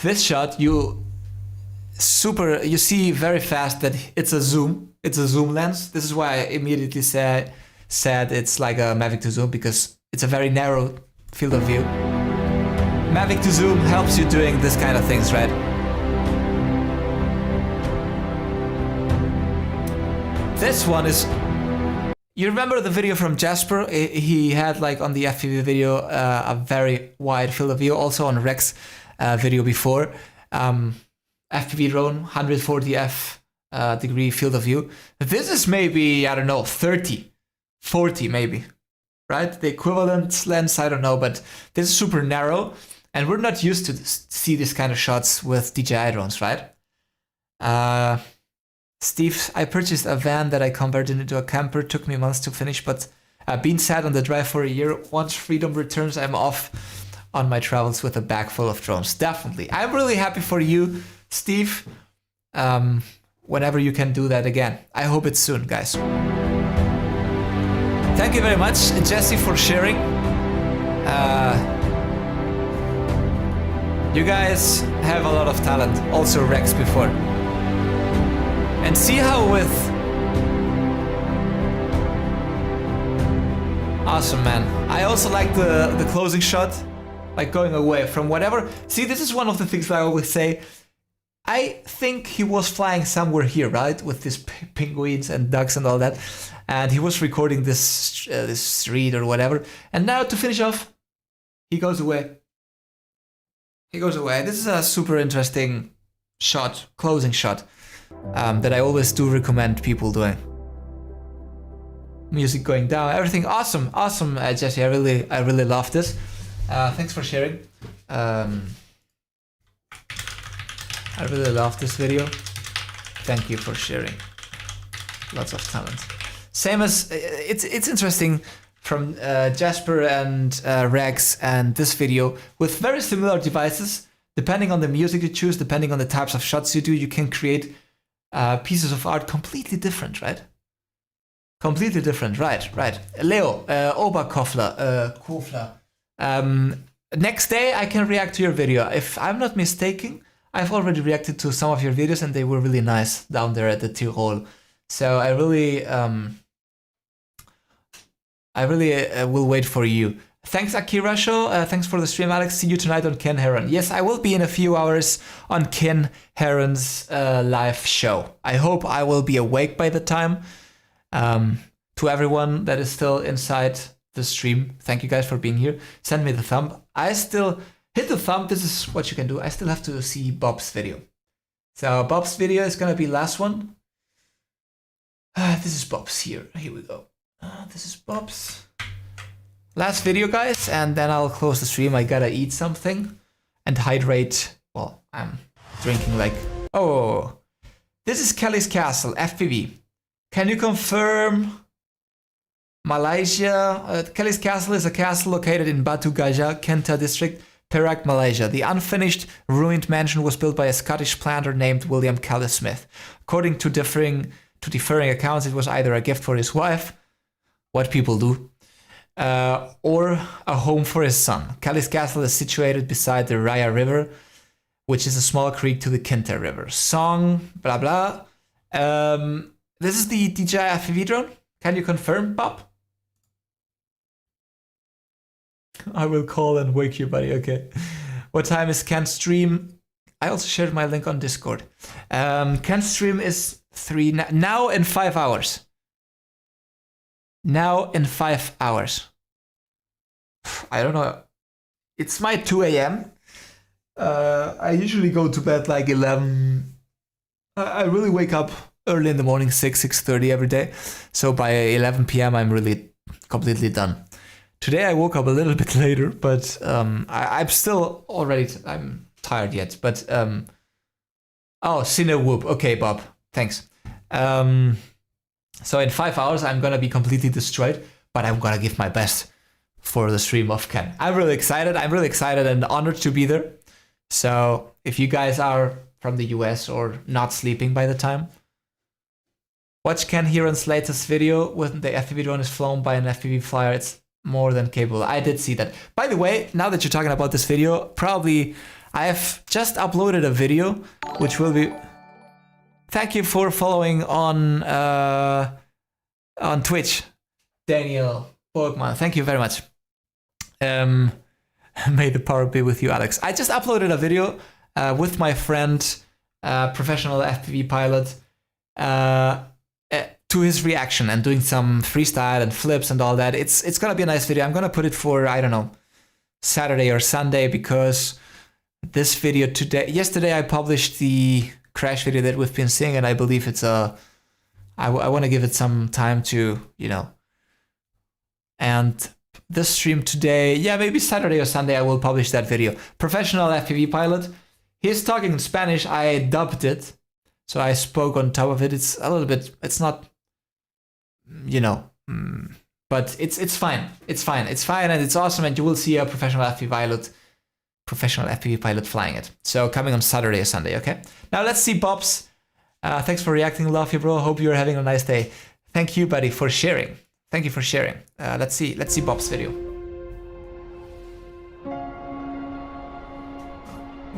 This shot, you see very fast that it's a zoom. It's a zoom lens. This is why I immediately said it's like a Mavic to zoom, because it's a very narrow field of view. Mavic to zoom helps you doing this kind of things, right? This one is... You remember the video from Jasper? He had, like, on the FPV video a very wide field of view. Also on Rex video before. FPV drone, 140 degree field of view. This is maybe, I don't know, 30, 40 maybe. right? The equivalent lens, I don't know, but this is super narrow, and we're not used to see this kind of shots with DJI drones, right? Steve, I purchased a van that I converted into a camper. Took me months to finish, but been sat on the drive for a year. Once freedom returns, I'm off on my travels with a bag full of drones. Definitely. I'm really happy for you, Steve. Whenever you can do that again. I hope it's soon, guys. Thank you very much, Jesse, for sharing. You guys have a lot of talent. Also Rex before. And see how with... Awesome, man. I also like the closing shot. Like going away from whatever. See, this is one of the things that I always say. I think he was flying somewhere here, right? With these penguins and ducks and all that. And he was recording this this street or whatever. And now to finish off, he goes away. He goes away. This is a super interesting shot, closing shot, that I always do recommend people doing. Music going down, everything awesome, awesome, Jesse. I really love this. Thanks for sharing. I really love this video. Thank you for sharing. Lots of talent. Same as it's interesting from Jasper and Rex and this video with very similar devices. Depending on the music you choose, depending on the types of shots you do, you can create pieces of art completely different, right? Completely different, right? Leo, Oberkofler, next day I can react to your video. If I'm not mistaken, I've already reacted to some of your videos and they were really nice down there at the Tyrol. So I really will wait for you. Thanks, Akira Show. Thanks for the stream, Alex. See you tonight on Ken Heron. Yes, I will be in a few hours on Ken Heron's live show. I hope I will be awake by the time. To everyone that is still inside the stream, thank you guys for being here. Send me the thumb. I still hit the thumb. This is what you can do. I still have to see Bob's video. So Bob's video is gonna be last one. This is Bob's here. Here we go. This is Bob's last video, guys, and then I'll close the stream. I gotta eat something and hydrate. Well, I'm drinking like... Oh, this is Kelly's Castle, FPV. Can you confirm Malaysia? Kelly's Castle is a castle located in Batu Gajah, Kenta district, Perak, Malaysia. The unfinished, ruined mansion was built by a Scottish planter named William Kelly Smith. According to differing accounts, it was either a gift for his wife, what people do, or a home for his son. Kelly's Castle is situated beside the Raya River, which is a small creek to the Kenta River. Song, blah blah. This is the DJI FPV drone. Can you confirm, Bob? I will call and wake you, buddy. Okay. What time is Ken's stream? I also shared my link on Discord. Ken's stream is now in 5 hours. Now in 5 hours. I don't know. It's my 2 a.m. I usually go to bed like 11. I really wake up early in the morning, 6:30 every day. So by 11 p.m. I'm really completely done. Today I woke up a little bit later, but I'm still I'm tired yet. But oh, Cine Whoop. Okay, Bob. Thanks. So in 5 hours I'm gonna be completely destroyed, but I'm gonna give my best for the stream of Ken. I'm really excited. I'm really excited and honored to be there. So if you guys are from the US or not sleeping by the time, watch Ken Heron's latest video when the FPV drone is flown by an FPV flyer. It's more than capable. I did see that. By the way, now that you're talking about this video, probably I have just uploaded a video, which will be... Thank you for following on Twitch, Daniel Borgman. Thank you very much. May the power be with you, Alex. I just uploaded a video with my friend, professional FPV pilot, to his reaction and doing some freestyle and flips and all that. It's gonna be a nice video. I'm gonna put it for, I don't know, Saturday or Sunday, because this video yesterday I published the crash video that we've been seeing, and I believe it's I want to give it some time to, you know, And this stream today, yeah, maybe Saturday or Sunday I will publish that video. Professional FPV pilot. He's talking in Spanish. I dubbed it. So I spoke on top of it. It's a little bit, it's not, you know, but it's fine. It's fine. It's fine and it's awesome. And you will see a professional FPV pilot flying it. So coming on Saturday or Sunday, okay? Now let's see Bob's. Thanks for reacting. Love you, bro. Hope you're having a nice day. Thank you, buddy, for sharing. Thank you for sharing. Let's see Bob's video.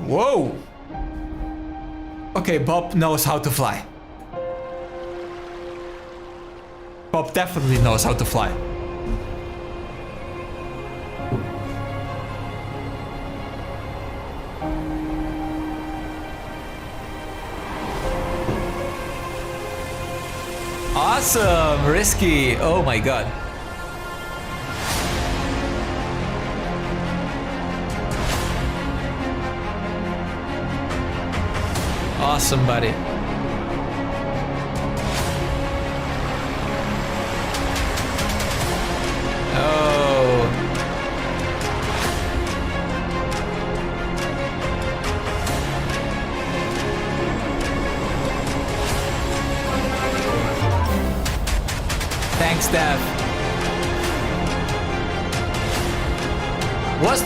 Whoa! Okay, Bob knows how to fly. Bob definitely knows how to fly. Awesome! Risky! Oh my god. Awesome, buddy. Oh. Thanks, Dev.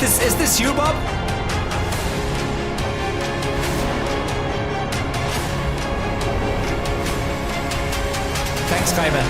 Is this you, Bob? Thanks, Kaiman.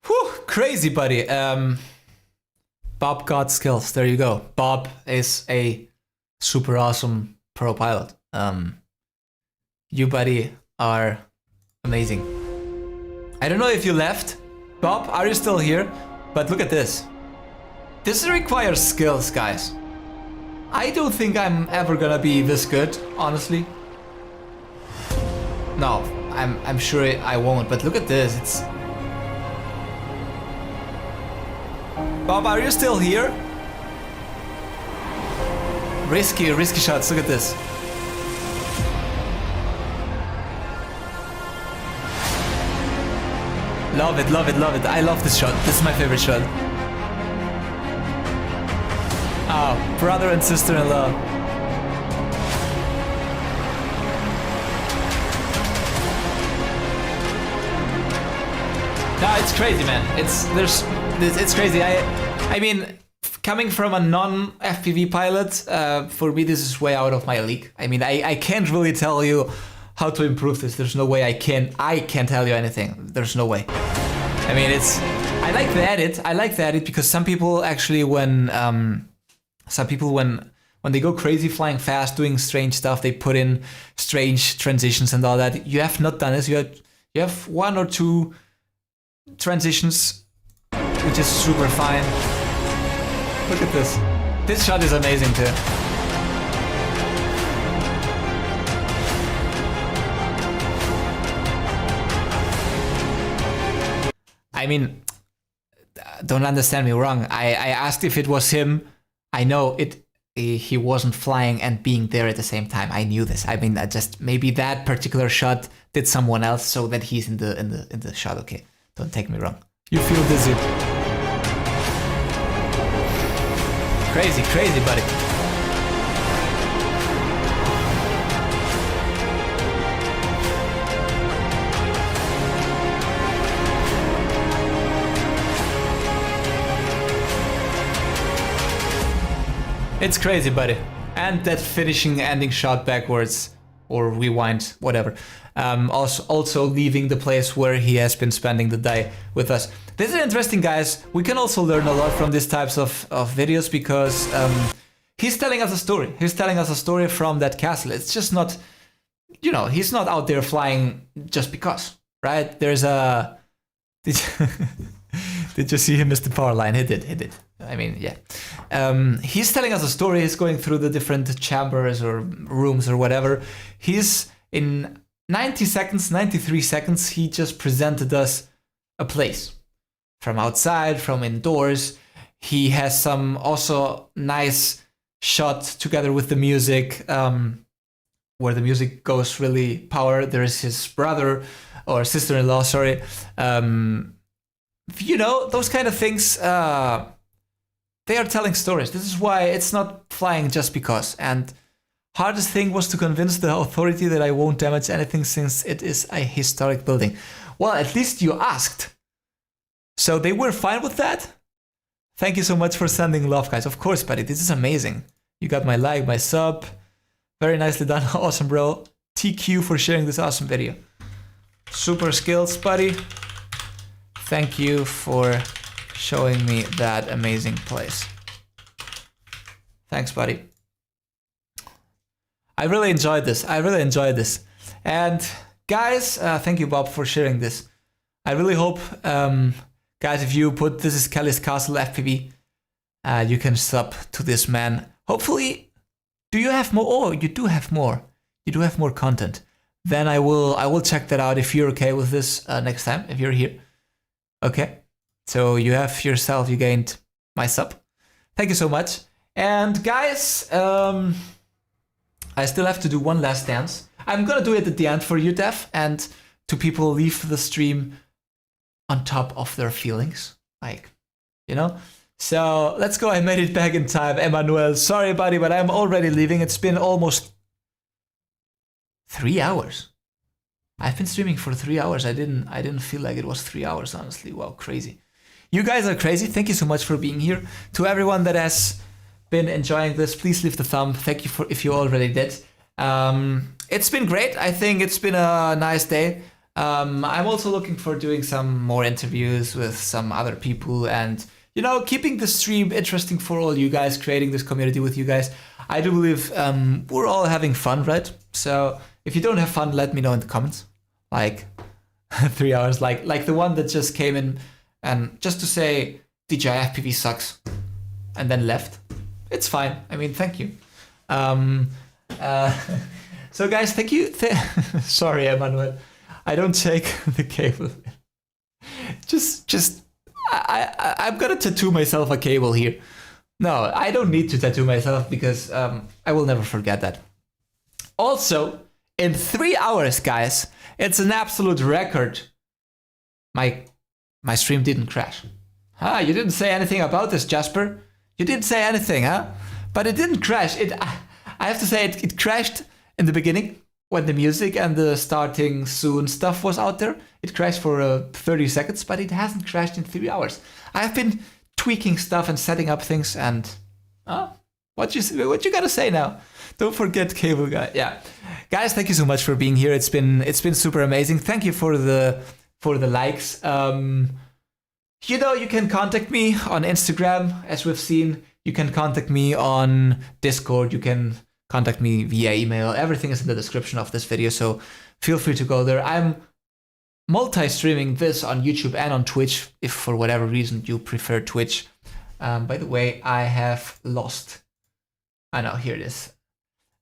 Whew, crazy, buddy. Bob got skills. There you go. Bob is a super awesome pro pilot. You, buddy, are amazing. I don't know if you left. Bob, are you still here? But look at this. This requires skills, guys. I don't think I'm ever gonna be this good, honestly. No, I'm sure I won't, but look at this. It's... Bob, are you still here? Risky shots, look at this. Love it, love it, love it. I love this shot. This is my favorite shot. Oh, brother and sister-in-law. No, it's crazy, man. It's crazy. I mean, coming from a non-FPV pilot, for me this is way out of my league. I mean, I can't really tell you how to improve this. There's no way I can't tell you anything. There's no way. I mean, I like the edit. I like the edit because some people actually when they go crazy flying fast, doing strange stuff, they put in strange transitions and all that. You have not done this. You have one or two transitions, which is super fine. Look at this. This shot is amazing too. I mean, don't understand me wrong. I asked if it was him. I know he wasn't flying and being there at the same time. I knew this. I mean, maybe that particular shot did someone else so that he's in the shot. Okay, don't take me wrong. You feel dizzy. Crazy, crazy, buddy. It's crazy, buddy. And that finishing ending shot backwards or rewind, whatever. Also leaving the place where he has been spending the day with us. This is interesting, guys. We can also learn a lot from these types of videos because he's telling us a story. He's telling us a story from that castle. It's just not, you know, he's not out there flying just because, right? There's a... Did you see him miss the power line? He did. I mean, yeah. He's telling us a story. He's going through the different chambers or rooms or whatever. He's in 90 seconds, 93 seconds, he just presented us a place from outside, from indoors. He has some also nice shot together with the music, where the music goes really power. There is his brother or sister-in-law, sorry. You know, those kind of things, they are telling stories. This is why it's not flying just because. And hardest thing was to convince the authority that I won't damage anything since it is a historic building. Well, at least you asked. So they were fine with that? Thank you so much for sending love, guys. Of course, buddy, this is amazing. You got my like, my sub. Very nicely done. Awesome, bro. TQ for sharing this awesome video. Super skills, buddy. Thank you for showing me that amazing place. Thanks, buddy. I really enjoyed this. And guys, thank you, Bob, for sharing this. I really hope, guys, if you put "This is Kelly's Castle FPV," you can sub to this man. Hopefully, do you have more? Oh, you do have more. You do have more content. Then I will check that out if you're okay with this next time, if you're here. Okay. So you gained my sub. Thank you so much. And guys, I still have to do one last dance. I'm gonna do it at the end for you, Def, and to people leave the stream on top of their feelings. Like, you know? So let's go. I made it back in time, Emmanuel. Sorry, buddy, but I'm already leaving. It's been almost 3 hours. I've been streaming for 3 hours. I didn't feel like it was 3 hours, honestly. Wow, crazy. You guys are crazy. Thank you so much for being here. To everyone that has been enjoying this, please leave the thumb. Thank you for if you already did. It's been great. I think it's been a nice day. I'm also looking for doing some more interviews with some other people and, you know, keeping the stream interesting for all you guys, creating this community with you guys. I do believe we're all having fun, right? So if you don't have fun, let me know in the comments. Like 3 hours, like the one that just came in and just to say DJI FPV sucks and then left. It's fine. I mean, thank you. So guys, thank you. Sorry, Emmanuel. I don't take the cable. I'm gonna tattoo myself a cable here. No, I don't need to tattoo myself because I will never forget that. Also, in 3 hours, guys, it's an absolute record. My stream didn't crash. Ah, you didn't say anything about this, Jasper. You didn't say anything, huh? But it didn't crash. I have to say it crashed in the beginning when the music and the starting soon stuff was out there. It crashed for 30 seconds, but it hasn't crashed in 3 hours. I've been tweaking stuff and setting up things and what you gotta say now? Don't forget cable guy. Yeah, guys, thank you so much for being here. It's been super amazing. Thank you for the likes. You know, you can contact me on Instagram, as we've seen. You can contact me on Discord. You can contact me via email. Everything is in the description of this video, so feel free to go there. I'm multi-streaming this on YouTube and on Twitch, if for whatever reason you prefer Twitch. By the way, I have lost... I know, here it is.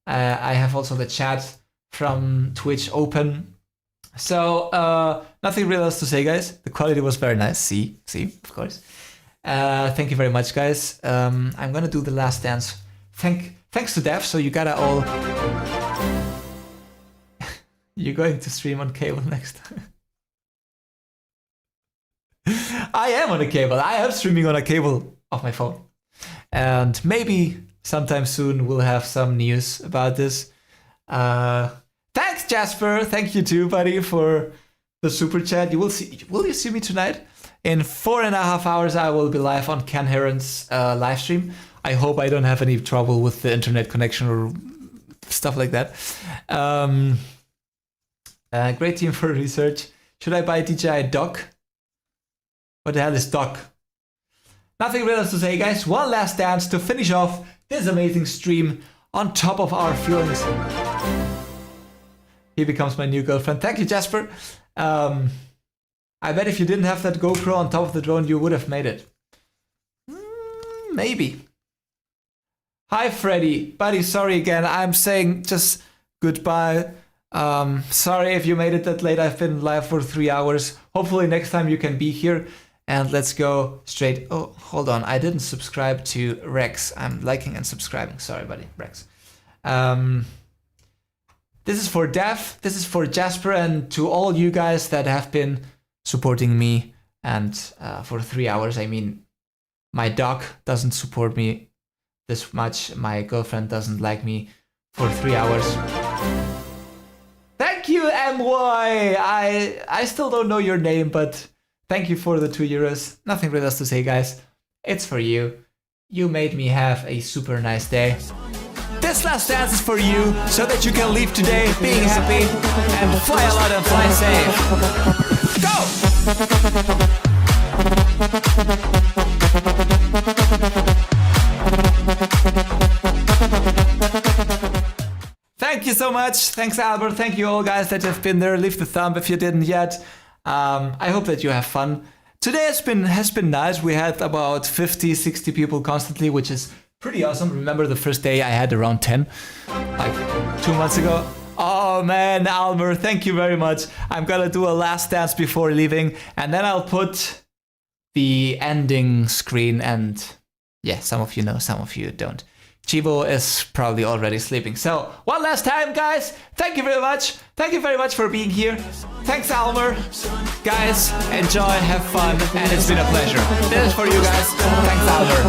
I have also the chat from Twitch open. So, nothing real else to say, guys. The quality was very nice. See, of course. Thank you very much, guys. I'm gonna do the last dance. Thanks to Dev, so you gotta all... You're going to stream on cable next time. I am on a cable. I am streaming on a cable of my phone. And maybe sometime soon we'll have some news about this. Thanks, Jasper. Thank you too, buddy, for the super chat. Will you see me tonight? In 4.5 hours, I will be live on Ken Heron's live stream. I hope I don't have any trouble with the internet connection or stuff like that. Great team for research. Should I buy DJI Dock? What the hell is Dock? Nothing real else to say, guys. One last dance to finish off this amazing stream on top of our feelings. He becomes my new girlfriend. Thank you, Jasper. I bet if you didn't have that GoPro on top of the drone, you would have made it. Maybe. Hi, Freddy. Buddy, sorry again. I'm saying just goodbye. Sorry if you made it that late. I've been live for 3 hours. Hopefully next time you can be here. And let's go straight. Oh, hold on. I didn't subscribe to Rex. I'm liking and subscribing. Sorry, buddy. Rex. This is for Dev. This is for Jasper and to all you guys that have been supporting me. And for 3 hours, I mean, my dog doesn't support me this much. My girlfriend doesn't like me for 3 hours. Thank you, MY. I still don't know your name, but thank you for the €2. Nothing really else to say, guys. It's for you. You made me have a super nice day. This last dance is for you, so that you can leave today being happy and fly a lot and fly safe. Go! Thank you so much. Thanks, Albert. Thank you all guys that have been there. Leave the thumb if you didn't yet. I hope that you have fun. Today has been nice. We had about 50, 60 people constantly, which is pretty awesome. Remember the first day I had around 10, like 2 months ago. Oh man, Almer, thank you very much. I'm gonna do a last dance before leaving, and then I'll put the ending screen, and yeah, some of you know, some of you don't. Chivo is probably already sleeping. So, one last time, guys, thank you very much. Thank you very much for being here. Thanks, Almer. Guys, enjoy, have fun, and it's been a pleasure. This is for you guys. Thanks, Almer.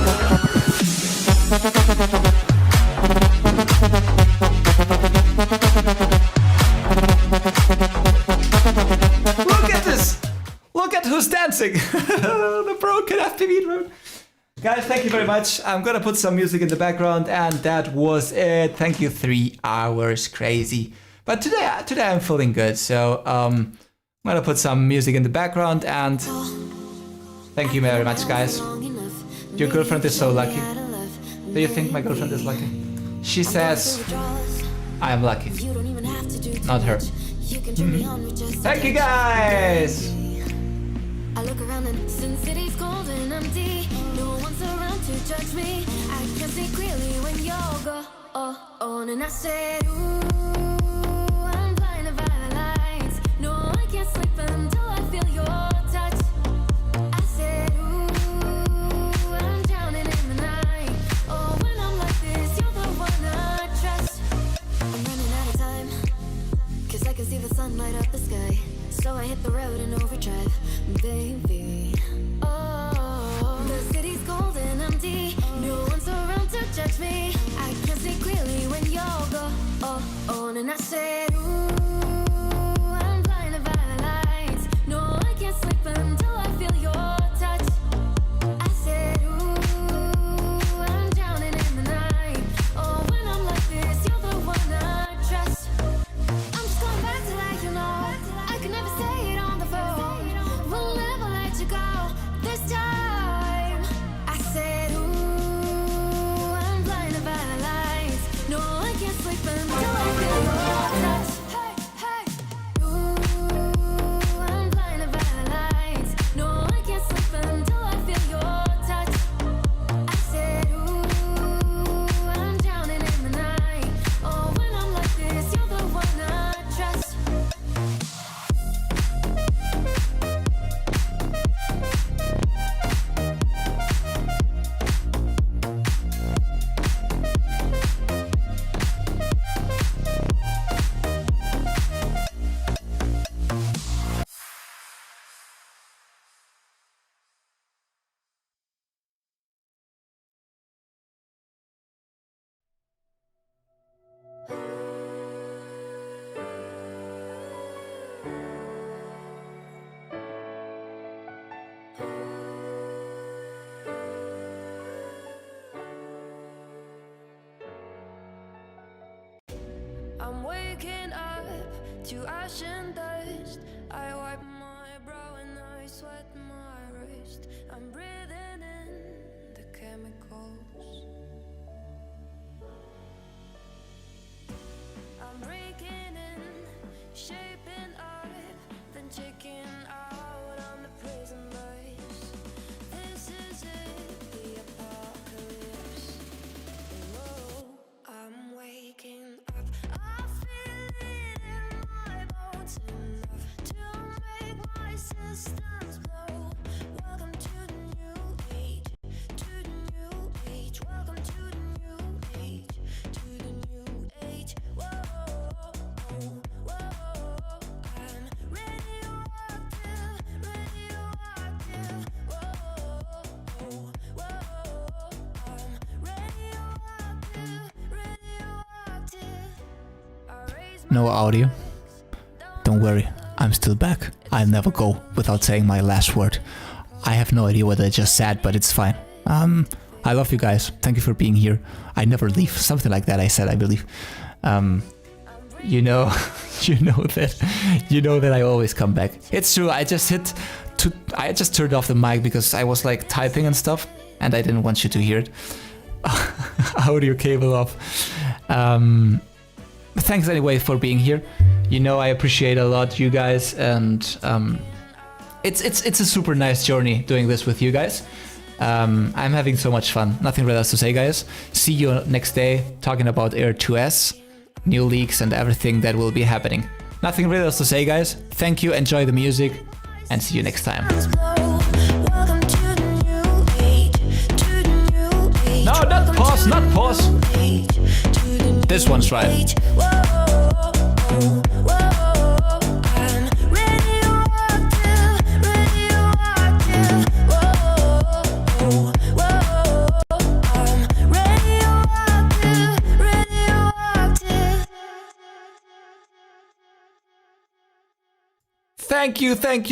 Look at this! Look at who's dancing! The broken FPV drone. Guys, thank you very much. I'm gonna put some music in the background, and that was it. Thank you, 3 hours, crazy. But today I'm feeling good, so I'm gonna put some music in the background, and thank you very much, guys. Your girlfriend is so lucky. Do you think my girlfriend is lucky? She says I am lucky, not her. Thank you, guys. I look around and since city's cold and empty, no one's around to judge me. I can see clearly when you're gone, and I said, ooh, I'm blinded by the lights. No, I can't sleep until I feel your touch. I said, ooh, I'm drowning in the night. Oh, when I'm like this, you're the one I trust. I'm running out of time, 'cause I can see the sun light up the sky. So I hit the road in overdrive, baby. Oh, the city's cold and empty. No one's around to judge me. I can see clearly when you're gone, and I said, ooh, I'm blinded by the lights. No, I can't sleep until I feel your touch. I said, ooh, I'm drowning in the night. Oh, when I'm like this, you're the one I trust. I'm just going back to let you know I could never say it on the phone. We'll never let you go this time. I said, ooh, I'm blinded by the lights. No, I can't sleep until I feel your touch. Hey, hey. Ooh, I'm blinded by the lights. No, I can't sleep until I feel your touch. I said, ooh, I'm drowning in the night. Oh, when I'm like this, you're the one I trust. I'm waking up to ash and dust. I wipe my brow and I sweat my wrist. I'm breathing in the chemicals. I'm breaking in, shaping up, then checking out on the prison bus. This is it, the apocalypse. Oh, I'm waking up. I feel it in No audio. Don't worry, I'm still back. I'll never go without saying my last word. I have no idea what I just said, but it's fine. I love you guys. Thank you for being here. I never leave. Something like that I said, I believe. You know, you know that I always come back. It's true. I just turned off the mic because I was like typing and stuff, and I didn't want you to hear it. Audio cable off. Thanks anyway for being here. You know, I appreciate a lot you guys, and it's a super nice journey doing this with you guys. I'm having so much fun. Nothing really else to say, guys. See you next day talking about Air 2S, new leaks, and everything that will be happening. Nothing really else to say, guys. Thank you, enjoy the music, and see you next time. No, not pause, not pause. This one's right. Thank you, thank you.